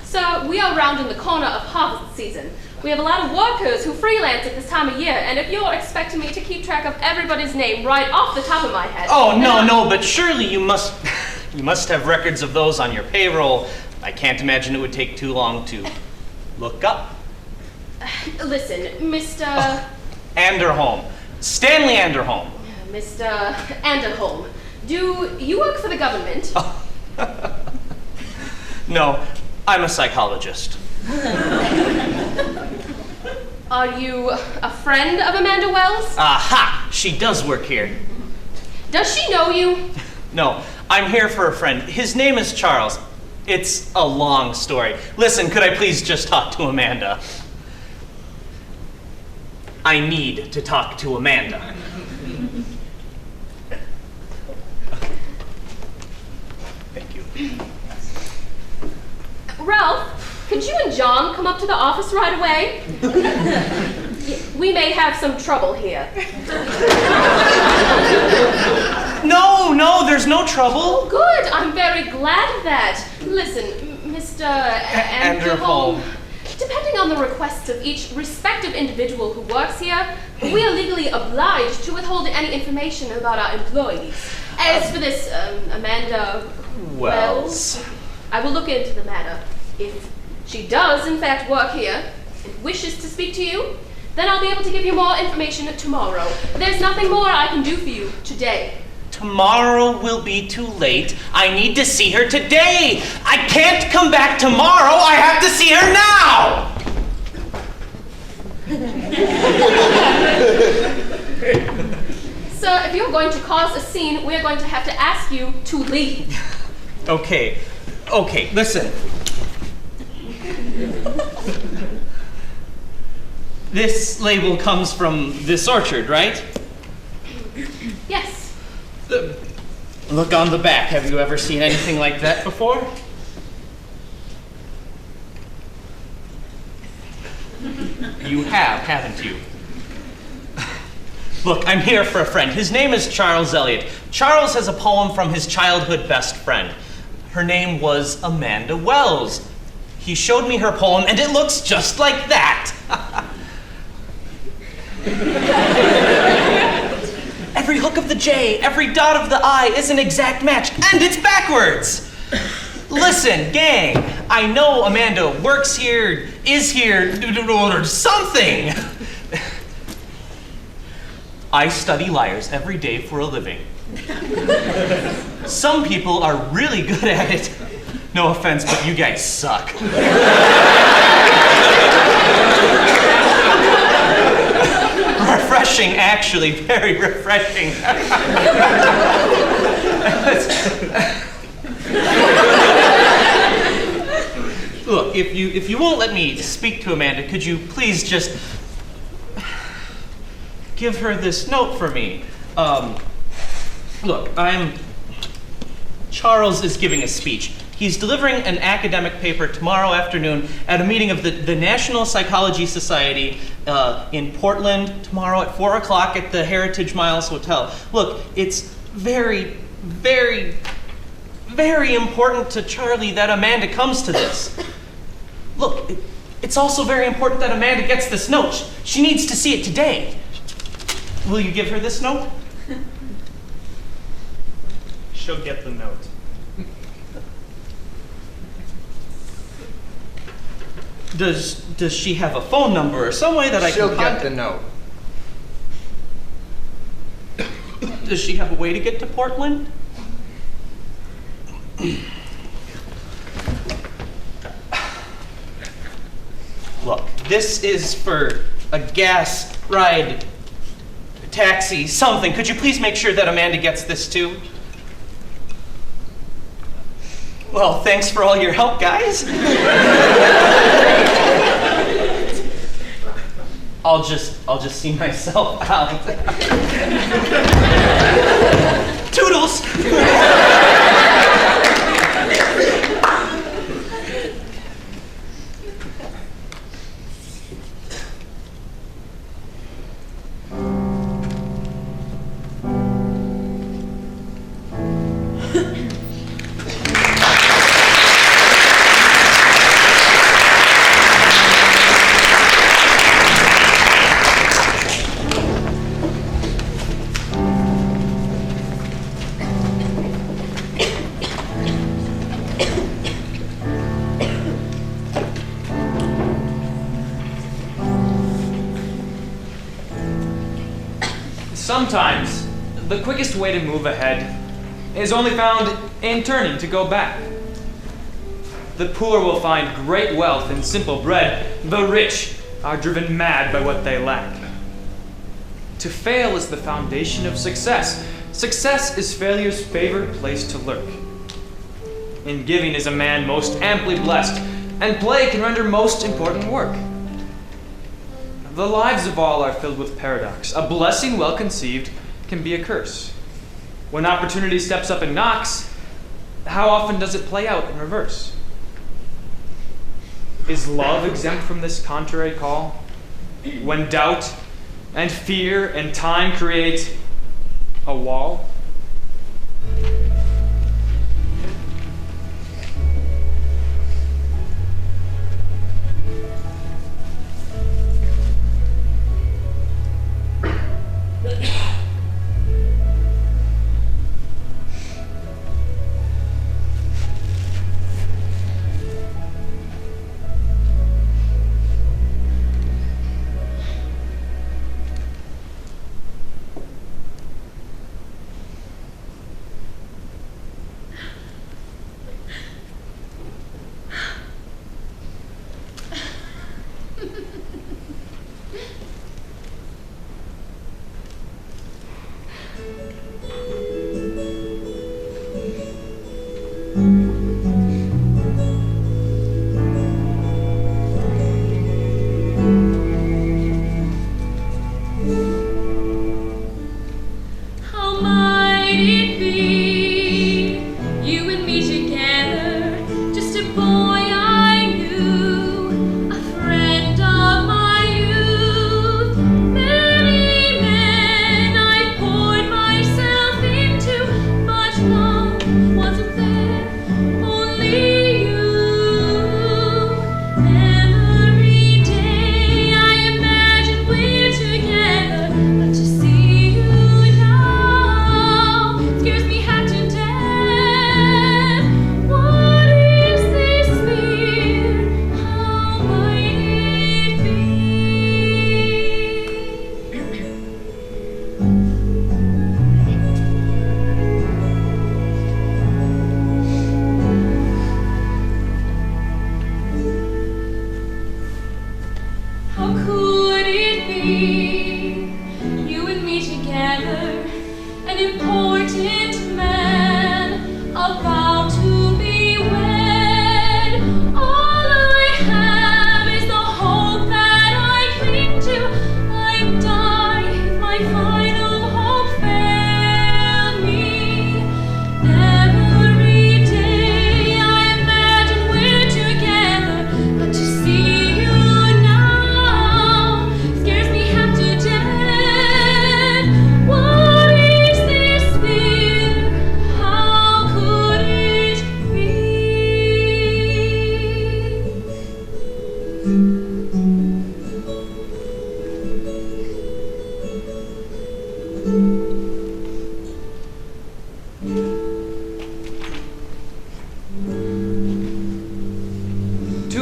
So, we are round in the corner of harvest season. We have a lot of workers who freelance at this time of year, and if you're expecting me to keep track of everybody's name right off the top of my head... Oh, no, but surely you must have records of those on your payroll. I can't imagine it would take too long to look up. Listen, Mr... Anderholm. Stanley Anderholm. Mr. Anderholm, do you work for the government? No, I'm a psychologist. Are you a friend of Amanda Wells? Aha! She does work here. Does she know you? No, I'm here for a friend. His name is Charles. It's a long story. Listen, could I please just talk to Amanda? I need to talk to Amanda. Thank you. Ralph, could you and John come up to the office right away? We may have some trouble here. No, there's no trouble. Oh, good. I'm very glad of that. Listen, Mr. Anderholm, depending on the requests of each respective individual who works here, we are legally obliged to withhold any information about our employees. As for this Amanda Wells, I will look into the matter. If she does, in fact, work here and wishes to speak to you, then I'll be able to give you more information tomorrow. There's nothing more I can do for you today. Tomorrow will be too late. I need to see her today. I can't come back tomorrow. I have to see her now. Sir, if you're going to cause a scene, we're going to have to ask you to leave. Okay, listen. This label comes from this orchard, right? Yes. Look on the back. Have you ever seen anything like that before? You have, haven't you? Look, I'm here for a friend. His name is Charles Eliot. Charles has a poem from his childhood best friend. Her name was Amanda Wells. He showed me her poem, and it looks just like that. Every hook of the J, every dot of the I is an exact match, and it's backwards. Listen, gang, I know Amanda works here, is here, or something. I study liars every day for a living. Some people are really good at it. No offense, but you guys suck. Refreshing, actually, very refreshing. Look, if you won't let me speak to Amanda, could you please just give her this note for me? Look, Charles is giving a speech. He's delivering an academic paper tomorrow afternoon at a meeting of the National Psychology Society in Portland tomorrow at 4 o'clock at the Heritage Miles Hotel. Look, it's very, very, very important to Charlie that Amanda comes to this. Look, it's also very important that Amanda gets this note. She needs to see it today. Will you give her this note? She'll get the note. Does she have a phone number or some way that I can She'll get the note. Does she have a way to get to Portland? Look, this is for a gas ride, taxi, something. Could you please make sure that Amanda gets this too? Well, thanks for all your help, guys. I'll just see myself out. Toodles! Sometimes, the quickest way to move ahead is only found in turning to go back. The poor will find great wealth in simple bread. The rich are driven mad by what they lack. To fail is the foundation of success. Success is failure's favorite place to lurk. In giving is a man most amply blessed, and play can render most important work. The lives of all are filled with paradox. A blessing well conceived can be a curse. When opportunity steps up and knocks, how often does it play out in reverse? Is love exempt from this contrary call? When doubt and fear and time create a wall?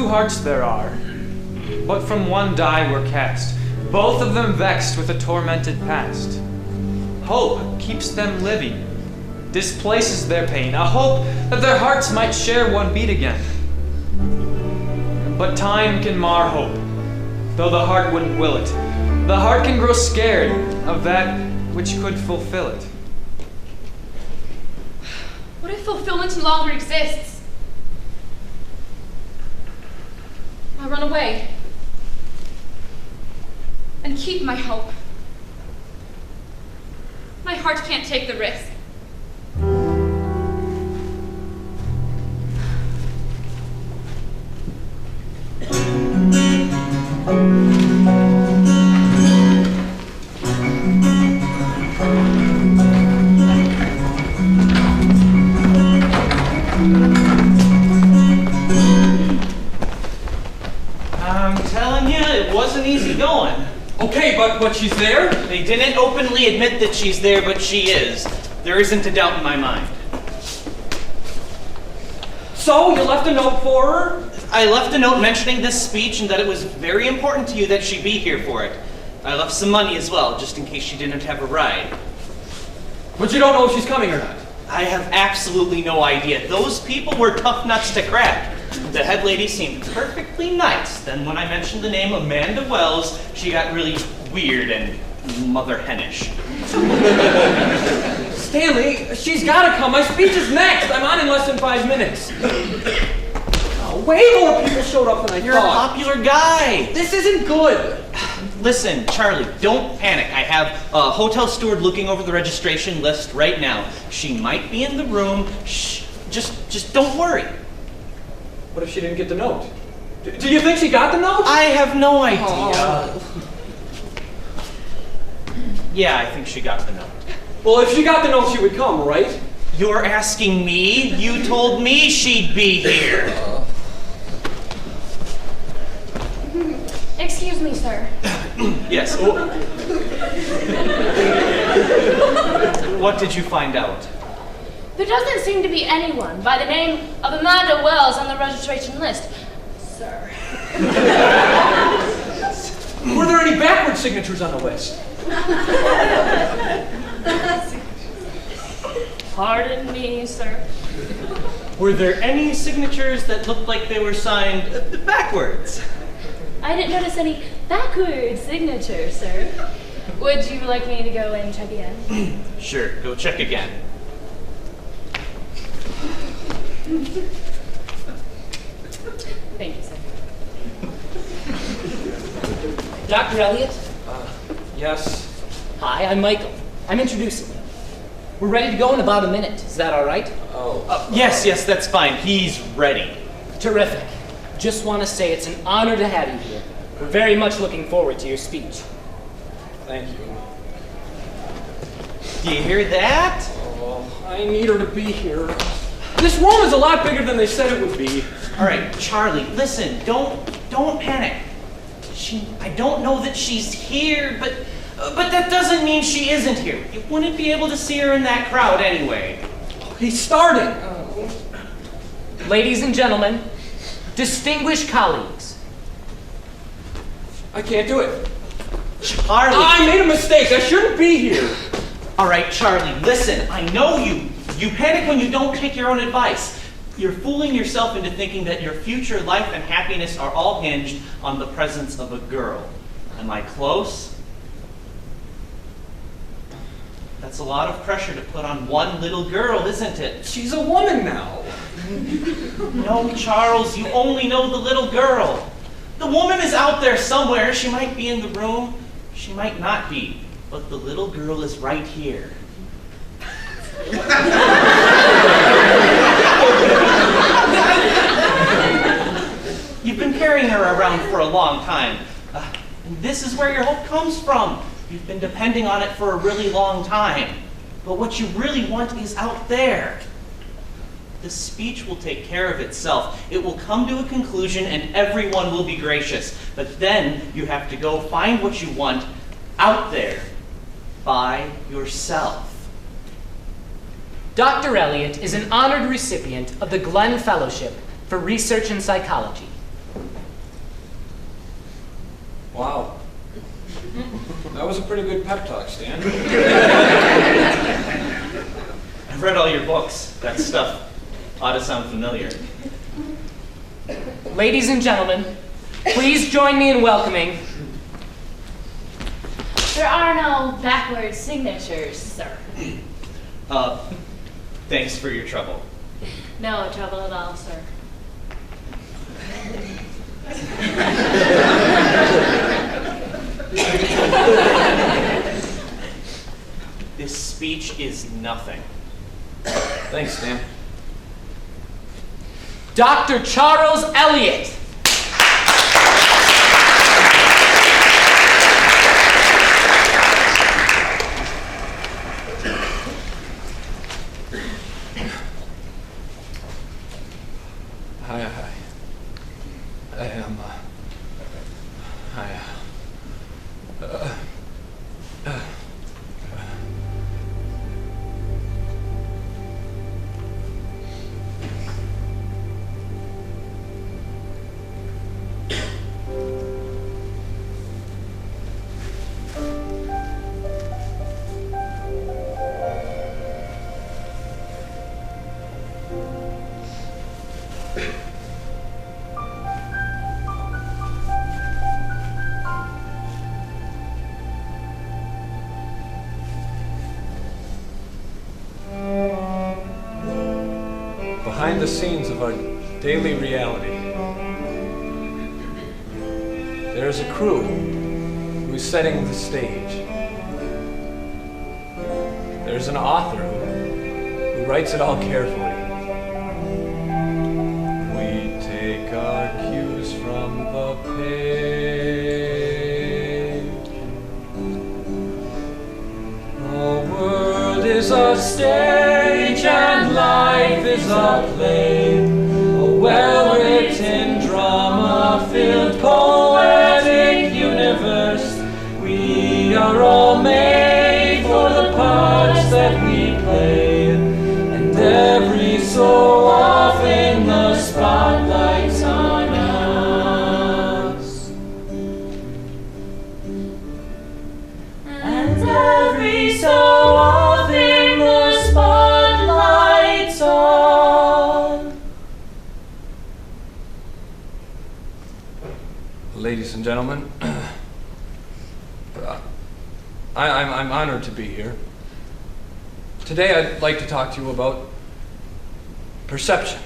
Hearts there are, but from one die were cast, both of them vexed with a tormented past. Hope keeps them living, displaces their pain, a hope that their hearts might share one beat again. But time can mar hope, though the heart wouldn't will it. The heart can grow scared of that which could fulfill it. What if fulfillment no longer exists? I run away. and keep my hope. My heart can't take the risk. I'm telling you, it wasn't easy going. Okay, but she's there? They didn't openly admit that she's there, but she is. There isn't a doubt in my mind. So, you left a note for her? I left a note mentioning this speech and that it was very important to you that she be here for it. I left some money as well, just in case she didn't have a ride. But you don't know if she's coming or not. I have absolutely no idea. Those people were tough nuts to crack. The head lady seemed perfectly nice. Then when I mentioned the name Amanda Wells, she got really weird and mother hennish. Stanley, she's gotta come. My speech is next. I'm on in less than 5 minutes. Oh, way more people showed up than I You're thought. a popular guy. This isn't good. Listen, Charlie, don't panic. I have a hotel steward looking over the registration list right now. She might be in the room. Shh, just don't worry. What if she didn't get the note? Do you think she got the note? I have no idea. Oh. Yeah, I think she got the note. Well, if she got the note, she would come, right? You're asking me? You told me she'd be here. Excuse me, sir. Yes. What did you find out? There doesn't seem to be anyone by the name of Amanda Wells on the registration list, sir. Were there any backward signatures on the list? Pardon me, sir. Were there any signatures that looked like they were signed backwards? I didn't notice any backward signatures, sir. Would you like me to go and check again? Sure, go check again. Thank you, sir. Dr. Elliott? Yes. Hi, I'm Michael. I'm introducing you. We're ready to go in about a minute. Is that all right? Yes, that's fine. He's ready. Terrific. Just want to say it's an honor to have you here. We're very much looking forward to your speech. Thank you. Do you hear that? Oh, I need her to be here. This room is a lot bigger than they said it would be. All right, Charlie, listen. Don't panic. I don't know that she's here, but that doesn't mean she isn't here. You wouldn't be able to see her in that crowd anyway. He's starting. Ladies and gentlemen, distinguished colleagues. I can't do it. Charlie. I made a mistake. I shouldn't be here. All right, Charlie, listen. I know you. You panic when you don't take your own advice. You're fooling yourself into thinking that your future life and happiness are all hinged on the presence of a girl. Am I close? That's a lot of pressure to put on one little girl, isn't it? She's a woman now. No, Charles, you only know the little girl. The woman is out there somewhere. She might be in the room. She might not be. But the little girl is right here. You've been carrying her around for a long time. And this is where your hope comes from. You've been depending on it for a really long time. But what you really want is out there. The speech will take care of itself. It will come to a conclusion and everyone will be gracious. But then you have to go find what you want out there by yourself. Dr. Elliott is an honored recipient of the Glenn Fellowship for Research in Psychology. Wow. That was a pretty good pep talk, Stan. I've read all your books. That stuff ought to sound familiar. Ladies and gentlemen, please join me in welcoming. There are no backward signatures, sir. Thanks for your trouble. No trouble at all, sir. This speech is nothing. Thanks, Stan. Dr. Charles Eliot. Hi. I am, behind the scenes of our daily reality, there's a crew who's setting the stage. There's an author who writes it all carefully. We take our cues from the page. The world is a stage and life is a play, a well-written, drama-filled, poetic universe. We are all made for the parts that we play, and every so often the spotlight's on us. And every so often the spotlight's on. Ladies and gentlemen, I'm honored to be here. Today I'd like to talk to you about perception.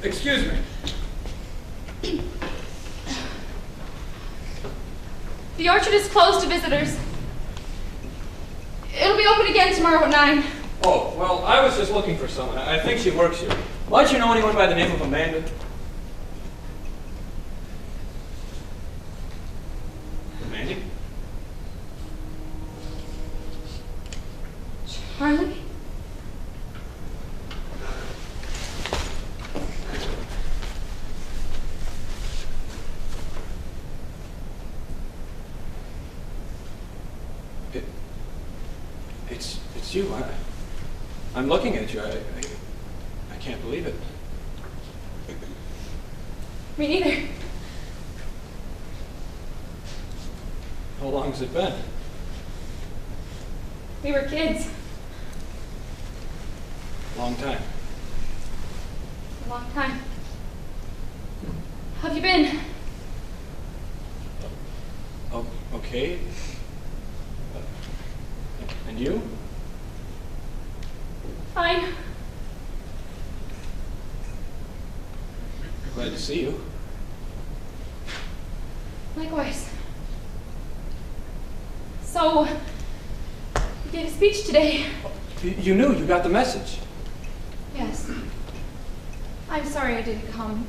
Excuse me. The orchard is closed to visitors. It'll be open again tomorrow at 9. Oh, well, I was just looking for someone. I think she works here. Might you know anyone by the name of Amanda? Mandy? Charlie? It's you. I'm looking at you. I can't believe it. Me neither. How long has it been? We were kids. Long time. A long time. How have you been? Oh, okay. And you? Fine. Glad to see you. Likewise. So, you gave a speech today. You knew. You got the message. Yes. I'm sorry I didn't come.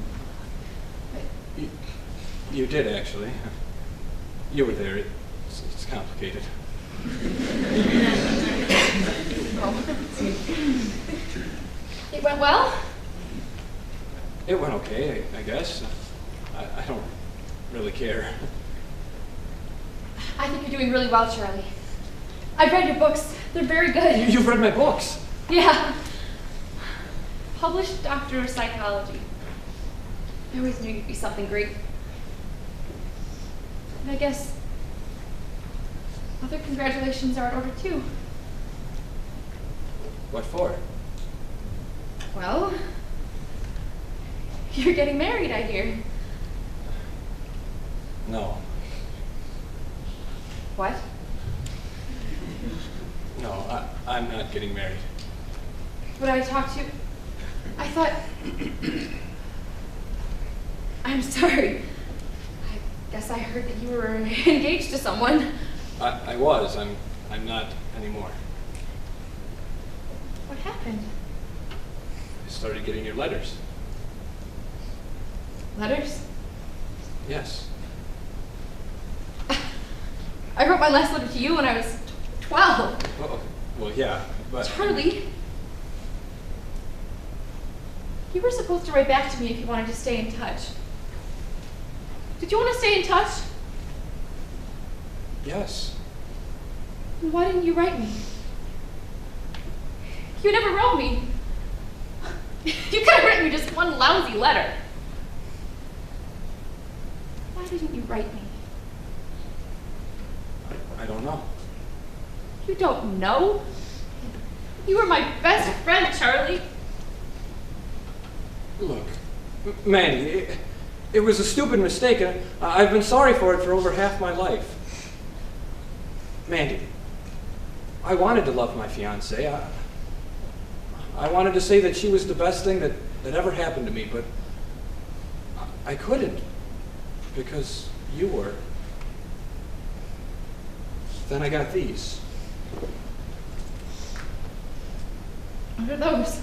You did, actually. You were there. It's complicated. It went well? It went okay, I guess. I don't really care. I think you're doing really well, Charlie. I've read your books. They're very good. You've read my books? Yeah. Published Doctor of Psychology. I always knew you'd be something great. And I guess other congratulations are in order too. What for? Well, you're getting married, I hear. No. What? No, I'm not getting married. When I talked to you, I thought... I'm sorry. I guess I heard that you were engaged to someone. I was. I'm not anymore. What happened? I started getting your letters. Letters? Yes. I wrote my last letter to you when I was 12. Oh, well, yeah, but... Charlie, you were supposed to write back to me if you wanted to stay in touch. Did you want to stay in touch? Yes. Then why didn't you write me? You never wrote me. You could have written me just one lousy letter. Why didn't you write me? I don't know. You don't know? You were my best friend, Charlie. Look, Mandy, it was a stupid mistake, and I've been sorry for it for over half my life. Mandy, I wanted to love my fiancée. I wanted to say that she was the best thing that ever happened to me, but I couldn't, because you were. Then I got these. What are those?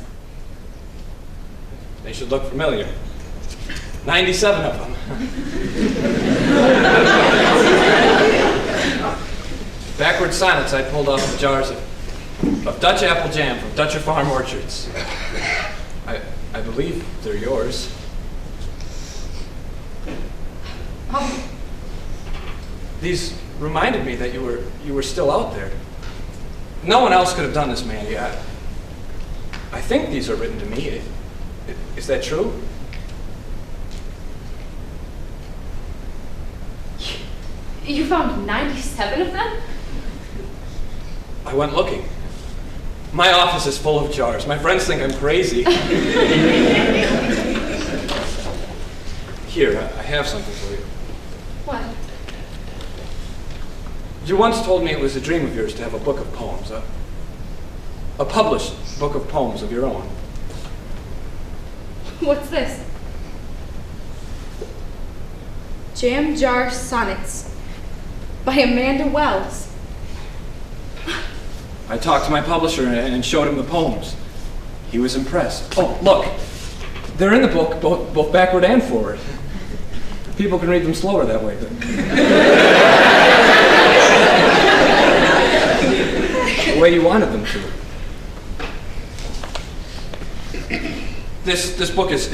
They should look familiar. 97 of them. Backward sonnets I pulled off of jars of Dutch apple jam from Dutcher Farm orchards. I believe they're yours. Oh, These reminded me that you were still out there. No one else could have done this, Mandy. I think these are written to me. Is that true? you found 97 of them? I went looking. My office is full of jars. My friends think I'm crazy. Here, I have something for you. What? You once told me it was a dream of yours to have a book of poems, a published book of poems of your own. What's this? Jar Sonnets. by Amanda Wells. I talked to my publisher and showed him the poems. He was impressed. Oh, look. They're in the book, both backward and forward. People can read them slower that way. The way you wanted them to. This book is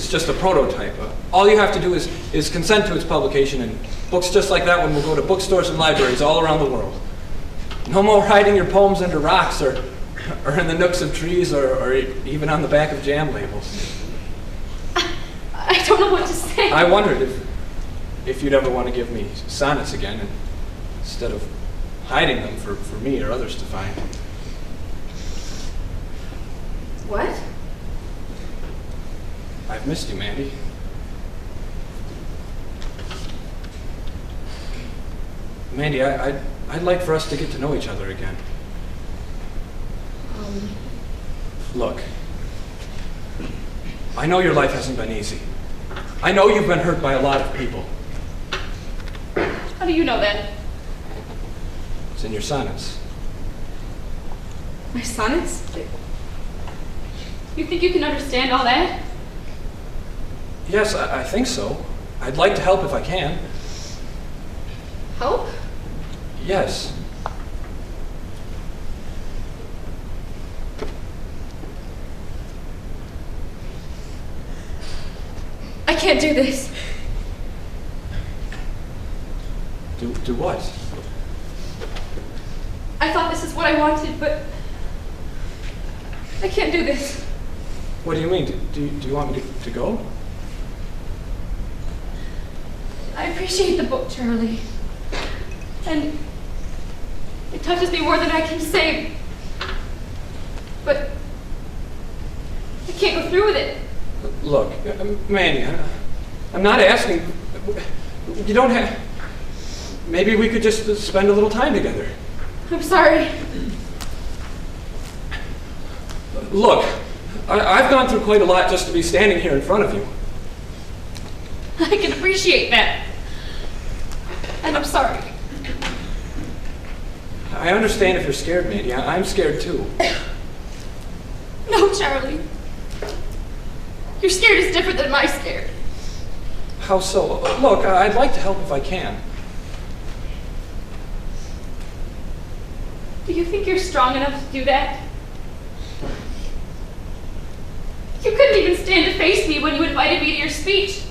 just a prototype. All you have to do is consent to its publication, and books just like that one will go to bookstores and libraries all around the world. No more hiding your poems under rocks or in the nooks of trees or even on the back of jam labels. I don't know what to say. I wondered if you'd ever want to give me sonnets again, instead of hiding them for me or others to find. What? I've missed you, Mandy. Mandy, I'd like for us to get to know each other again. Look, I know your life hasn't been easy. I know you've been hurt by a lot of people. How do you know that? It's in your sonnets. My sonnets? You think you can understand all that? Yes, I think so. I'd like to help if I can. Help? Yes. I can't do this. Do what? I thought this is what I wanted, but I can't do this. What do you mean? Do you want me to go? I appreciate the book, Charlie. And it touches me more than I can say. But I can't go through with it. Look, Mandy, I'm not asking. You don't have. Maybe we could just spend a little time together. I'm sorry. Look, I've gone through quite a lot just to be standing here in front of you. I can appreciate that. And I'm sorry. I understand if you're scared, Mandy. I'm scared too. No, Charlie. Your scared is different than my scared. How so? Look, I'd like to help if I can. Do you think you're strong enough to do that? You couldn't even stand to face me when you invited me to your speech.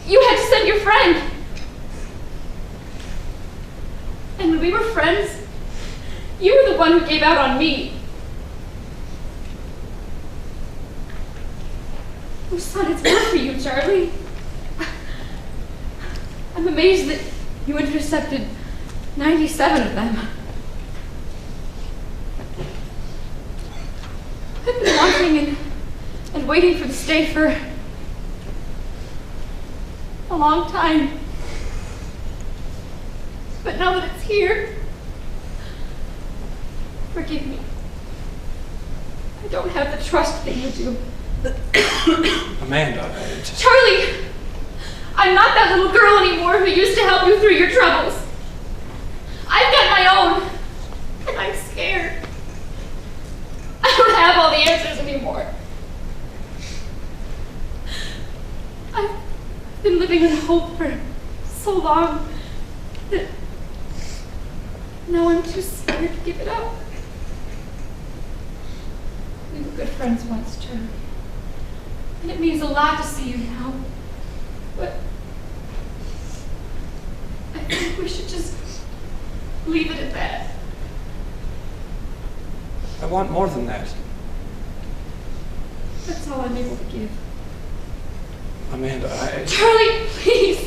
You had to send your friend. And when we were friends, you were the one who gave out on me. Those sonnets were for you, Charlie. I'm amazed that you intercepted 97 of them. I've been wanting and waiting for this day for a long time. But now that it's here, forgive me. I don't have the trust that you do. Amanda, Charlie! I'm not that little girl anymore who used to help you through your troubles. I've got my own, and I'm scared. I don't have all the answers anymore. I've been living in hope for so long that now I'm too scared to give it up. We were good friends once, Charlie. And it means a lot to see you now. But I think we should just leave it at that. I want more than that. That's all I'm able to give. Amanda, Charlie, please!